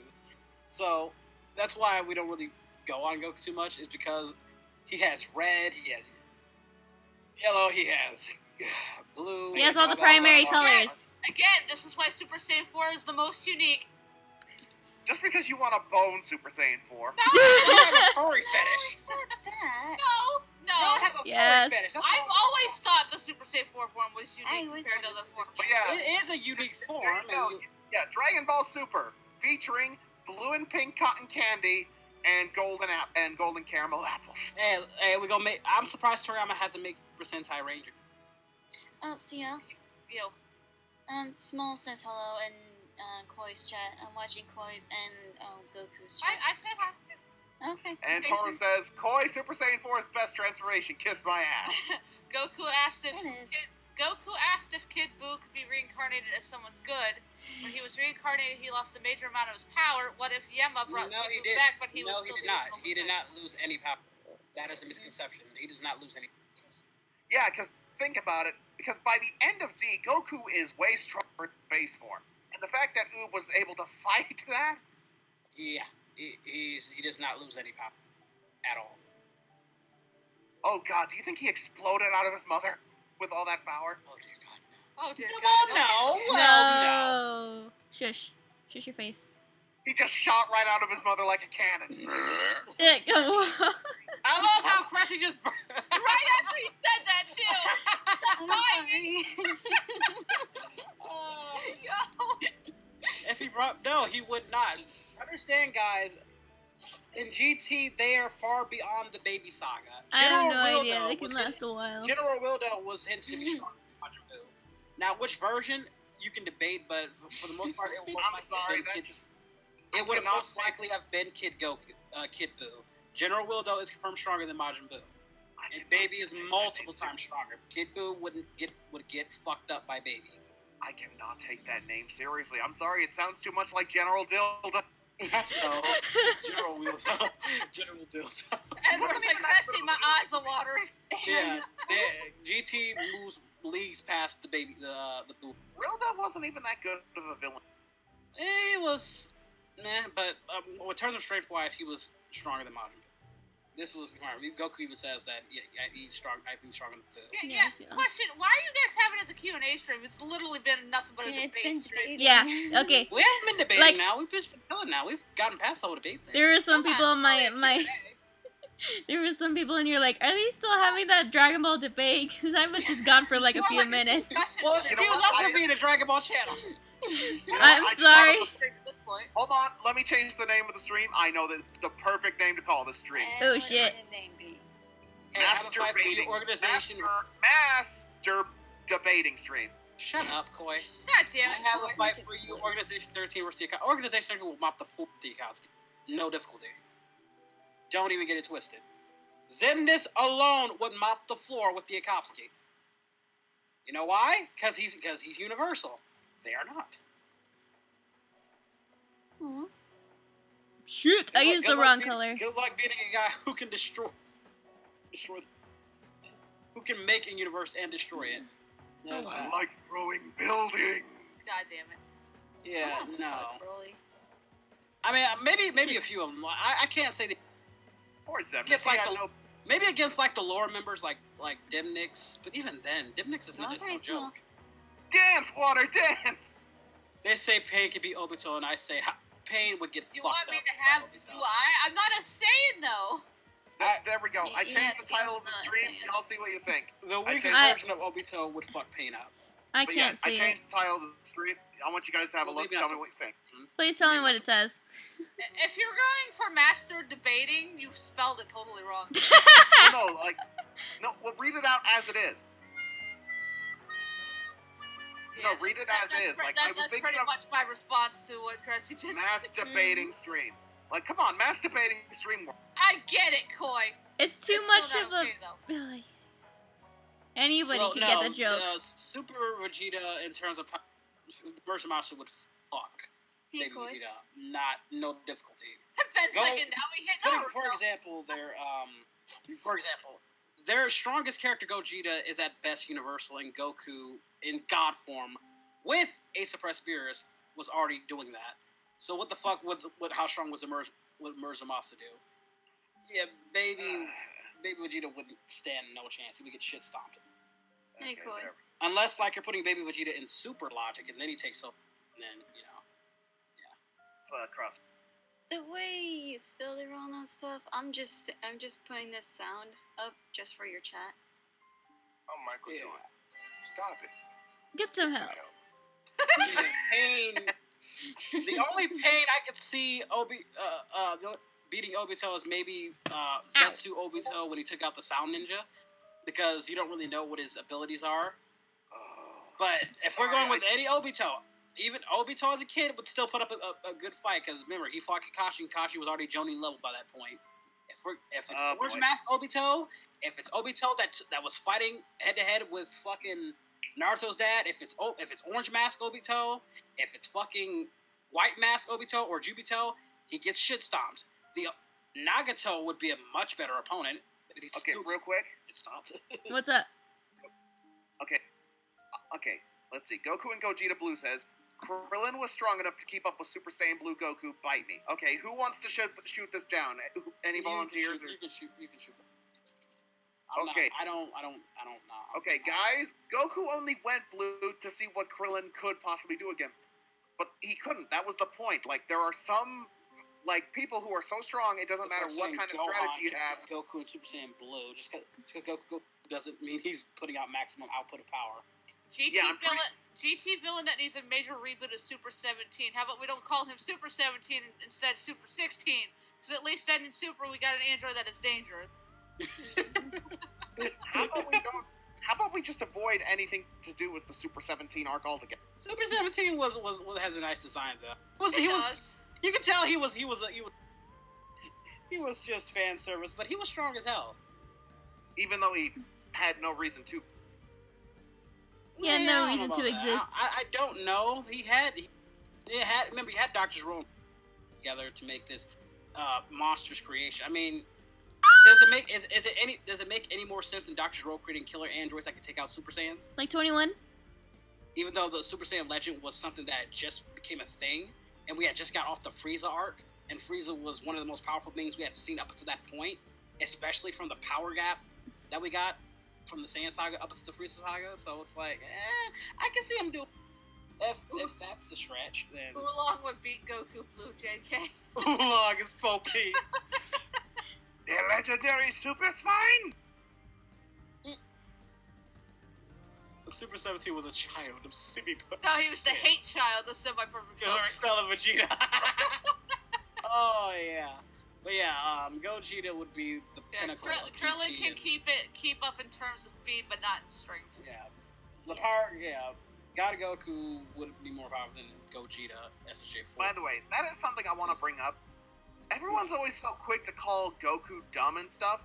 so that's why we don't really go on Goku too much. Is because he has red, he has yellow, he has blue. He has all the blah, blah, blah, primary blah, blah. colors. Again, this is why Super Saiyan 4 is the most unique. Just because you want to bone Super Saiyan 4. No, You have a furry fetish. It's not that. no, You don't no. have a furry Yes. fetish. That's I've all. always thought the Super Saiyan 4 form was I unique always compared to thought other the Super forms. But yeah, It is a unique there form. you go. And Yeah, Dragon Ball Super, featuring blue and pink cotton candy and golden caramel apples. Hey, we gonna make. I'm surprised Toriyama hasn't made Super Sentai Ranger. Oh, Sia. Yo. Small says hello in Koi's chat. I'm watching Koi's and Goku's chat. I said hi. Okay. And Thank Toru you. says, Koi Super Saiyan 4 is best transformation. Kiss my ass. Goku asked if It is. Goku asked if Kid Buu could be reincarnated as someone good. When he was reincarnated, he lost a major amount of his power. What if Yema brought No, he Kid Buu did. back, but he was No, still he did the not. original He did good? not lose any power. That is a misconception. He does not lose any. Yeah, because think about it. Because by the end of Z, Goku is way stronger in base form. And the fact that Oob was able to fight that, Yeah, he does not lose any power at all. oh god, do you think he exploded out of his mother with all that power? Oh dear God. Oh dear Well, God. no. Okay. Well, No. Shush. Shush your face. He just shot right out of his mother like a cannon. Yeah, come on. I love how Cressy just. Right after he said that too. I'm sorry. Yo. If he brought, no, he would not. Understand, guys. In GT, they are far beyond the baby saga. I have no General idea. Wildo They can was last a while. General Wildo was hinted to be stronger than Majin Buu. Now, which version you can debate, but for the most part, it would most I'm likely sorry, have been that's- Kid. It would have cannot most say- likely have been Kid Goku, Kid Buu. General Wildo is confirmed stronger than Majin Buu, I and cannot Baby is take that multiple name times stronger. Kid Buu would get fucked up by Baby. I cannot take that name seriously. I'm sorry, it sounds too much like General Dilda. No, General Wildo, General Dildo. And we're like, Cressy, my eyes are watering. Yeah, GT moves leagues past the Baby, the Buu. Dilda wasn't even that good of a villain. It was, but in terms of strength-wise, he was stronger than Majin Buu. This was Goku even says that he's strong. I think he's stronger than Buu. Yeah. Yeah. Question: why are you guys having it as a Q&A stream? It's literally been nothing but a Yeah, it's debate been stream. debating. Yeah, okay. We haven't been debating Like- now. We've just been chilling now. We've gotten past the whole debate thing. There were some Come people on, on my call it my. Q&A. There were some people, and you're like, are they still having that Dragon Ball debate? Because I was just gone for like a few minutes. Well, You he know was what? also I- being a Dragon Ball channel. You know, I'm I just sorry. thought At this point. Hold on, let me change the name of the stream. I know the perfect name to call this stream. And Oh, what shit. would the name be? Hey, have a fight for your Masturbating. organization. Master debating stream. Shut up, Koi. God damn I it. have boy. a fight for you, Organization 13 versus the Akatsuki. Organization 13 will mop the floor with the Akatsuki. No difficulty. Don't even get it twisted. Zennis alone would mop the floor with the Akatsuki. You know why? Because he's universal. They are not. Aw. Shoot, I Good luck- used good the luck wrong beating- color. Good luck beating a guy who can destroy, who can make a universe and destroy it. Oh, No, I like throwing buildings. God damn it. yeah, Oh, no. fuck, Broly. I mean, maybe a few of them. I can't say that. Poor Zephyr. Gets He like had the- Maybe against like the lore members, like Dimnix, but even then, Dimnix is no Okay, so- joke. Dance, water, dance! They say Pain can be Obito, and I say Pain would get You fucked want me up to by have? Obito. Do I? I'm not a Saiyan though. There we go. I Yeah, changed the yeah, title of the it's not stream. saying. Y'all see what you think. The weakest I- version of Obito would fuck Pain up. I But yeah, can't I see changed it. the title of the stream. I want you guys to have a Well, look. maybe Tell not me what you think. Please tell me what it says. If you're going for master debating, you spelled it totally wrong. No, like, no. Well, read it out as it is. No, read it as is. Like, I was that's thinking pretty of much my response to what Cressy just mass debating stream. Like, come on, mass debating stream. I get it, Koi. It's too It's much still of not a. okay, though. Anybody Well, can no, get the joke. Super Vegeta, in terms of version Master, would fuck Hey, Baby Koi. Vegeta. Not, no difficulty. And then Go- second, now we hit For, no, for no. example, their strongest character Gogeta is at best universal, and Goku in God form with a suppressed Beerus was already doing that. So what the fuck how strong was Muramasa do? Yeah, baby Vegeta wouldn't stand no chance. He would get shit stomped. Hey, Koi. whatever. Unless like you're putting Baby Vegeta in super logic and then he takes up and then Cross. The way you spelled it wrong and stuff, I'm just putting this sound up just for your chat. I'm Michael Yeah. Jordan. Stop it. Get some Get help. some help. Pain. The only Pain I could see beating Obito is maybe Zetsu Obito when he took out the Sound Ninja, because you don't really know what his abilities are. But if we're going with any Obito, even Obito as a kid would still put up a good fight, because remember, he fought Kakashi, and Kakashi was already Jonin level by that point. If it's Orange Mask Obito, if it's Obito that was fighting head to head with fucking Naruto's dad, if it's Orange Mask Obito, if it's fucking White Mask Obito or Jubito, he gets shit stomped. The Nagato would be a much better opponent. Okay, real quick. It stopped. What's up? Okay, let's see. Goku and Gogeta Blue says, Krillin was strong enough to keep up with Super Saiyan Blue Goku. Bite me. Okay, who wants to shoot this down? Any volunteers? You can shoot. Okay. I don't know. Okay, guys, Goku only went blue to see what Krillin could possibly do against him. But he couldn't. That was the point. Like, there are some, like, people who are so strong, it doesn't matter what kind of strategy you have. Goku and Super Saiyan Blue, just because Goku doesn't mean he's putting out maximum output of power. GT villain that needs a major reboot is Super 17. How about we don't call him Super 17 instead Super 16? Because at least then in Super we got an android that is dangerous. How about we just avoid anything to do with the Super 17 arc altogether? Super 17 has a nice design though. You can tell he was just fan service, but he was strong as hell. Even though he had no reason to. Yeah, no reason to exist. I don't know. He had Dr. Jerome together to make this monstrous creation. I mean, does it make any more sense than Dr. Jerome creating killer androids that can take out Super Saiyans? Like 21? Even though the Super Saiyan legend was something that just became a thing, and we had just got off the Frieza arc, and Frieza was one of the most powerful beings we had seen up to that point, especially from the power gap that we got from the Saiyan saga up to the Frieza saga. So it's like, I can see him do. If that's the stretch, then Oolong would beat Goku Blue, JK. Oolong is Pope P. The legendary Super Spine. The Super 17 was a child of Simi. No, he was the hate child of semi-perfect. Killer Cell of Vegeta. Oh yeah. But yeah, Gogeta would be the pinnacle. Krillin can keep up in terms of speed, but not in strength. Yeah, the power. Yeah, God Goku would be more powerful than Gogeta SJ4. By the way, that is something I want to bring up. Everyone's always so quick to call Goku dumb and stuff.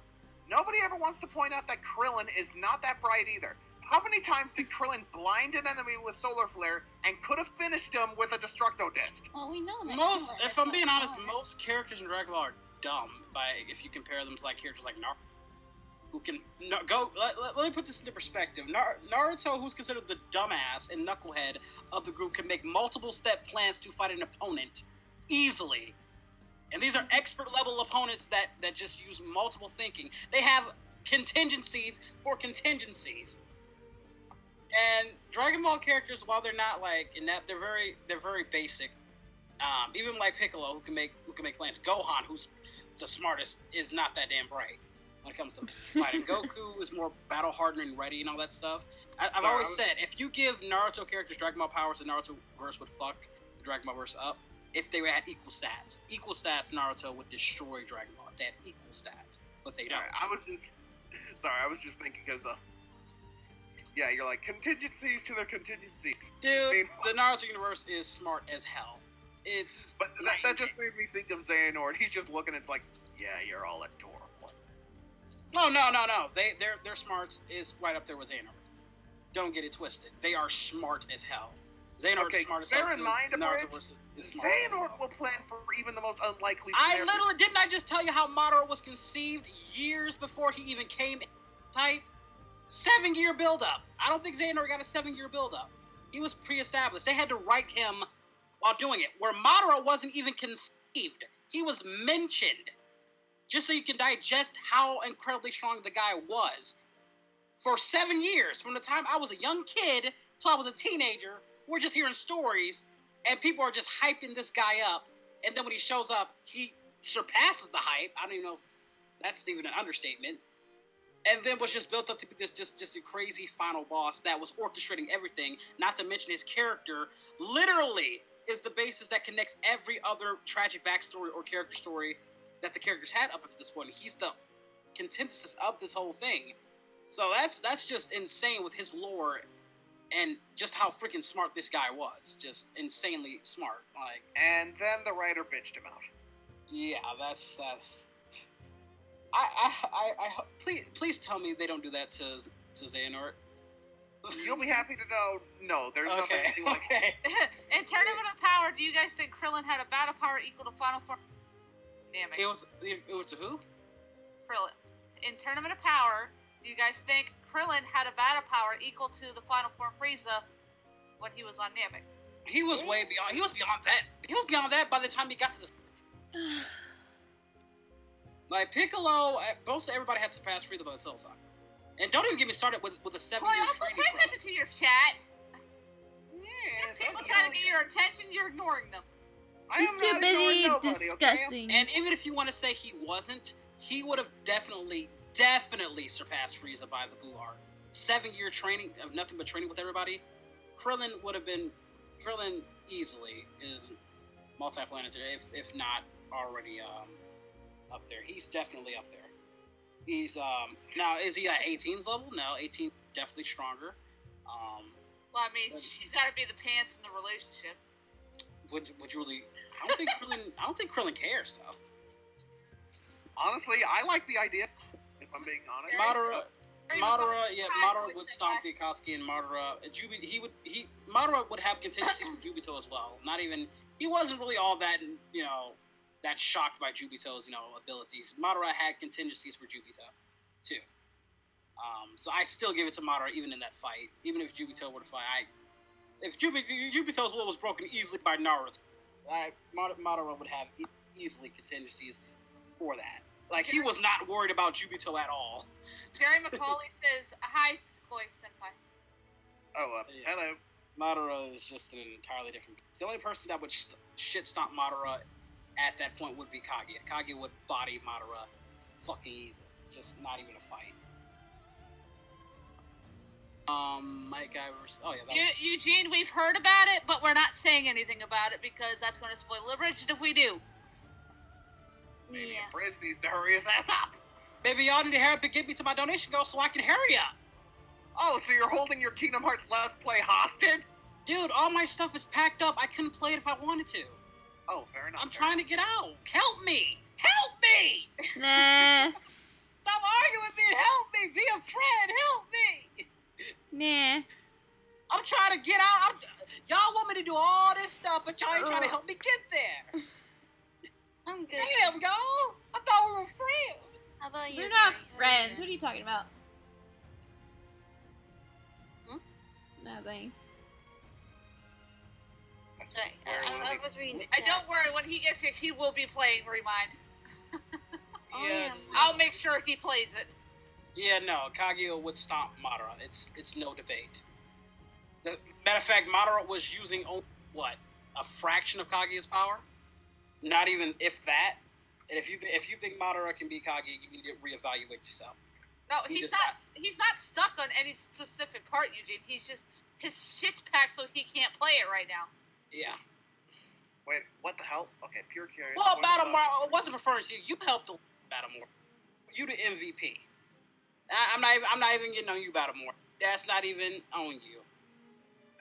Nobody ever wants to point out that Krillin is not that bright either. How many times did Krillin blind an enemy with Solar Flare and could have finished him with a Destructo Disc? Well, we know that. If I'm being honest, most characters in Dragon Ball are dumb. If you compare them to like characters like Naruto, who can go. Let me put this into perspective. Naruto, who's considered the dumbass and knucklehead of the group, can make multiple step plans to fight an opponent easily. And these are expert level opponents that just use multiple thinking. They have contingencies for contingencies. And Dragon Ball characters, while they're not like inept, they're very basic. Even like Piccolo, who can make plans. Gohan, who's the smartest, is not that damn bright when it comes to fighting. Goku is more battle hardened and ready and all that stuff. I've always said, if you give Naruto characters Dragon Ball powers, the Naruto verse would fuck the Dragon Ball verse up. If they had equal stats, Naruto would destroy Dragon Ball if they had equal stats, but they don't. I was just thinking because yeah, you're like contingencies to their contingencies. Dude, the Naruto universe is smart as hell. But that just made me think of Xehanort. He's just looking. It's like, yeah, you're all adorable. No. Their smarts is right up there with Xehanort. Don't get it twisted. They are smart as hell. Xehanort's smart as hell. Bear in mind, Xehanort will plan for even the most unlikely scenario. Didn't I just tell you how Madara was conceived years before he even came type? 7-year build-up. I don't think Xehanort got a 7-year build-up. He was pre-established. They had to write him while doing it. Where Madara wasn't even conceived. He was mentioned. Just so you can digest how incredibly strong the guy was. For 7 years, from the time I was a young kid till I was a teenager, we're just hearing stories, and people are just hyping this guy up. And then when he shows up, he surpasses the hype. I don't even know if that's even an understatement. And then was just built up to be this just a crazy final boss that was orchestrating everything. Not to mention his character literally is the basis that connects every other tragic backstory or character story that the characters had up until this point. He's the consensus of this whole thing. So that's just insane with his lore and just how freaking smart this guy was. Just insanely smart. Like, And then the writer bitched him out. yeah, that's. Please tell me they don't do that to Xehanort. You'll be happy to know, no, there's Okay. nothing like Okay. In Tournament of Power, do you guys think Krillin had a battle power equal to Final Form? Damn it. It was who? Krillin. In Tournament of Power, do you guys think Krillin had a battle power equal to the Final Form Frieza when he was on Namek? He was way beyond. He was beyond that. He was beyond that by the time he got to this. Like Piccolo, most everybody had surpassed Frieza by the Cell Saga. And don't even get me started with a 7-year Boy, also training pay program. attention to your chat. Yeah, People trying to get your attention, you're ignoring them. I He's am too not busy ignoring nobody, okay? discussing. And even if you want to say he wasn't, he would have definitely surpassed Frieza by the Blue Arc. 7-year training of nothing but training with everybody. Krillin easily is multiplanetary, if not already up there. He's definitely up there. He's now is he at 18's level? No, 18 definitely stronger. Well, I mean, she's got to be the pants in the relationship. Would you really? I don't think Krillin cares though. Honestly, I like the idea, if I'm being honest. Madara would stomp the Akatsuki, and Madara would have contingencies for Jubito as well. He wasn't really all that, that shocked by Jubito's, abilities. Madara had contingencies for Jubito, too. So I still give it to Madara even in that fight. Even if Jubito were to fight, if Jubito's will was broken easily by Naruto, Madara would have easily contingencies for that. Like, he was not worried about Jubito at all. Jerry McCauley says, hi, Koi Senpai. Oh, Yeah. hello. Madara is just an entirely different. The only person that would shit stomp Madara at that point would be Kaguya. Kaguya would body Madara fucking easy. Just not even a fight. Mike Guy versus. Oh yeah. Eugene, we've heard about it, but we're not saying anything about it because that's going to spoil the bridge if we do. Maybe Yeah. Briz needs to hurry his ass up. Maybe y'all need to hurry up and get me to my donation goal so I can hurry up. Oh, so you're holding your Kingdom Hearts Let's Play hostage? Dude, all my stuff is packed up. I couldn't play it if I wanted to. Oh, fair enough. I'm trying to get out. Help me! Help me! Nah. Stop arguing with me and help me! Be a friend! Help me! Nah. I'm trying to get out. Y'all want me to do all this stuff, but y'all ain't trying to help me get there. I'm good. Damn, y'all! I thought we were friends. How about you? We're not Jerry? How are friends. you? What are you talking about? Hmm? Nothing. Sorry, I was reading the And chat. don't worry, when he gets here, he will be playing Remind. Oh, yeah. I'll make sure he plays it. Yeah, no, Kaguya would stomp Madara. It's no debate. Matter of fact, Madara was using a fraction of Kaguya's power. Not even if that. And if you think Madara can beat Kaguya, you need to reevaluate yourself. No, He he's did not. that. He's not stuck on any specific part, Eugene. He's just his shit's packed, so he can't play it right now. Yeah. Wait, what the hell? Okay, pure curious. Well, What Battlemore, about- I wasn't referring to you. You helped Battlemore. You the MVP. I'm not even getting on you, Battlemore. That's not even on you.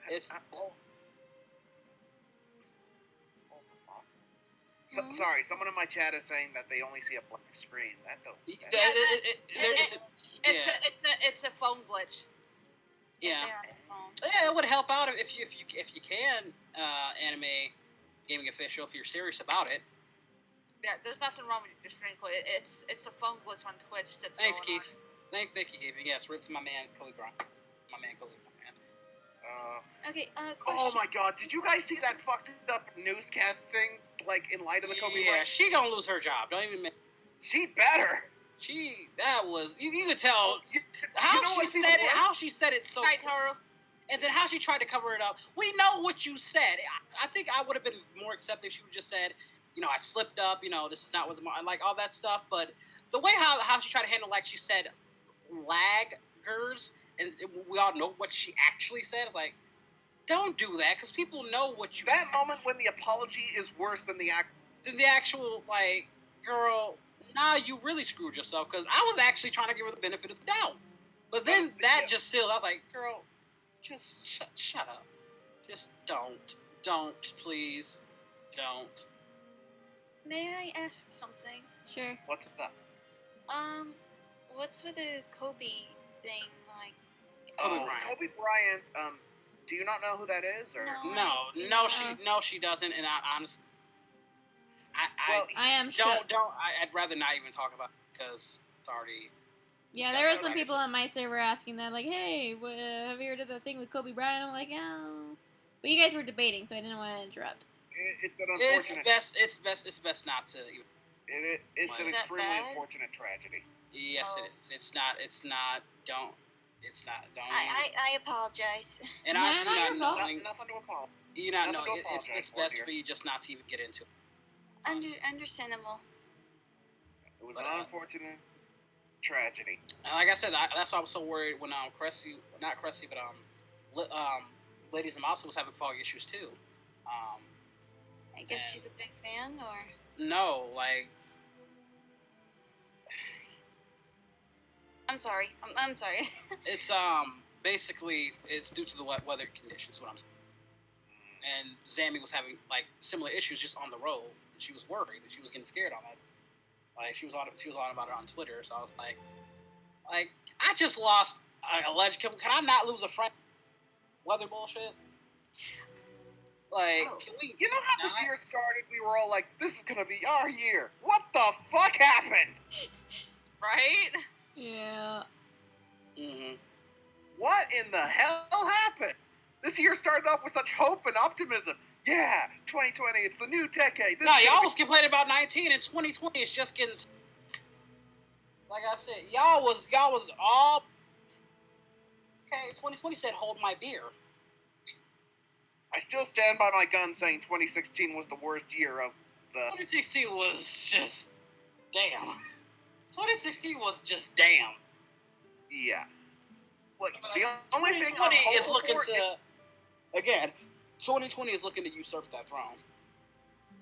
It's Oh. Sorry, someone in my chat is saying that they only see a blank screen. That don't. It's a phone glitch. Yeah. They're on the phone. Yeah, it would help out if you can, Anime Gaming Official, if you're serious about it. Yeah, there's nothing wrong with your stream quit. It's a phone glitch on Twitch that's Thanks, going Keith. Thank you, Keith. Yes, rip to my man, Cody Brown. My man, Cody Brown. Okay, Oh question. my god, did you guys see that fucked up newscast thing? Like, in light of the Kobe Yeah, Bryant? she gonna lose her job. Don't even. She better! That was you could tell Oh, how you know she what she said it. was? How she said it so. on. Right, Toru. And then how she tried to cover it up. We know what you said. I think I would have been more accepting if she would just said, I slipped up, this is not what's like all that stuff. But the way how she tried to handle, like she said, laggers, and we all know what she actually said. It's like, don't do that, because people know what you That said. moment when the apology is worse than the act. The actual, like, girl, now you really screwed yourself because I was actually trying to give her the benefit of the doubt. But then that just sealed. I was like, girl, just shut up. Just don't, please, don't. May I ask something? Sure. What's up? What's with the Kobe thing like? Kobe Bryant. Kobe Bryant. Do you not know who that is? Or No. No, she doesn't, and I honestly, Well, I am shook. I'd rather not even talk about it because it's already. Yeah, there were some people on my server asking that, like, hey, have you heard of the thing with Kobe Bryant? I'm like, oh. But you guys were debating, so I didn't want to interrupt. it's an unfortunate. It's best not to. It's an That extremely bad? unfortunate tragedy. Yes, Oh. it is. It's not. Don't. It's not. Don't. I apologize. And No, honestly, not your fault. knowing, Nothing to apologize. you not nothing know, to apologize it's for, best dear. for you just not to even get into it. Understandable. It was But, an unfortunate tragedy. And like I said, that's why I was so worried when Cressy, not Cressy, but Ladies and Mouse was having fog issues too. I guess And- she's a big fan, or No, like I'm sorry. I'm sorry. it's basically it's due to the wet weather conditions. What I'm saying. And Zammy was having like similar issues just on the road. And she was worried and she was getting scared on that. Like she was on about it on Twitter. So I was like I just lost a legend. Can I not lose a friend? Weather bullshit. Like, can we? You know how this not? year started? We were all like, "This is gonna be our year." What the fuck happened? Right? Yeah. Mm-hmm. What in the hell happened? This year started off with such hope and optimism. Yeah, 2020, it's the new decade. This No, is y'all gonna was complaining about 19 and 2020 is just getting. Like I said, y'all was all. Okay, 2020 said hold my beer. I still stand by my gun saying 2016 was the worst year of the. 2016 was just damn. 2016 was just damn. Yeah. Look, the only thing 2020 I'm is hopeful looking for to again. 2020 is looking to usurp that throne.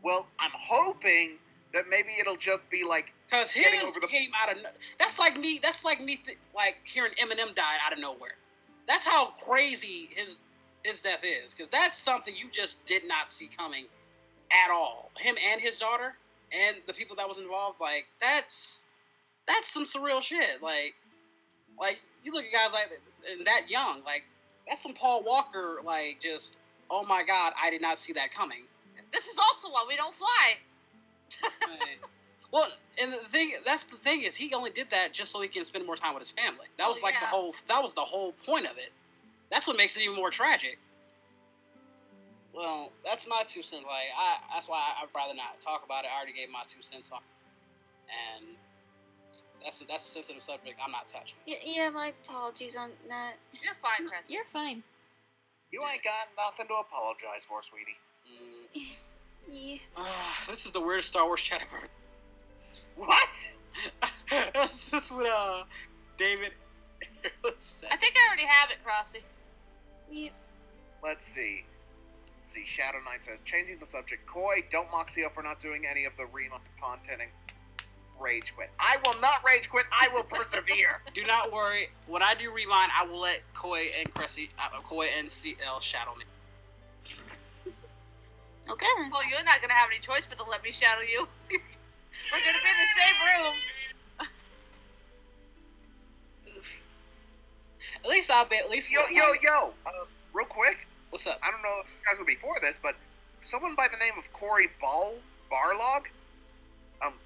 well, I'm hoping that maybe it'll just be like, Cause Getting his over the- came out of that's like me like hearing Eminem died out of nowhere. That's how crazy his death is. Cause that's something you just did not see coming at all. Him and his daughter and the people that was involved, like that's some surreal shit. Like you look at guys like and that young, like that's some Paul Walker, like just oh my god, I did not see that coming. This is also why we don't fly. Right. Well, and the thing is, he only did that just so he can spend more time with his family. That was like yeah. that was the whole point of it. That's what makes it even more tragic. Well, that's my 2 cents. Like, that's why I'd rather not talk about it. I already gave my 2 cents on, and that's a sensitive subject. I'm not touching. Yeah, my apologies on that. You're fine, Chris. You're fine. you ain't got nothing to apologize for, sweetie. Yeah. This is the weirdest Star Wars chat I've ever. What? This is what David said. I think I already have it, Crossy. Yeah. Let's see. Shadow Knight says, changing the subject. Koi, don't mock Seal for not doing any of the real content and rage quit. I will not rage quit. I will persevere. Do not worry. When I do rewind, I will let Koi and CL shadow me. Okay. Well, you're not gonna have any choice but to let me shadow you. We're gonna be in the same room. At least I'll be. At least Yo. Real quick. What's up? I don't know if you guys were before this, but someone by the name of Corey Barlog.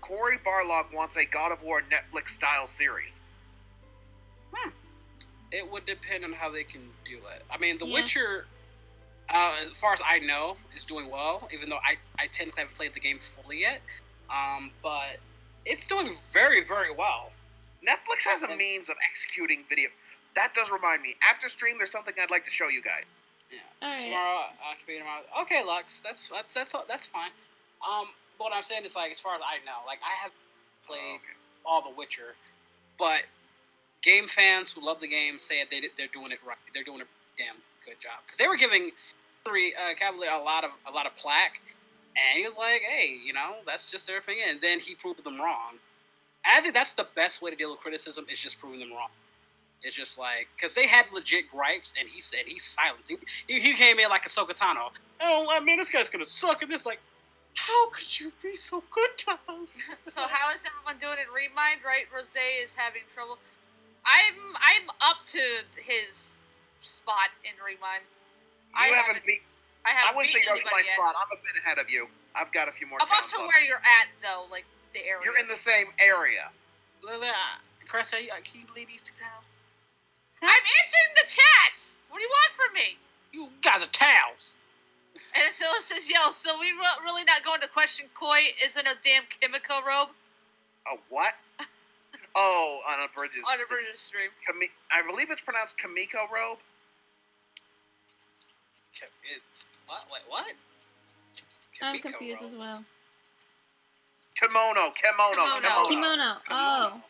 Corey Barlog wants a God of War Netflix style series. It would depend on how they can do it. I mean, The Yeah. Witcher, as far as I know, is doing well. Even though I technically haven't played the game fully yet, but it's doing very, very well. Netflix has a means of executing video. That does remind me. After stream, there's something I'd like to show you guys. All right. Tomorrow, tomorrow. Okay, Lux, that's fine. But what I'm saying is, like, as far as I know, like, I have played all The Witcher, but game fans who love the game say they're doing it right. They're doing a damn good job because they were giving Cavalier a lot of plaque, And he was like, hey, that's just their opinion. And then he proved them wrong. And I think that's the best way to deal with criticism, is just proving them wrong. It's just like, because they had legit gripes, and he said he's silenced. He came in like Ahsoka Tano. Oh, I mean, this guy's gonna suck. And this, like, how could you be so good, Thomas? So how is everyone doing in Remind? Right, Rose is having trouble. I'm up to his spot in Remind. I haven't beat. I wouldn't say beaten go to my anybody yet. spot. I'm a bit ahead of you. I've got a few more I'm up towns to up. where you're at, though, like the area. You're in the same area. Chris, can you lead these two towns? I'm answering the chats. What do you want from me? You guys are towels. And so it says, yo, so we really not going to question Koi isn't a damn Kimiko robe? A what? Oh, on a Bridges. On a British stream. I believe it's pronounced Kamiko robe. It's what? Wait, what? I'm Kimiko confused robe. as well. Kimono. Kimono. Oh.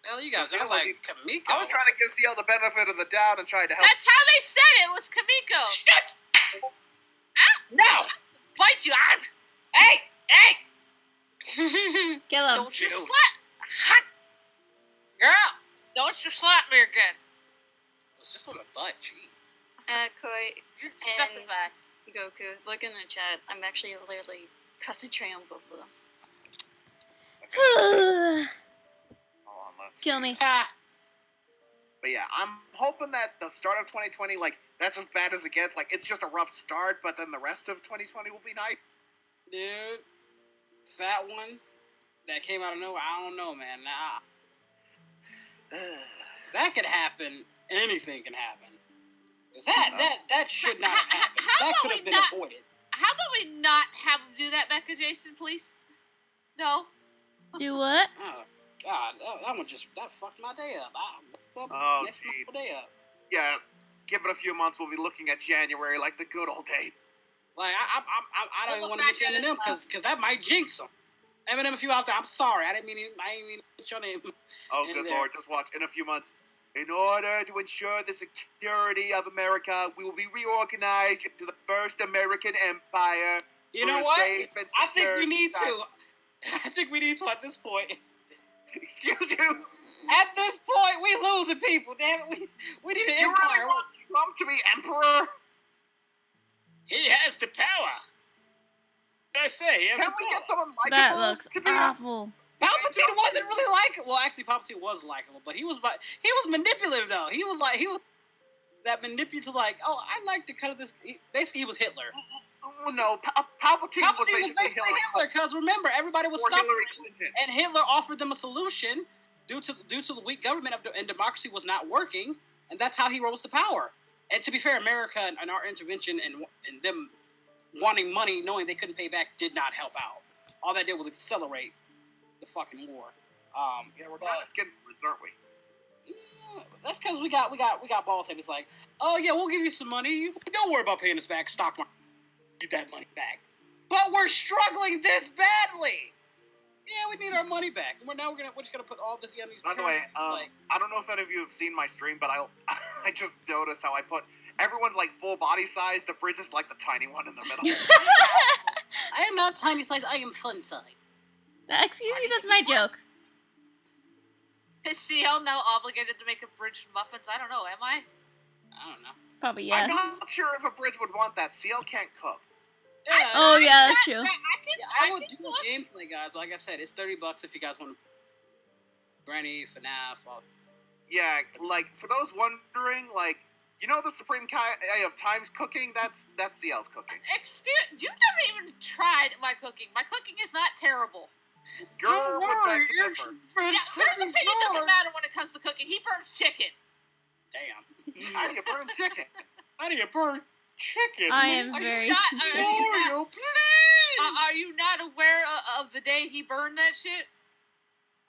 Hell, you So guys Ciel are was like Kamiko. I was trying to give CL the benefit of the doubt and tried to help. That's how they said it. It was Kamiko. Shit! No! Bite you ass. Hey! Hey! Kill him. Don't you Dude. slap. Hot. Girl! Don't you slap me again. It's just on the butt, gee. Koi, You specify. Goku, look in the chat. I'm actually literally concentrating on both of them. Hold on, let's Kill see. me. Ah, But yeah, I'm hoping that the start of 2020, like, that's as bad as it gets. Like, it's just a rough start, but then the rest of 2020 will be nice. dude. That one that came out of nowhere, I don't know, man. Nah. That could happen. Anything can happen. 'Cause that should not have happened. How That about could we have been not- avoided. How about we not have him do that, Becca Jason, please? No. Do what? Oh, God. That one just, that fucked my day up. I woke up, Oh, messed gee. my day up. Yeah, give it a few months, we'll be looking at January like the good old days. Like, I don't even We'll want to look mention back at it, Eminem because that might jinx him. Eminem, if you out there, I'm sorry. I didn't mean to put your name. Oh, In good there. Lord, just watch. In a few months, in order to ensure the security of America, we will be reorganized into the first American empire. You for know a what? safe and I think secure we need society. to. I think we need to at this point. Excuse you? At this point, we losing people. Damn it, we need an You empire. really want Trump to be emperor? He has the power. I say, he has Can the we power. get someone likable That looks to be awful. Palpatine wasn't really likable. Well, actually, Palpatine was likable, but he was manipulative though. He was that manipulative. Like, oh, I like to cut this. Basically, he was Hitler. Oh, no, Palpatine was Palpatine basically Hillary because remember, everybody was or suffering, Hillary Clinton. and Hitler offered them a solution due to the weak government and democracy was not working, and that's how he rose to power. And to be fair, America and our intervention and them wanting money, knowing they couldn't pay back, did not help out. All that did was accelerate the fucking war. Yeah, we're kind of skinflint, aren't we? Yeah, that's because we got balls. It's like, oh yeah, we'll give you some money. Don't worry about paying us back. Stock market, get that money back. But we're struggling this badly. Yeah, we need our money back. We're just gonna put all this on these. By the way, like, I don't know if any of you have seen my stream, but I just noticed how I put everyone's like full body size. The bridge is like the tiny one in the middle. I am not tiny size. I am fun size. Excuse me, that's my joke. Is CL now obligated to make a bridge muffins? I don't know. Am I? I don't know. Probably yes. I'm not sure if a bridge would want that. CL can't cook. Yeah, Oh yeah, that's true. I would do a gameplay, guys. Like I said, it's $30 if you guys want. Granny, FNAF, all. Yeah, like for those wondering, like you know the supreme kind of times cooking. That's CL's cooking. Excuse, you've never even tried my cooking. My cooking is not terrible. Girl would beg to differ. Yeah, Kurt's opinion doesn't matter when it comes to cooking. He burns chicken. Damn. How do you burn chicken? How do you burn chicken? I am Are you very not- concerned. Mario, please. Are you not aware of the day he burned that shit?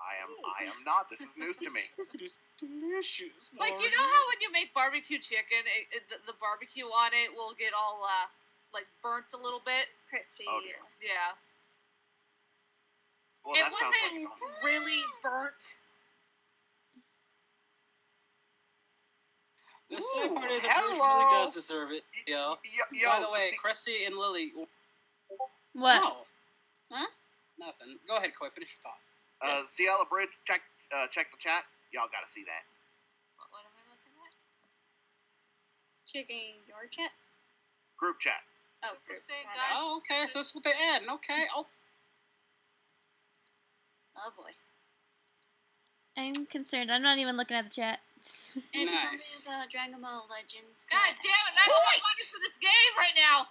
I am not. This is news to me. It's delicious. Like, you know how when you make barbecue chicken, the barbecue on it will get all, like, burnt a little bit? Crispy. Oh, dear. Yeah. Well, It that sounds like wasn't fun. really burnt. The sad part is, it hello. really does deserve it. Yeah. Yo, By the way, see- Cressy and Lily, What? No. Huh? Nothing. Go ahead, Koi. Finish your thought. CL Bridge, check the chat. Y'all gotta see that. What am I looking at? Checking your chat. Group chat. Oh, Super group. Saiyan Got it. guys. Oh, okay. So that's what they're adding. Okay. Oh, Oh boy. I'm concerned. I'm not even looking at the chat. It's Nice. something about Dragon Ball Legends. God damn it! That's all I wanted for this game right now.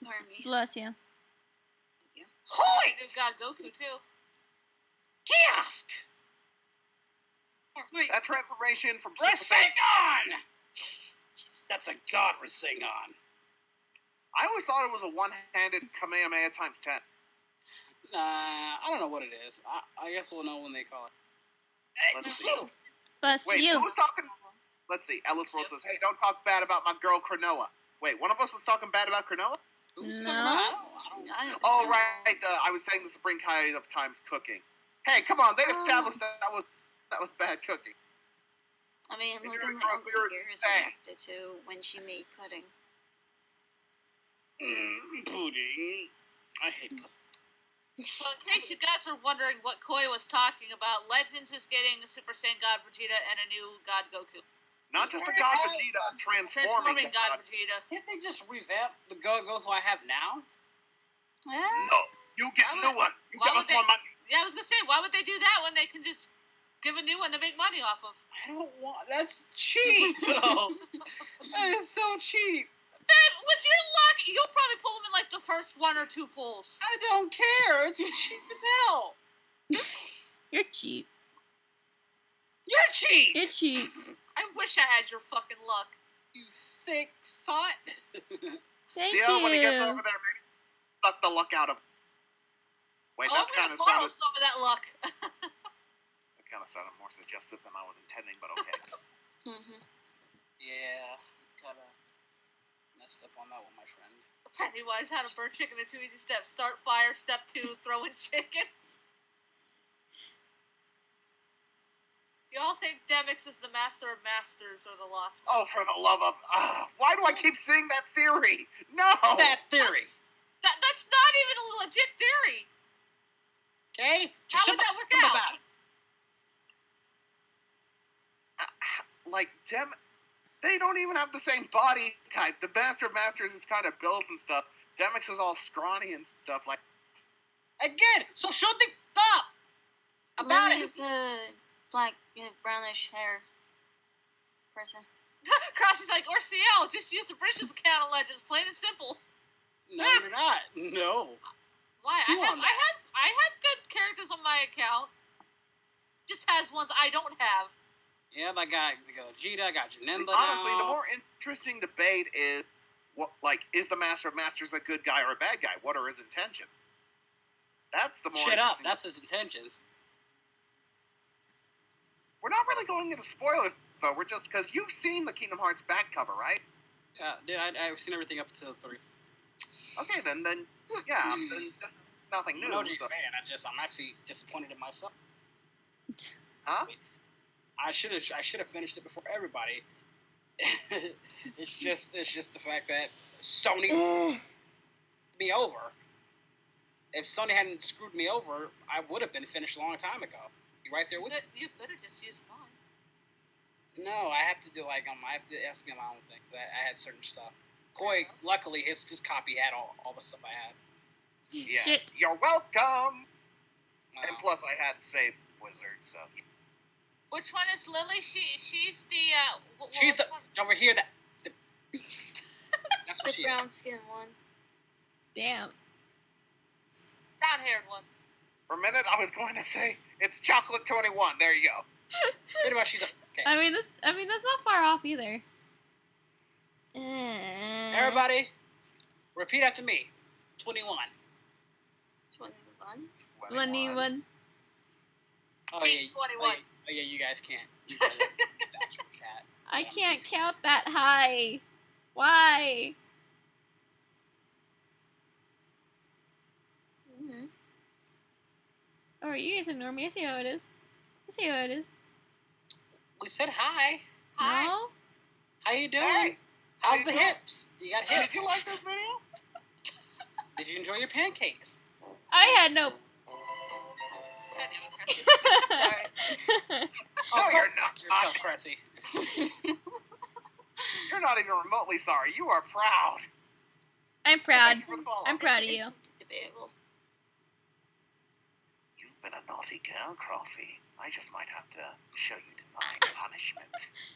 Pardon me. Bless you. New Hoyt! God Goku too. Kiosk! Wait, That transformation from Super Saiyan. Rasengan! That's a god Rasengan. I always thought it was a one-handed Kamehameha times 10. nah. I don't know what it is. I guess we'll know when they call it. Let's see. Blue. Bless Wait, you. who was talking? Let's see. Ellis World says, "Hey, don't talk bad about my girl Cronoa." Wait, one of us was talking bad about Cronoa? Who's No. talking about? I don't. Oh, right. I was saying the Supreme Kai of Times cooking. Hey, come on. They established that was bad cooking. I mean, Maybe look you're at throwing how viewers Gears insane. reacted to when she made pudding. Pudding. I hate pudding. So in case you guys were wondering what Koi was talking about, Legends is getting a Super Saiyan God Vegeta and a new God Goku. Not just a God Vegeta, transforming God God. Vegeta. Can't they just revamp the Go-Go who I have now? No, you get a new one. You Why give would us they- more money. Yeah, I was gonna say, why would they do that when they can just give a new one to make money off of? I don't want. That's cheap, though. That is so cheap. Babe, with your luck, you'll probably pull them in like the first one or two pulls. I don't care. It's cheap as hell. You're cheap. You're cheap. You're cheap. I wish I had your fucking luck. You thick thought. Thank See you. how when he gets over there, maybe suck the luck out of him. Wait, Oh, that's I'm kind gonna of borrow sounded, some of that luck. that kind of sounded more suggestive than I was intending, but okay. Mm-hmm. Yeah, kinda messed up on that one, my friend. Pennywise had a burnt chicken in 2 easy steps. Start fire, step 2, throw in chicken. Do y'all think Demix is the master of masters or the lost Oh, master? for the love of... why do I keep seeing that theory? No! That theory. That's not even a legit theory. Okay? How Just would that work think out? about it. Like, they don't even have the same body type. The Master of Masters is kind of built and stuff. Demix is all scrawny and stuff. Like, Again, so shut the up about it. Lily's a black, brownish hair person. Crossy's like, or CL, just use the Bridges account of Legends, plain and simple. No, you're not. No. Why? Two on that. I have good characters on my account. Just has ones I don't have. Yeah, I got Gogeta, I got Janemba honestly, now. the more interesting debate is, is the Master of Masters a good guy or a bad guy? What are his intentions? That's the more Shut up. interesting. That's his intentions. We're not really going into spoilers, though. We're just, because you've seen the Kingdom Hearts back cover, right? Yeah, dude, I've seen everything up until 3. Okay, then yeah, then this is nothing new. No, G so- fan. I'm actually disappointed in myself. Huh? I should have finished it before everybody. it's just the fact that Sony me over. If Sony hadn't screwed me over, I would have been finished a long time ago. You right there with me? You could have just used mine. No, I have to do I have to ask me my own thing. I had certain stuff. Koi, luckily his copy had all the stuff I had. Yeah. Shit. You're welcome. Wow. And plus, I had saved Wizard, so. Which one is Lily? She's the She's the which one? over here. That's The what she is. brown skin one. Damn. Brown-haired one. For a minute, I was going to say it's Chocolate 21. There you go. Pretty much, she's a. Okay. I mean that's not far off either. Everybody, repeat after me. 21. 21. 21. Oh Pete, yeah. 21. Oh yeah, you guys can't. You guys don't get the actual chat. I can't count that high. Why? Mm-hmm. Oh, you guys ignore me. I see how it is. I see how it is. We said hi. Hi. No? How you doing? Hey. How's How the you doing? hips? You got hips. Did you like this video? Did you enjoy your pancakes? I had no. God damn it, Cressy. Sorry. No, go you're not. yourself, Cressy. You're not even remotely sorry. You are proud. I'm proud. Thank you for the follow. I'm proud of you. It's debatable. You've been a naughty girl, Crossy. I just might have to show you divine punishment.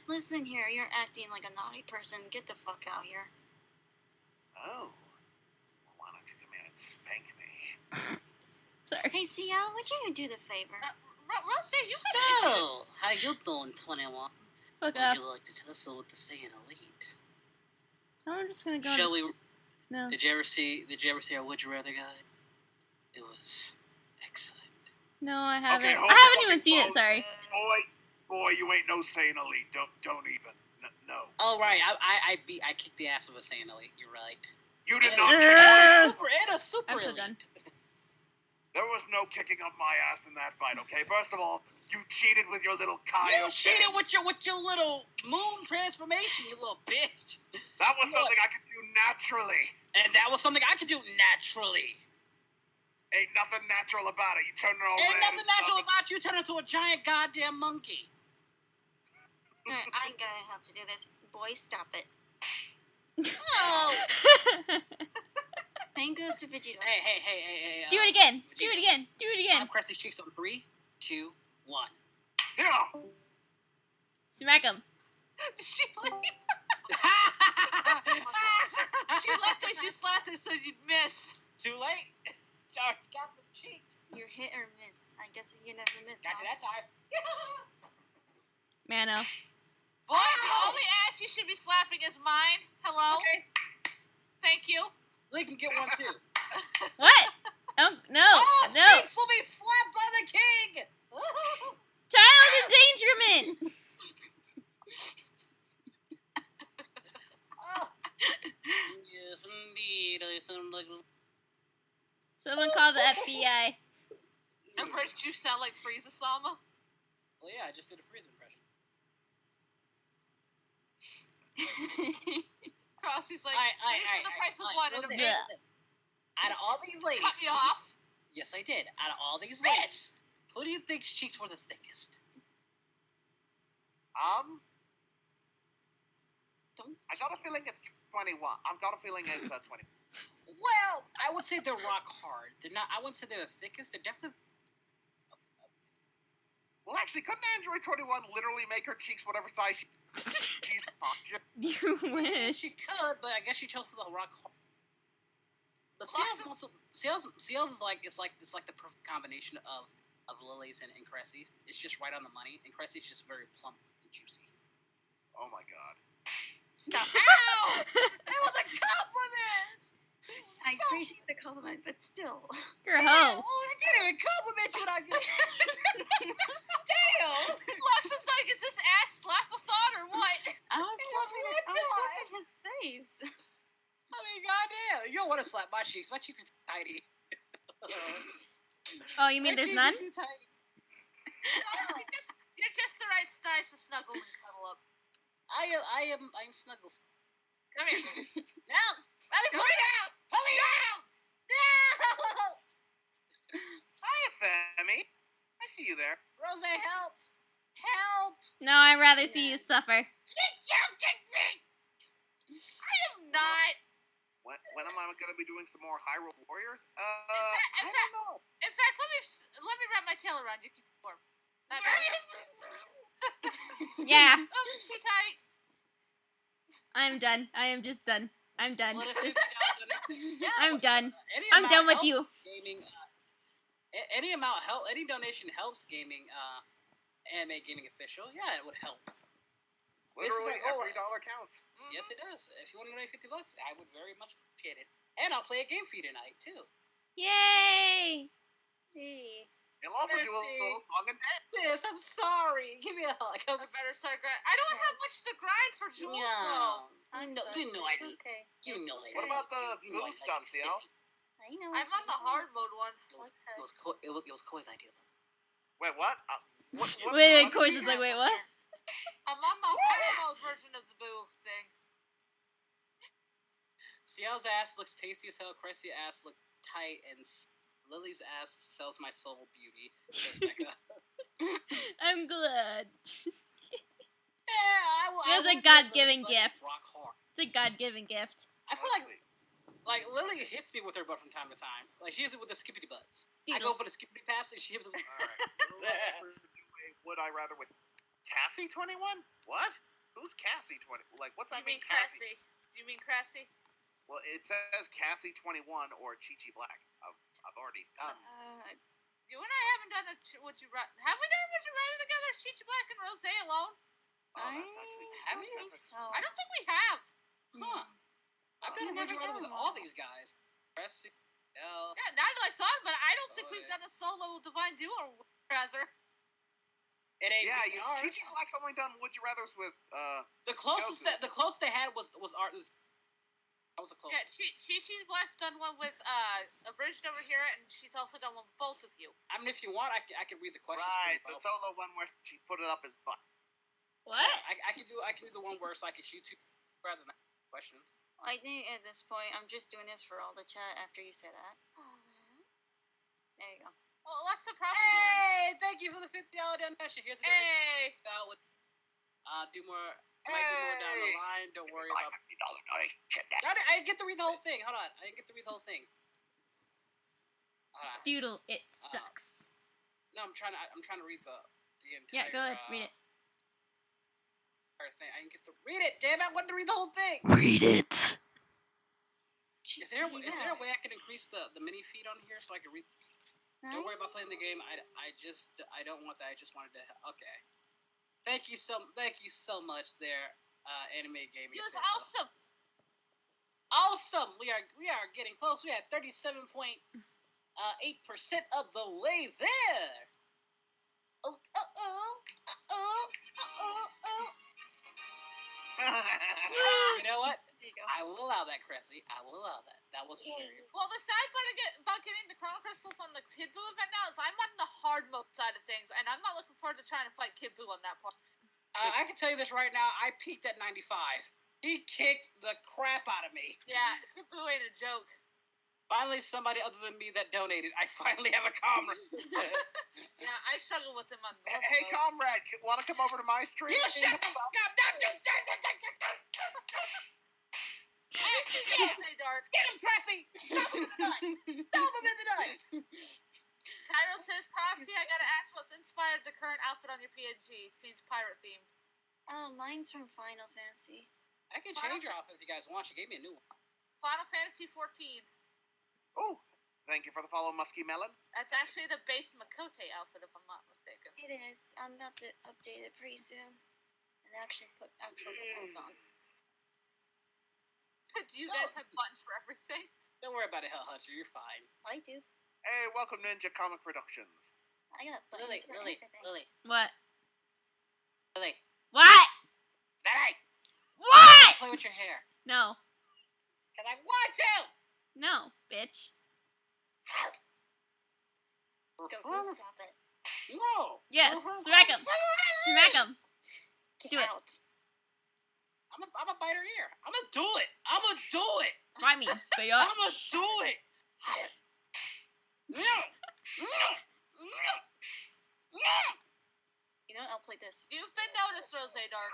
Listen here, you're acting like a naughty person. Get the fuck out here. Oh. Why don't you come here and spank me? Sorry. Hey, CL, would you do the favor? Rose, you So, how you doing, 21? Fuck Would up. you like to tell us what to say in Elite? I'm just gonna go. Shall we? No. Did you ever see our Would You Rather guide? It was excellent. No, I haven't. hold I haven't the even seen phone. it. Sorry. Boy, you ain't no Saiyan Elite. Don't even. No. Oh right, I kicked the ass of a Saiyan Elite. You're right. You did And not a kick super I'm so elite. done. There was no kicking up my ass in that fight, okay? First of all, you cheated with your little You Kaio. cheated with your little moon transformation, you little bitch. That was Look. something I could do naturally. And that was something I could do naturally. Ain't nothing natural about it. You turn it all Ain't red nothing and natural stuff. about you turning into a giant goddamn monkey. Alright, I'm gonna have to do this. Boy, stop it. Oh. Same goes to Vegeta. Hey. Do it again. Do it again. Do it again. Slap Cressy's cheeks on 3, 2, 1. Yeah. Smack him. she leave? She left because you slapped her so you'd miss. Too late. Sorry, got the cheeks. You're hit or miss. I guess you never miss. Got you huh? that time. Mano. Boy, the only ass you should be slapping is mine. Hello? Okay. Thank you. Lee can get one too. What? Oh, no. Oh, No. cheeks will be slapped by the king. Child endangerment. Oh. Yes, indeed. I sound like. Someone call the FBI. At first you sound like Frieza-sama. Well, yeah, I just did a Frieza impression. Crossy's like, Alright, three for the price of one. And listen, a listen. Out of all these ladies, cut me off. yes, I did. Out of all these ladies, who do you think's cheeks were the thickest? I got a feeling it's 21. I've got a feeling it's 20. Well, I would say they're rock hard. They're not. I wouldn't say they're the thickest. They're definitely. Well, actually, couldn't Android 21 literally make her cheeks whatever size she's You wish. She could, but I guess she chose the rock hard. But Ciel's is like it's like the perfect combination of Lily's and Cressy's. It's just right on the money, and Cressy's just very plump and juicy. Oh my god. Stop. Ow! That was a compliment. I appreciate the compliment, but still. You're a Damn, hoe. oh, I can't even compliment you when I get. Damn. Lex is like, is this ass slap-a-thon or what? I was slapping his face. I mean, goddamn, you don't want to slap my cheeks. My cheeks are too tiny. Oh, you mean My there's cheeks none? are too tiny. You're just the right size to snuggle and cuddle up. I am Snuggles. Come here. No, let me Come put it here. out. Put me down. No. Hiya, Femi. I see you there. Rose, help! Help! No, I'd rather see you suffer. You're joking me! I am not. When am I going to be doing some more Hyrule Warriors? In I fact, don't know. in fact, let me wrap my tail around you. Keep warm. Not bad. Yeah, Oops, too tight. I'm done. I am just done. I'm done. What if This- yeah, I'm done. any I'm amount done with helps you. Gaming, any donation helps gaming, anime gaming official. Yeah, it would help. Literally, oh, every dollar counts. Yes, it does. If you want to donate $50, I would very much appreciate it. And I'll play a game for you tonight too. Yay! Hey. You'll also do a Mercy. little song and dance. Yes, I'm sorry. Give me a hug. I better start grind. I don't have much to grind for Jules, though. I know. So You know I it's do. okay. You know I What do. about the You know I food like stuff, you, CL? sissy. I know. I'm on the hard mode one. It was Koi's idea. Wait, what? What Wait, what Coach did is you- like, wait, what? I'm on the hard mode version of the boo thing. Ciel's ass looks tasty as hell. Cressy's ass looks tight, and Lily's ass sells my soul beauty. Says Becca. I'm glad. Yeah, It's a God-given gift. It's a God-given gift. I feel Let's see. like Lily hits me with her butt from time to time. Like she hits it with the skippity butts. I go Doodles. for the skippity paps, and she hits it with. Alright. Would I rather with Cassie 21? What? Who's Cassie 20? Like, what's that You mean Cassie? Cressy? Do you mean Cressy? Well, it says Cassie 21 or Chi-Chi Black. I've already done. You and I haven't done a Would You Rather. Have we done a Would You Rather together? Chi-Chi Black and Rose alone? Oh, that's actually. Have don't you? think so. I don't think we have. Huh. I've done a We've Would You never Rather done with them all all. these guys. Cressy, Ciel. Yeah, now that I thought, but I don't think Oh, we've yeah. done a solo Divine Duo rather. It ain't Yeah, beating ours. Chi-Chi Black's only done Would You Rather's with The closest Goku. the closest they had was art. That was the Yeah, closest. Chi-Chi Black's done one with Abridged over here, and she's also done one with both of you. I mean, if you want, I can read the questions. right, for you the both. solo one where she put it up his butt. What? I can do the one where it's like a shoot two rather than questions. I think at this point, I'm just doing this for all the chat after you say that. There you go. Well, that's the problem. Hey, thank you for the $50 donation. Here's a donation. Hey! Do more. Might do more down the Hey! line. Don't worry about. $50. I didn't get to read the whole thing. Hold on. I didn't get to read the whole thing. Hold on. Doodle, it sucks. No, I'm trying to read the entire. Yeah, go ahead, read it. Entire thing. I didn't get to read it. Damn, I wanted to read the whole thing. Read it. Is there a way I can increase the mini feed on here so I can read? Don't worry about playing the game. I don't want that. I just wanted to. Okay. Thank you so much there, anime gaming. He was official. awesome. Awesome. We are getting close. We had 37.8% of the way there. You know what? There you go. I will allow that, Cressy. I will allow that. That was scary. Well, the sad part about getting the Chrono Crystals on the Kid Buu event now is I'm on the hard mode side of things, and I'm not looking forward to trying to fight Kid Buu on that part. I can tell you this right now. I peaked at 95. He kicked the crap out of me. Yeah, Kid Buu ain't a joke. Finally, somebody other than me that donated. I finally have a comrade. Yeah, I struggle with him on normal Hey, mode. comrade, want to come over to my stream? You shut the fuck up! Don't you I see you, say Dark. get him, Cressy! Stop him in the nuts! Stop him in the nuts! Cairo says, Crossy, I gotta ask what's inspired the current outfit on your PNG. Seems pirate themed. Oh, mine's from Final Fantasy. I can change your outfit if you guys want. She gave me a new one. Final Fantasy 14. Oh, thank you for the follow, Musky Melon. That's actually the base Makote outfit, if I'm not mistaken. It is. I'm about to update it pretty soon. And actually put actual clothes on. Do you guys have buttons for everything? Don't worry about it, Hell Hunter. You're fine. I do. Hey, welcome Ninja Comic Productions. I got buttons for everything. What? Lily. What? Lily! What? Play with your hair. No. Because I want to! No, bitch. Goku, stop it. No! Yes, smack him. Smack him. Get Do it. out. I'm a bite her ear. I'm gonna do it. I'm gonna do it. Try me, I'm gonna bitch. do it. No. No. No. No. You know, I'll play this. You've been noticed, Rose Dark.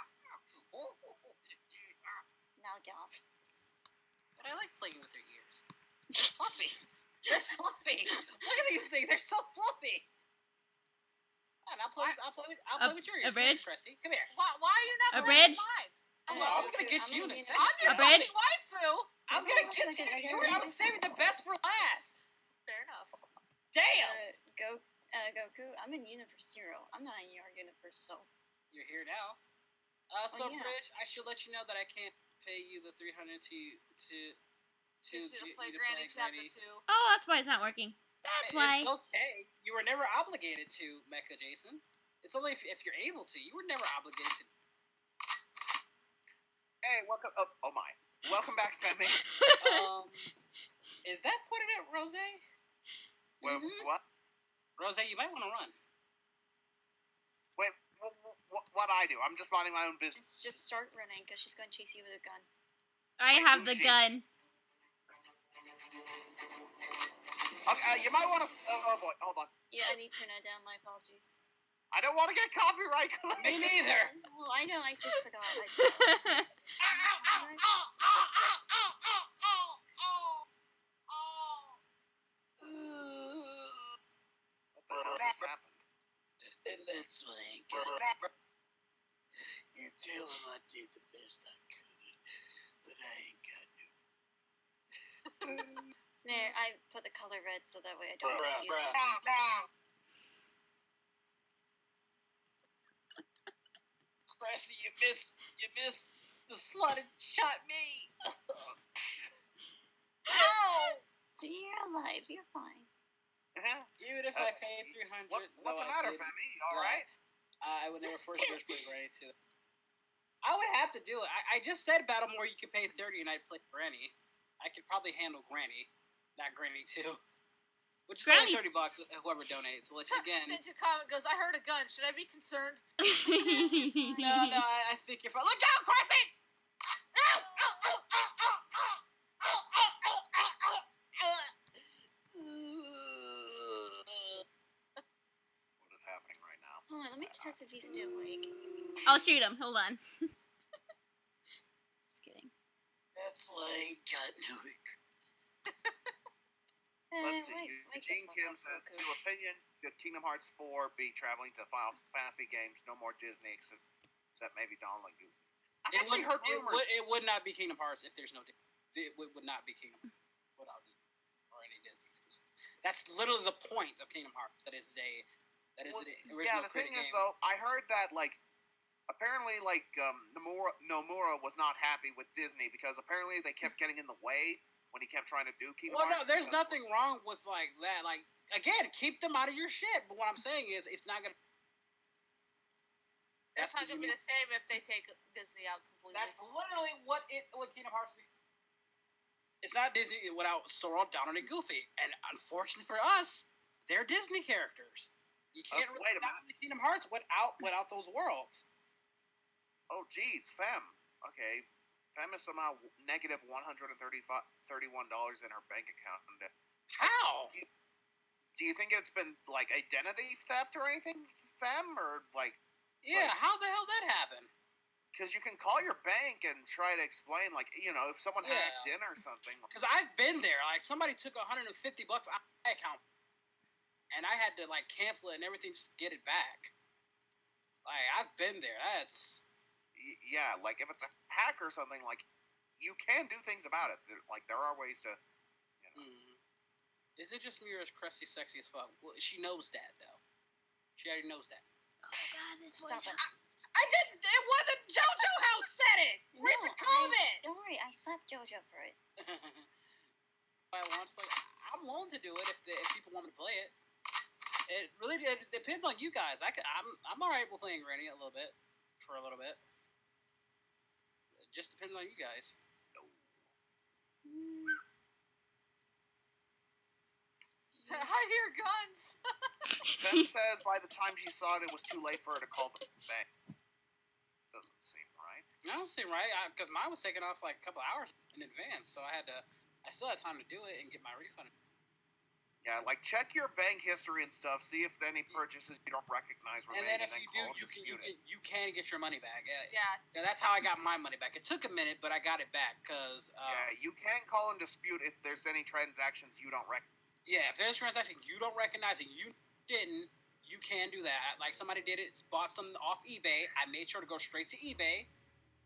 Now get off. But I like playing with their ears. They're fluffy. They're fluffy. Look at these things. They're so fluffy. And I'll play with your ears. Abridged? Cressy. Come here. Why are you not Abridged? playing mine? I'm gonna get you in a second. I'm your Abridged? fucking waifu! I'm gonna get you. I was saving the best for last. Fair enough. Damn. Goku, I'm in Universe 0. I'm not in your Universe, so. You're here now. So yeah. Bridge, I should let you know that I can't pay you the $300 to play Granny Chapter 2. Oh, that's why it's not working. That's why. It's okay. You were never obligated to, Mecha Jason. It's only if you're able to. You were never obligated to. Hey, welcome. Oh my. Welcome back, Femi. Is that pointed at Rose? Well, Mhm. what? Rose, you might want to run. Wait, what I do? I'm just minding my own business. Just start running, because she's going to chase you with a gun. I Wait, have who's the she? gun. Okay, you might want to. Oh boy, hold on. Yeah, I need to turn that down. My apologies. I don't want to get copyright claim. Me neither. Oh, I know. I just forgot. What the hell just happened? And that's why I ain't got. You tell him I did the best I could, but I ain't got no. There, I put the color red so that way I don't use it. Cressy, you missed the slotted shot me. Ow! See, you're alive. You're fine. Even if I paid $300, What's the matter, Femi? You all right? I would never force George play Granny too. I would have to do it. I just said Battlemore you could pay $30 and I'd play Granny. I could probably handle Granny, not Granny 2. Which is Granny. only $30 whoever donates. Which again, Ninja Comic goes, I heard a gun. Should I be concerned? no, I think you're fine. Look out, Cressy! What is happening right now? Hold on, let me test if he's still awake. I'll shoot him. Hold on. Just kidding. That's why I ain't got no. Let's see. Eugene Kim says, to opinion, could Kingdom Hearts 4 be traveling to Final Fantasy games? No more Disney, except maybe Don Lagoon. I've actually heard rumors. It would not be Kingdom Hearts if there's no. It would not be Kingdom Hearts without Disney or any Disney exclusive. That's literally the point of Kingdom Hearts. That is the original. Yeah, the thing is though, I heard that apparently Nomura was not happy with Disney because apparently they kept getting in the way when he kept trying to do Kingdom Hearts. Well, no, there's nothing wrong with like that. Like again, keep them out of your shit. But what I'm saying is, it's not gonna. That's not gonna be the same if they take Disney out completely. That's literally what Kingdom Hearts. It's not Disney without Sora, Donald, and Goofy, and unfortunately for us, they're Disney characters. You can't wait a really the Kingdom Hearts without those worlds. Oh, geez, Fem. Okay. Fem is somehow negative $131 in her bank account. How? Do you think it's been like identity theft or anything, Fem, or like? Yeah, how the hell that happened? Because you can call your bank and try to explain, like, if someone hacked in or something. Because I've been there. Like somebody took $150 out of my account, and I had to like cancel it and everything just get it back. Like I've been there. That's. Yeah, like if it's a hack or something, like you can do things about it. Like there are ways to. Is it just me or is Cressy sexy as fuck? Well, she knows that though. She already knows that. Oh my god, this Stop voice. it. I didn't. It wasn't JoJo who said it. Read the comment. Don't worry, I slapped JoJo for it. If I want to play, I'm willing to do it if people want me to play it. It really depends on you guys. I'm alright with playing Granny for a little bit. It just depends on you guys. I hear guns. Fem says by the time she saw it, it was too late for her to call the bank. Doesn't seem right. That don't seem right because mine was taken off like a couple hours in advance, so I still had time to do it and get my refund. Yeah, like check your bank history and stuff. See if any purchases you don't recognize were And made. then if you do, you can get your money back. Yeah. That's how I got my money back. It took a minute, but I got it back because. Yeah, you can call and dispute if there's any transactions you don't recognize. Yeah, if there's a transaction you don't recognize and you didn't, you can do that. Like somebody did it, bought something off eBay. I made sure to go straight to eBay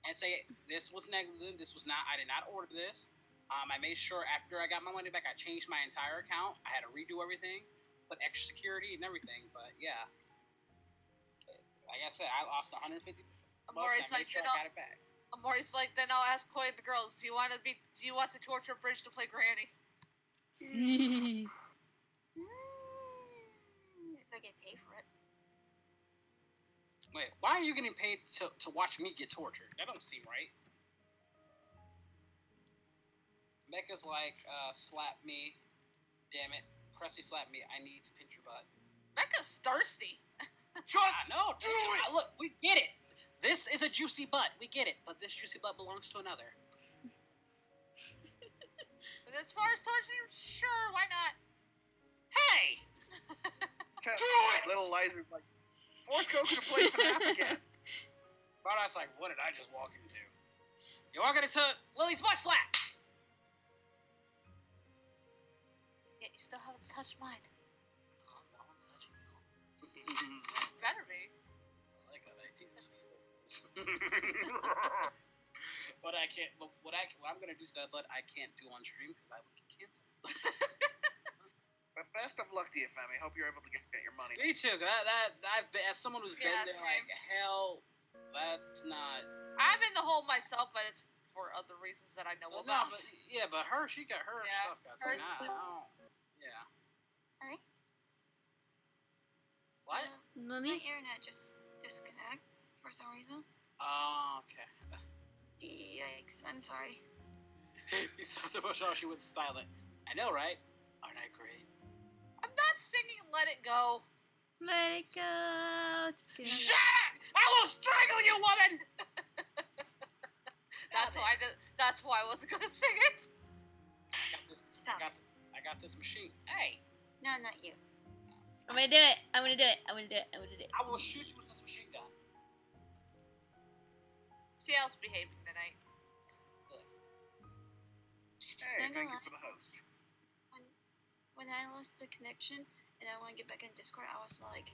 and say this was negligent. This was not. I did not order this. I made sure after I got my money back, I changed my entire account. I had to redo everything, put extra security and everything. But yeah, like I said, I lost $150. Amori's like, sure I got it back. Amori's like, then I'll ask Koi and the girls. Do you want to torture Bridge to play Granny? If I get paid for it. Wait, why are you getting paid to watch me get tortured? That don't seem right. Mecca's like, slap me. Damn it. Cressy slap me. I need to pinch your butt. Mecca's thirsty. No, do it! Look, we get it. This is a juicy butt. We get it. But this juicy butt belongs to another. But as far as torturing, sure, why not? play. Little Liza's like, force Goku to play FNAF again. Bardak's like, what did I just walk into? You're walking into Lily's butt slap. Yet you still haven't touched mine. Oh, no, I'm touching you. Better be. I like how that feels. But I can't. But what I'm gonna do to that, but I can't do on stream because I would get canceled. But best of luck to you, Femi. Hope you're able to get your money. Me too. I've been, as someone who's been Yeah, there same. like hell. That's not. I'm in the hole myself, but it's for other reasons that I know Well, about. no, but yeah, but she got her Yeah, stuff got hers taken out. too. I don't. Yeah. Alright. What? My Nani? internet just disconnect for some reason. Oh, okay. Yikes! I'm sorry. You saw so much how she would style it. I know, right? Aren't I great? I'm not singing "Let It Go." Let it go. Just kidding. Shut up! I will strangle you, woman! That's why I wasn't gonna sing it. I got this. Stop. I got this machine. Hey, No, not you. I'm gonna do it. I'm gonna do it. I'm gonna do it. I'm gonna do it. I will shoot you with this machine gun. See how it's behaving tonight. Hey, thank you for the host. When I lost the connection and I want to get back in Discord, I was like,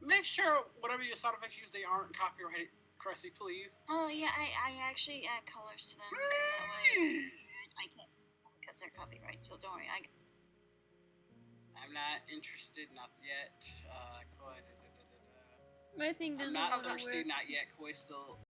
Make sure whatever your sound effects use, they aren't copyrighted, Cressy, please. oh yeah, I actually add colors to them so that way I can't because they're copyright. So don't worry, I'm not interested, not yet. Koi, My thing I'm doesn't not wanna thirsty, work. not yet. Koi still